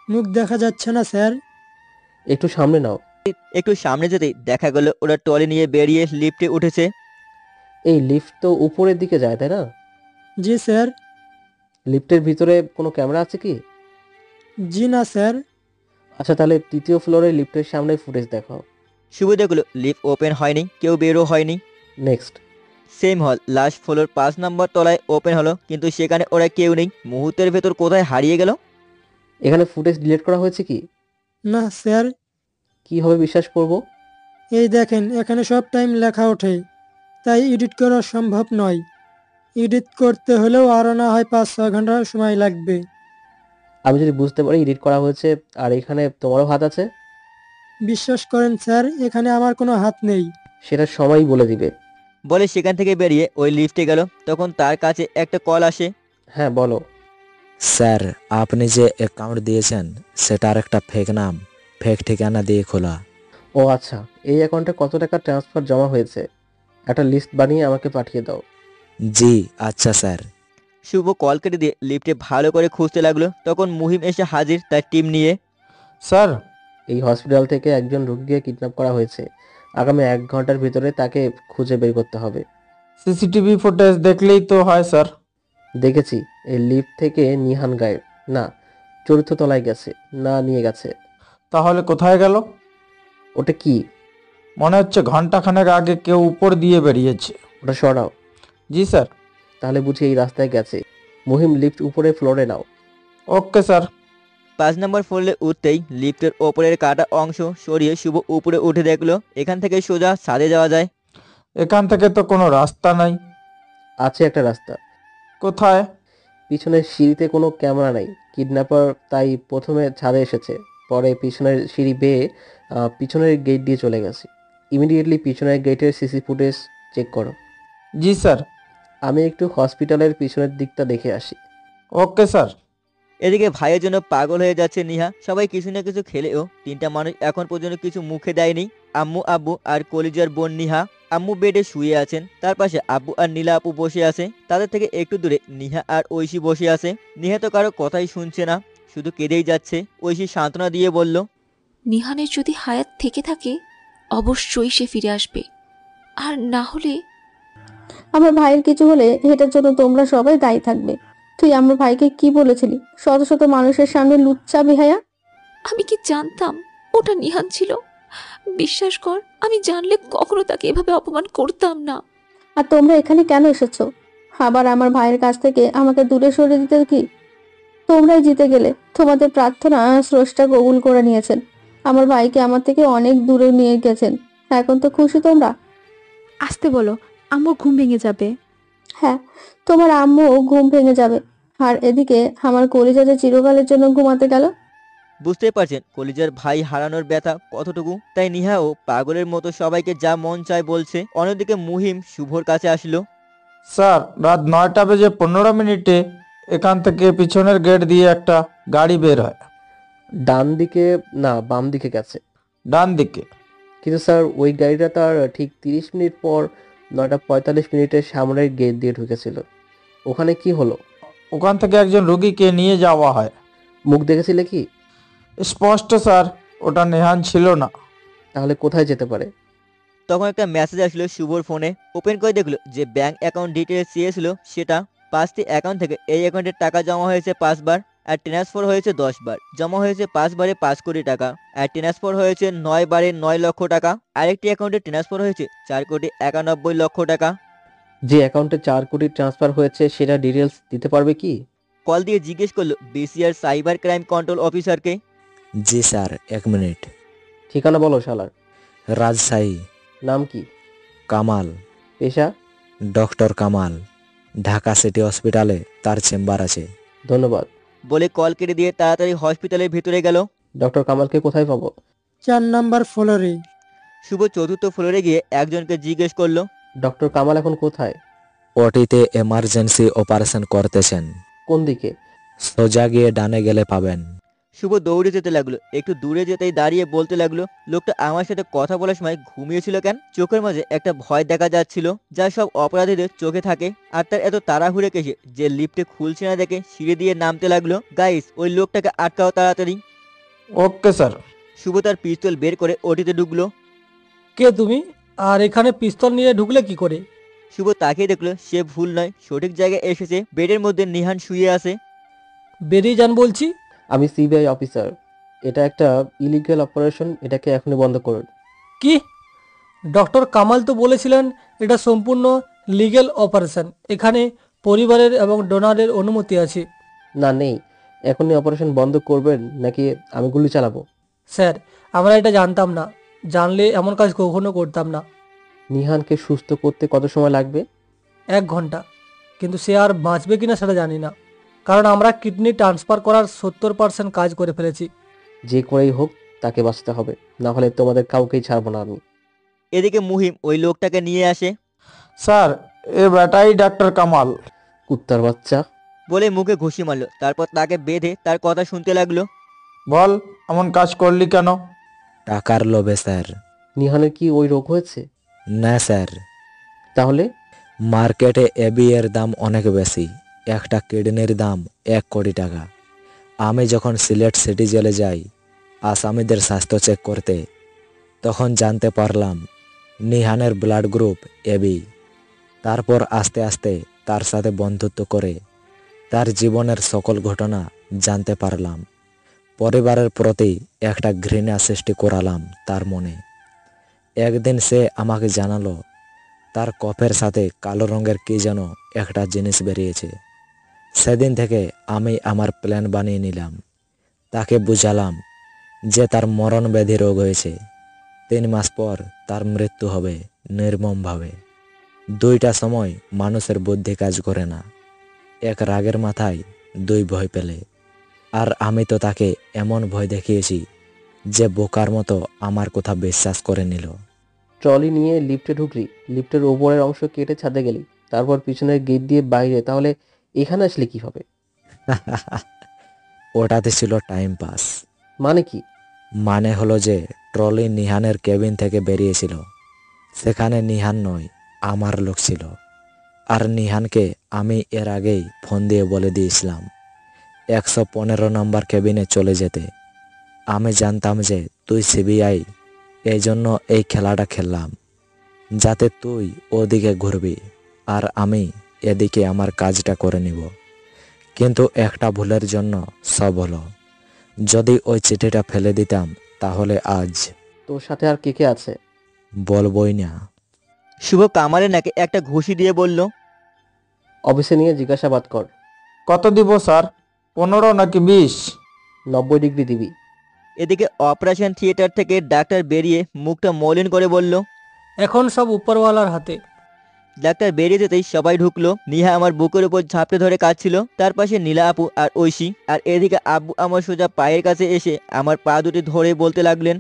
Speaker 18: মুখ দেখা যাচ্ছে না স্যার।
Speaker 12: একটু সামনে নাও।
Speaker 2: একটু সামনে যেতেই দেখা গেল ওরা ট্রলি নিয়ে বেরিয়ে লিফটে উঠেছে।
Speaker 12: এই লিফট তো উপরের দিকে যায়, তাই না?
Speaker 18: জি স্যার।
Speaker 12: লিফটের ভিতরে কোনো ক্যামেরা আছে কি?
Speaker 18: জি না স্যার।
Speaker 12: আচ্ছা, তাহলে 3য় ফ্লোরে লিফটের সামনে ফুটেজ দেখাও।
Speaker 2: শুভ দেখলো লিফট ওপেন হয়নি, কেউ বেরও হয়নি।
Speaker 12: নেক্সট।
Speaker 2: সেম হল, লাস্ট ফ্লোর 5 নম্বর তলায় ওপেন হলো, কিন্তু সেখানে ওরা কেউ নেই। মুহূর্তের ভেতর কোথায় হারিয়ে গেল।
Speaker 12: এখানে ফুটেজ ডিলিট করা হয়েছে কি?
Speaker 18: না স্যার।
Speaker 12: কিভাবে বিশ্বাস করব?
Speaker 18: এই দেখেন, এখানে সব টাইম লেখা ওঠে, তাই এডিট করা সম্ভব নয়। এডিট করতে হলেও আরও না হয় 5-6 ঘন্টা সময় লাগবে।
Speaker 12: আমি যদি বুঝতে পারি এডিট করা হয়েছে আর এখানে তোমারও হাত আছে?
Speaker 18: বিশ্বাস করেন স্যার, এখানে আমার কোনো হাত নেই।
Speaker 12: সেটা সময়ই বলে দিবে।
Speaker 2: বলে সেখান থেকে বেরিয়ে ওই লিফটে গেল। তখন তার কাছে একটা কল আসে।
Speaker 12: হ্যাঁ, বলো।
Speaker 20: স্যার, আপনি যে অ্যাকাউন্ট দিয়েছেন সেটার একটা ফেক নাম, ফেক ঠিকানা দিয়ে খোলা।
Speaker 12: ও আচ্ছা, এই অ্যাকাউন্টে কত টাকা ট্রান্সফার জমা হয়েছে একটা লিস্ট বানিয়ে আমাকে পাঠিয়ে দাও।
Speaker 20: জি আচ্ছা স্যার।
Speaker 2: শুভ কল কেটে দিয়ে লিফটে ভালো করে খুঁজতে লাগলো। তখন মুহিম এসে হাজির তার টিম নিয়ে।
Speaker 14: স্যার,
Speaker 12: এই হসপিটাল থেকে একজন রোগীকে কিডন্যাপ করা হয়েছে। আগামী 1 ঘন্টার ভিতরে তাকে খুঁজে বের করতে হবে।
Speaker 14: সিসিটিভি ফুটেজ দেখলেই তো হয় স্যার।
Speaker 12: দেখেছি, এই লিফট থেকে নিহান গায়েব। না, চতুর্থ তলায় গেছে, না নিয়ে গেছে।
Speaker 14: তাহলে কোথায় গেল?
Speaker 12: ওটা কি?
Speaker 14: মনে হচ্ছে ঘন্টাখানেক আগে কেউ উপর দিয়ে বেরিয়েছে।
Speaker 12: ওটা সরাও।
Speaker 14: জি স্যার।
Speaker 12: তাহলে বুঝি এই রাস্তায় গেছে। মুহিম, লিফট উপরে ফ্লোরে নাও।
Speaker 14: Okay sir.
Speaker 2: 5 নম্বর ফ্লোরে উঠতেই লিফটের ওপরের কাটা অংশ সরিয়ে শুভ উপরে উঠে দেখলো এখান থেকে সোজা ছাদে যাওয়া যায়।
Speaker 14: এখান থেকে তো কোনো রাস্তা নাই।
Speaker 12: আছে একটা রাস্তা।
Speaker 14: কোথায়?
Speaker 12: পিছনের সিঁড়িতে কোনো ক্যামেরা নাই। কিডন্যাপার তাই প্রথমে ছাদে এসেছে, পরে পিছনের সিঁড়ি বেয়ে পিছনের গেট দিয়ে চলে গেছে। ইমিডিয়েটলি পিছনের গেটের সিসি ফুটেজ চেক করো।
Speaker 14: জি স্যার।
Speaker 12: আমি একটু হসপিটালের পিছনের দিকটা দেখে আসি।
Speaker 14: Okay sir.
Speaker 2: এদিকে ভাইয়ের জন্য পাগল হয়ে যাচ্ছে নিহা। সবাই কিছু না কিছু খেলেও 3টা মানুষ এখন পর্যন্ত কিছু মুখে দেয়নি। আম্মু, আব্বু আর কলিজার বোন নিহা। আম্মু বেডে শুয়ে আছেন, তার পাশে আব্বু আর নীলা আপু বসে আছে। তাদের থেকে একটু দূরে নিহা আর ঐশী বসে আছে। নিহা তো কারো কথাই শুনছে না, শুধু কেঁদেই যাচ্ছে। ঐশী সান্ত্বনা দিয়ে বলল,
Speaker 7: নিহানের যদি হায়াত থেকে থাকে অবশ্যই সে ফিরে আসবে, আর না হলে
Speaker 9: আমার ভাইয়ের কিছু হলে এটার জন্য তোমরা সবাই দায়ী থাকবে। তুই আমার ভাইকে কি বলেছিলি শত শত মানুষের সামনে লুচ্চা বেহায়া?
Speaker 7: আমি কি জানতাম ওটা নিহান ছিল? বিশ্বাস কর, আমি জানলে কখনো তাকে এভাবে অপমান করতাম না।
Speaker 9: আর তোমরা এখানে কেন এসেছো? আবার আমার ভাইয়ের কাছ থেকে আমাকে দূরে সরিয়ে দিতে কি? তোমরাই জিতে গেলে। তোমাদের প্রার্থনা স্রষ্টা কবুল করে নিয়েছেন। আমার ভাইকে আমার থেকে অনেক দূরে নিয়ে গেছেন। এখন তো খুশি তোমরা?
Speaker 6: আসতে বলো, আম্মুর ঘুম ভেঙে যাবে।
Speaker 9: হ্যাঁ, তোমার আম্মু ঘুম ভেঙে যাবে। আর এদিকে আমার কলিজা যে চিরকালের জন্য ঘুমাতে গেল।
Speaker 2: বুঝতে পারছেন কলিজার ভাই হারানোর ব্যথা কতটুকু। তাই নিহাও পাগলের মতো সবাইকে যা মন চায় বলছে। অন্যদিকে মুহিম শুভর কাছে আসলো।
Speaker 14: স্যার, রাত 9:15 এখান থেকে পিছনের গেট দিয়ে একটা গাড়ি বের হয়।
Speaker 12: ডান দিকে না, বাম দিকে গেছে।
Speaker 14: ডান দিকে।
Speaker 12: কিন্তু স্যার, ওই গাড়িটা তার ঠিক 30 মিনিট পর 9:45 সামনের গেট দিয়ে ঢুকেছিল। ওখানে কি হলো?
Speaker 14: ওখান থেকে একজন রোগীকে নিয়ে যাওয়া হয়।
Speaker 12: মুখ দেখেছিলে কি?
Speaker 14: স্পষ্ট স্যার, ওটা নেহান ছিল না।
Speaker 12: তাহলে কোথায় যেতে পারে?
Speaker 2: তখন একটা মেসেজ আসলো শুভর ফোনে। ওপেন করে দেখলো যে ব্যাংক অ্যাকাউন্ট ডিটেলস চেয়েছিল সেটা 5টি অ্যাকাউন্ট থেকে এই অ্যাকাউন্টে টাকা জমা হয়েছে 5 বার, আর ট্রান্সফার হয়েছে 10 বার। জমা হয়েছে 5 বারে 5 কোটি টাকা, আর ট্রান্সফার হয়েছে 9 বারে 9 লক্ষ টাকা। আরেকটি অ্যাকাউন্টে ট্রান্সফার হয়েছে 4 কোটি 91 লক্ষ টাকা।
Speaker 12: যে অ্যাকাউন্টে 4 কোটি ট্রান্সফার হয়েছে সেটা ডিটেলস দিতে পারবে কি?
Speaker 2: কল দিয়ে জিজ্ঞেস করলো বিসিআর সাইবার ক্রাইম কন্ট্রোল অফিসারকে।
Speaker 20: জি স্যার, 1 মিনিট।
Speaker 12: ঠিকানা বলো শালার।
Speaker 20: রাজশাহী।
Speaker 12: নাম কি?
Speaker 20: কামাল।
Speaker 12: পেশা?
Speaker 20: ডক্টর কামাল। ঢাকা সিটি হসপিটালে তার চেম্বার আছে।
Speaker 12: ধন্যবাদ
Speaker 2: বলে কল কেটে দিয়ে তাড়াতাড়ি হসপিটালের ভিতরে গেল।
Speaker 12: ডক্টর কামালকে কোথায় পাবো?
Speaker 18: 4 নাম্বার ফ্লোরে।
Speaker 2: শুভ 4র্থ ফ্লোরে গিয়ে একজনকে জিজ্ঞেস করলো,
Speaker 12: ডক্টর কামাল এখন কোথায়?
Speaker 20: ওটিতে এমার্জেন্সি অপারেশন করতেছেন।
Speaker 12: কোন দিকে?
Speaker 20: সোজা গিয়ে ডানে গেলে পাবেন।
Speaker 2: শুভ দৌড়ে যেতে লাগলো। একটু দূরে যেতেই দাঁড়িয়ে বলতে লাগলো, লোকটা আমার সাথে কথা বলার সময় ঘুমিয়েছিল কেন? চোখের মাঝে একটা ভয় দেখা যাচ্ছিল, যা সব অপরাধীদের চোখে থাকে। আর তার এত তাড়াহুড়ে কেসে যে লিফটে খুলছে না দেখে সিঁড়ি দিয়ে নামতে লাগলো। গাইস, ওই লোকটাকে আটকাও তাড়াতাড়ি।
Speaker 14: Okay sir.
Speaker 2: শুভ তার পিস্তল বের করে ওটিতে ঢুকলো।
Speaker 21: কে তুমি? আর এখানে পিস্তল নিয়ে ঢুকলে কি করে?
Speaker 2: শুভ তাকিয়ে দেখলো সে ভুল নয়, সঠিক জায়গায় এসেছে। বেডের মধ্যে নিহান শুয়ে আছে।
Speaker 21: বেরিয়ে যান বলছি।
Speaker 12: আমি সিবিআই অফিসার। এটা একটা ইলিগাল অপারেশন, এটাকে এখনই বন্ধ করুন।
Speaker 21: কি? ডক্টর কামাল তো বলেছিলেন এটা সম্পূর্ণ লিগ্যাল অপারেশন। এখানে পরিবারের এবং ডোনারের অনুমতি আছে।
Speaker 12: না, নেই। এখনই অপারেশন বন্ধ করবেন নাকি আমি গুলি চালাবো?
Speaker 21: স্যার, আমরা এটা জানতাম না। জানলে এমন কাজ কখনো করতাম না।
Speaker 12: নিহানকে সুস্থ করতে কত সময় লাগবে?
Speaker 21: 1 ঘন্টা। কিন্তু সে আর বাঁচবে কিনা সেটা জানি না, কারণ আমরা কিডনি ট্রান্সফার করার 70% কাজ করে ফেলেছি।
Speaker 12: যে করেই হোক তাকে বাঁচতে হবে, না হলে তোমাদের কাউকেই ছাড়বো না আমি।
Speaker 2: এদিকে মুহিম ওই লোকটাকে নিয়ে আসে।
Speaker 14: স্যার, এ বেটাই ডাক্তার কামাল।
Speaker 12: কুত্তার বাচ্চা
Speaker 2: বলে মুখে ঘুষি মারলো। তারপর তাকে বেঁধে তার কথা শুনতে লাগলো।
Speaker 14: বল, এমন কাজ করলি কেন?
Speaker 20: টাকার লোভে স্যার।
Speaker 12: নিহানের কি ওই রোগ হয়েছে?
Speaker 20: না স্যার।
Speaker 12: তাহলে?
Speaker 20: মার্কেটে এবি এর দাম অনেক বেশি। একটা কিডনির দাম 1 কোটি টাকা। আমি যখন সিলেট সিটি জেলে যাই আসামিদের স্বাস্থ্য চেক করতে, তখন জানতে পারলাম নিহানের ব্লাড গ্রুপ এবি। তারপর আস্তে আস্তে তার সাথে বন্ধুত্ব করে তার জীবনের সকল ঘটনা জানতে পারলাম। পরিবারের প্রতি একটা ঘৃণা সৃষ্টি করালাম তার মনে। একদিন সে আমাকে জানালো তার কফের সাথে কালো রঙের কি যেন একটা জিনিস বেরিয়েছে। সেদিন থেকে আমি আমার প্ল্যান বানিয়ে নিলাম। তাকে বুঝালাম যে তার মরণ ব্যাধি রোগ হয়েছে। 3 মাস পর তার মৃত্যু হবে নির্মমভাবে। 2টা সময় মানুষের বুদ্ধি কাজ করে না, এক রাগের মাথায় 2 ভয় পেলে। আর আমি তো তাকে এমন ভয় দেখিয়েছি যে বোকার মতো আমার কথা বিশ্বাস করে নিল।
Speaker 12: ট্রলি নিয়ে লিফটে ঢুকলি, লিফটের উপরের অংশ কেটে ছাদে গেলি, তারপর পিছনের গেট দিয়ে বাইরে, তাহলে এখানে আসলে কিভাবে?
Speaker 20: ওটাতে ছিল টাইম পাস।
Speaker 12: মানে কি?
Speaker 20: মানে হলো যে ট্রলি নিহানের কেবিন থেকে বেরিয়েছিল। সেখানে নিহান নয়, আমার লোক ছিল। আর নিহানকে আমি এর আগেই ফোন দিয়ে বলে দিয়েছিলাম 115 নম্বর কেবিনে চলে যেতে। আমি জানতাম যে তুই সিবিআই, এই জন্য এই খেলাটা খেললাম, যাতে তুই ওদিকে ঘুরবি আর আমি এদিকে আমার কাজটা করে নিব। কিন্তু একটা ভুলের জন্য সব হলো। যদি ওই চিঠিটা ফেলে দিতাম তাহলে আজ।
Speaker 12: তোর সাথে আর কে কে আছে?
Speaker 20: বলবই না।
Speaker 2: শুভ কামালের নাকে একটা ঘুষি দিয়ে বলল,
Speaker 12: অফিসে নিয়ে জিজ্ঞাসাবাদ কর।
Speaker 14: কত দিব স্যার? 15 নাকি 20?
Speaker 12: 90 ডিগ্রি দিবি।
Speaker 2: এদিকে অপারেশন থিয়েটার থেকে ডাক্তার বেরিয়ে মুখটা মলিন করে বলল,
Speaker 21: এখন সব উপরওয়ালার হাতে।
Speaker 2: ডাক্তার বেরিয়ে যেতেই সবাই ঢুকলো। নিহা আমার বুকের উপর ঝাঁপটে ধরে কাঁদছিল। তার পাশে নীলা আপু আর ঐশী। আর এদিকে আব্বু আমার সোজা পায়ের কাছে এসে আমার পা দুটি ধরে বলতে লাগলেন,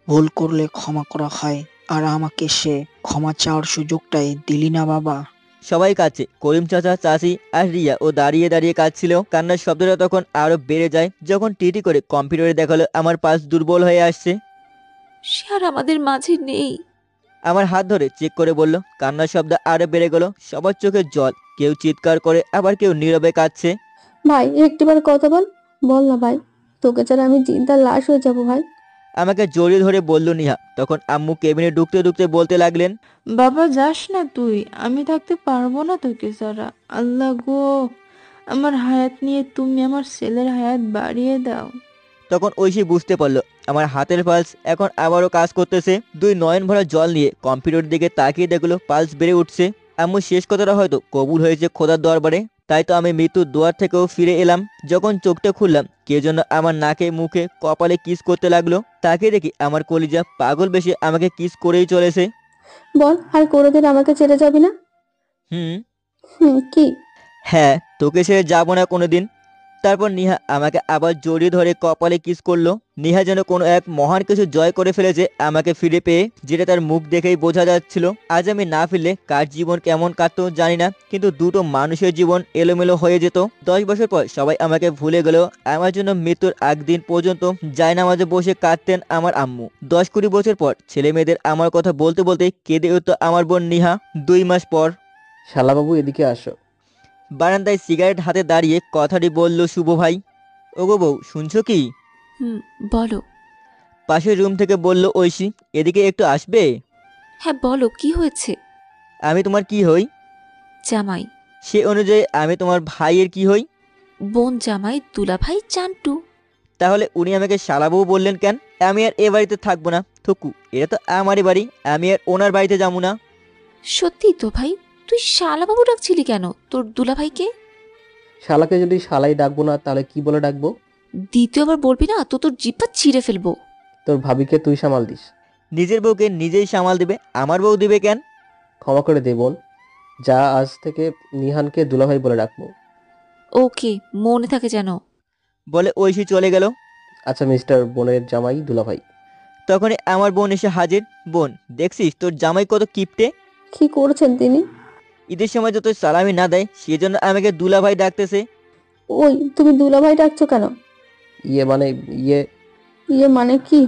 Speaker 4: ভুল করলে ক্ষমা করা হয়, আর আমাকে সে ক্ষমা চাওয়ার সুযোগটাই দিলি না বাবা।
Speaker 2: সবাই কাঁদছে। করিম চাচা, চাচি আর রিয়া ও দাঁড়িয়ে দাঁড়িয়ে কাঁদছিল। কান্নার শব্দটা তখন আরো বেড়ে যায় যখন টিটি করে কম্পিউটারে দেখালো আমার পাশ দুর্বল হয়ে আসছে।
Speaker 7: সে আর আমাদের মাঝে নেই।
Speaker 2: আমার হাত ধরে চেক করে বলল। কান্নার শব্দ আরো বেড়ে গেল, সবার চোখে জল, কেউ চিৎকার করে আবার কেউ নীরবে কাঁদছে।
Speaker 9: ভাই একটিবার কথা বল, বল না ভাই, তোকে ছাড়া আমি জিন্দার লাশ হয়ে যাব ভাই।
Speaker 2: আমাকে জড়িয়ে ধরে বলল নিহা। তখন আম্মু কেবিনে ঢুকতে ঢুকতে বলতে লাগলেন,
Speaker 5: বাবা যাস না তুই, আমি থাকতে পারবো না তোকে ছাড়া। আল্লাহ গো, আমার হায়াত নিয়ে তুমি আমার ছেলের হায়াত বাড়িয়ে দাও।
Speaker 2: তখন ঐশী বুঝতে পারলো আমার হাতের পালস এখন আবারও কাজ করতেছে। দুই নয়ন ভরা জল নিয়ে কম্পিউটার দিকে তাকিয়ে দেখলো পালস বেড়ে উঠছে। আম্মু শেষ কথাটা হয়তো কবুল হয়েছে খোদার দরবারে, তাই তো আমি মৃত্যুর দুয়ার থেকেও ফিরে এলাম। যখন চোখটা খুললাম, কে যেন আমার নাকে মুখে কপালে কিস করতে লাগলো। তাকে দেখি আমার কলিজা পাগল বেশি আমাকে কিস করেই চলেছে।
Speaker 9: বল, আর কোনোদিন আমাকে ছেড়ে যাবি না? কি?
Speaker 2: হ্যাঁ, তোকে ছেড়ে যাবো না কোনোদিন। তারপর নিহা আমাকে আবার জড়িয়ে ধরে কপালে কিস করলো। নিহা যেন কোনো এক মহান কিছু জয় করে ফেলেছে আমাকে ফিরে পেয়ে, যেটা তার মুখ দেখেই বোঝা যাচ্ছিল। আজ আমি না ফিরলে কার জীবন কেমন কাটতো জানি না, কিন্তু দুটো মানুষের জীবন এলোমেলো হয়ে যেত। 10 বছর পর সবাই আমাকে ভুলে গেলেও আমার জন্য মৃত্যুর আগ দিন পর্যন্ত জায়নামাজে বসে কাঁদতেন আমার আম্মু। 10-20 বছর পর ছেলে মেয়েদের আমার কথা বলতে বলতে কেঁদে উঠতো আমার বোন নিহা। 2 মাস পর।
Speaker 12: শালাবাবু এদিকে আসো।
Speaker 2: বারান্দায় সিগারেট হাতে দাঁড়িয়ে কথাটি বলল শুভ ভাই। ওগো বউ, শুনছো কি?
Speaker 7: বলো।
Speaker 2: পাশের রুম থেকে বলল ঐশী, এদিকে একটু আসবে?
Speaker 7: হ্যাঁ বলো, কি হয়েছে?
Speaker 2: আমি তোমার কি হই?
Speaker 7: জামাই।
Speaker 2: সে অনুযায়ী আমি তোমার ভাইয়ের কি হই?
Speaker 7: বোন জামাই দুলাভাই চান্টু।
Speaker 2: তাহলে উনি আমাকে শালাবু বললেন কেন? আমি আর এ বাড়িতে থাকবো না। থুকু, এটা তো আমারই বাড়ি, আমি আর ওনার বাড়িতে যাবো না।
Speaker 7: সত্যি তো ভাই, তুই শালাবাবু ডাকছিলি কেন তোর দুলাভাইকে?
Speaker 12: শালাকে যদি শালাই ডাকবো না তাহলে কি বলে ডাকবো?
Speaker 7: দ্বিতীয়বার বলবি না তো তোর জিভটা ছিঁড়ে ফেলবো।
Speaker 12: তোর ভাবিকে তুই সামাল দিস।
Speaker 2: নিজের বউকে নিজেই সামাল দিবে, আমার বউ দিবে কেন?
Speaker 12: ক্ষমা করে দে বোন, যা আজ থেকে নিহানকে দুলাভাই বলে ডাকবো।
Speaker 7: ওকে, মনে থাকে যেন।
Speaker 2: বলে ঐশী চলে গেল।
Speaker 12: আচ্ছা মিস্টার বোনের জামাই দুলাভাই।
Speaker 2: তখনই আমার বোন এসে হাজির। বোন, দেখছিস তোর জামাই কত কিপটে?
Speaker 9: কি করছেন তিনি?
Speaker 2: ঈদের সময় যত সালামি না দেয় সেজন্য আমাকে দুলাভাই ডাকতেছে।
Speaker 9: ওই তুমি দুলাভাই ডাকছো কেন?
Speaker 12: ইয়ে
Speaker 9: মানে কি?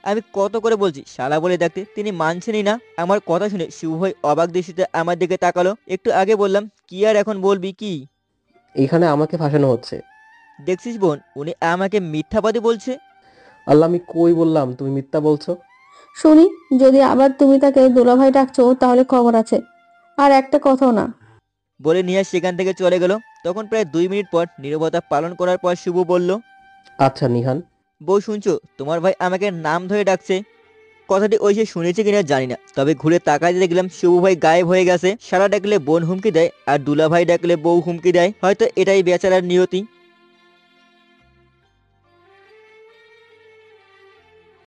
Speaker 2: আমি কত করে বলছি শালা বলে ডাকতে, তিনি মানছেনই না। আমার কথা শুনে শুভ ভাই অবাক দৃষ্টিতে আমার দিকে তাকালো। একটু আগে বললাম কি আর এখন বলবি কি?
Speaker 12: এখানে আমাকে ফাঁসানো হচ্ছে।
Speaker 2: দেখছিস বোন, উনি আমাকে মিথ্যাবাদী বলছে।
Speaker 12: আল্লাহ, আমি কই বললাম তুমি মিথ্যা বলছো?
Speaker 9: শুনি, যদি আবার তুমি তাকে দুলাভাই ডাকছো তাহলে খবর আছে, আর একটা কথাও না।
Speaker 2: বলে নিয়ে সেখান থেকে চলে গেল। তখন প্রায় 2 মিনিট পর নীরবতা পালন করার পর শুভ বলল,
Speaker 12: আচ্ছা নিহান।
Speaker 2: বউ শুনছো, তোমার ভাই আমাকে নাম ধরে ডাকছে। কথাটি ওই সে শুনেছে কিনা জানি না, তবে ঘুরে তাকাতে দেখলাম শুভ ভাই গায়েব হয়ে গেছে। সারা ডাকলে বোন হুমকি দেয় আর দুলা ভাই ডাকলে বউ হুমকি দেয়। হয়তো এটাই বেচারার নিয়তি।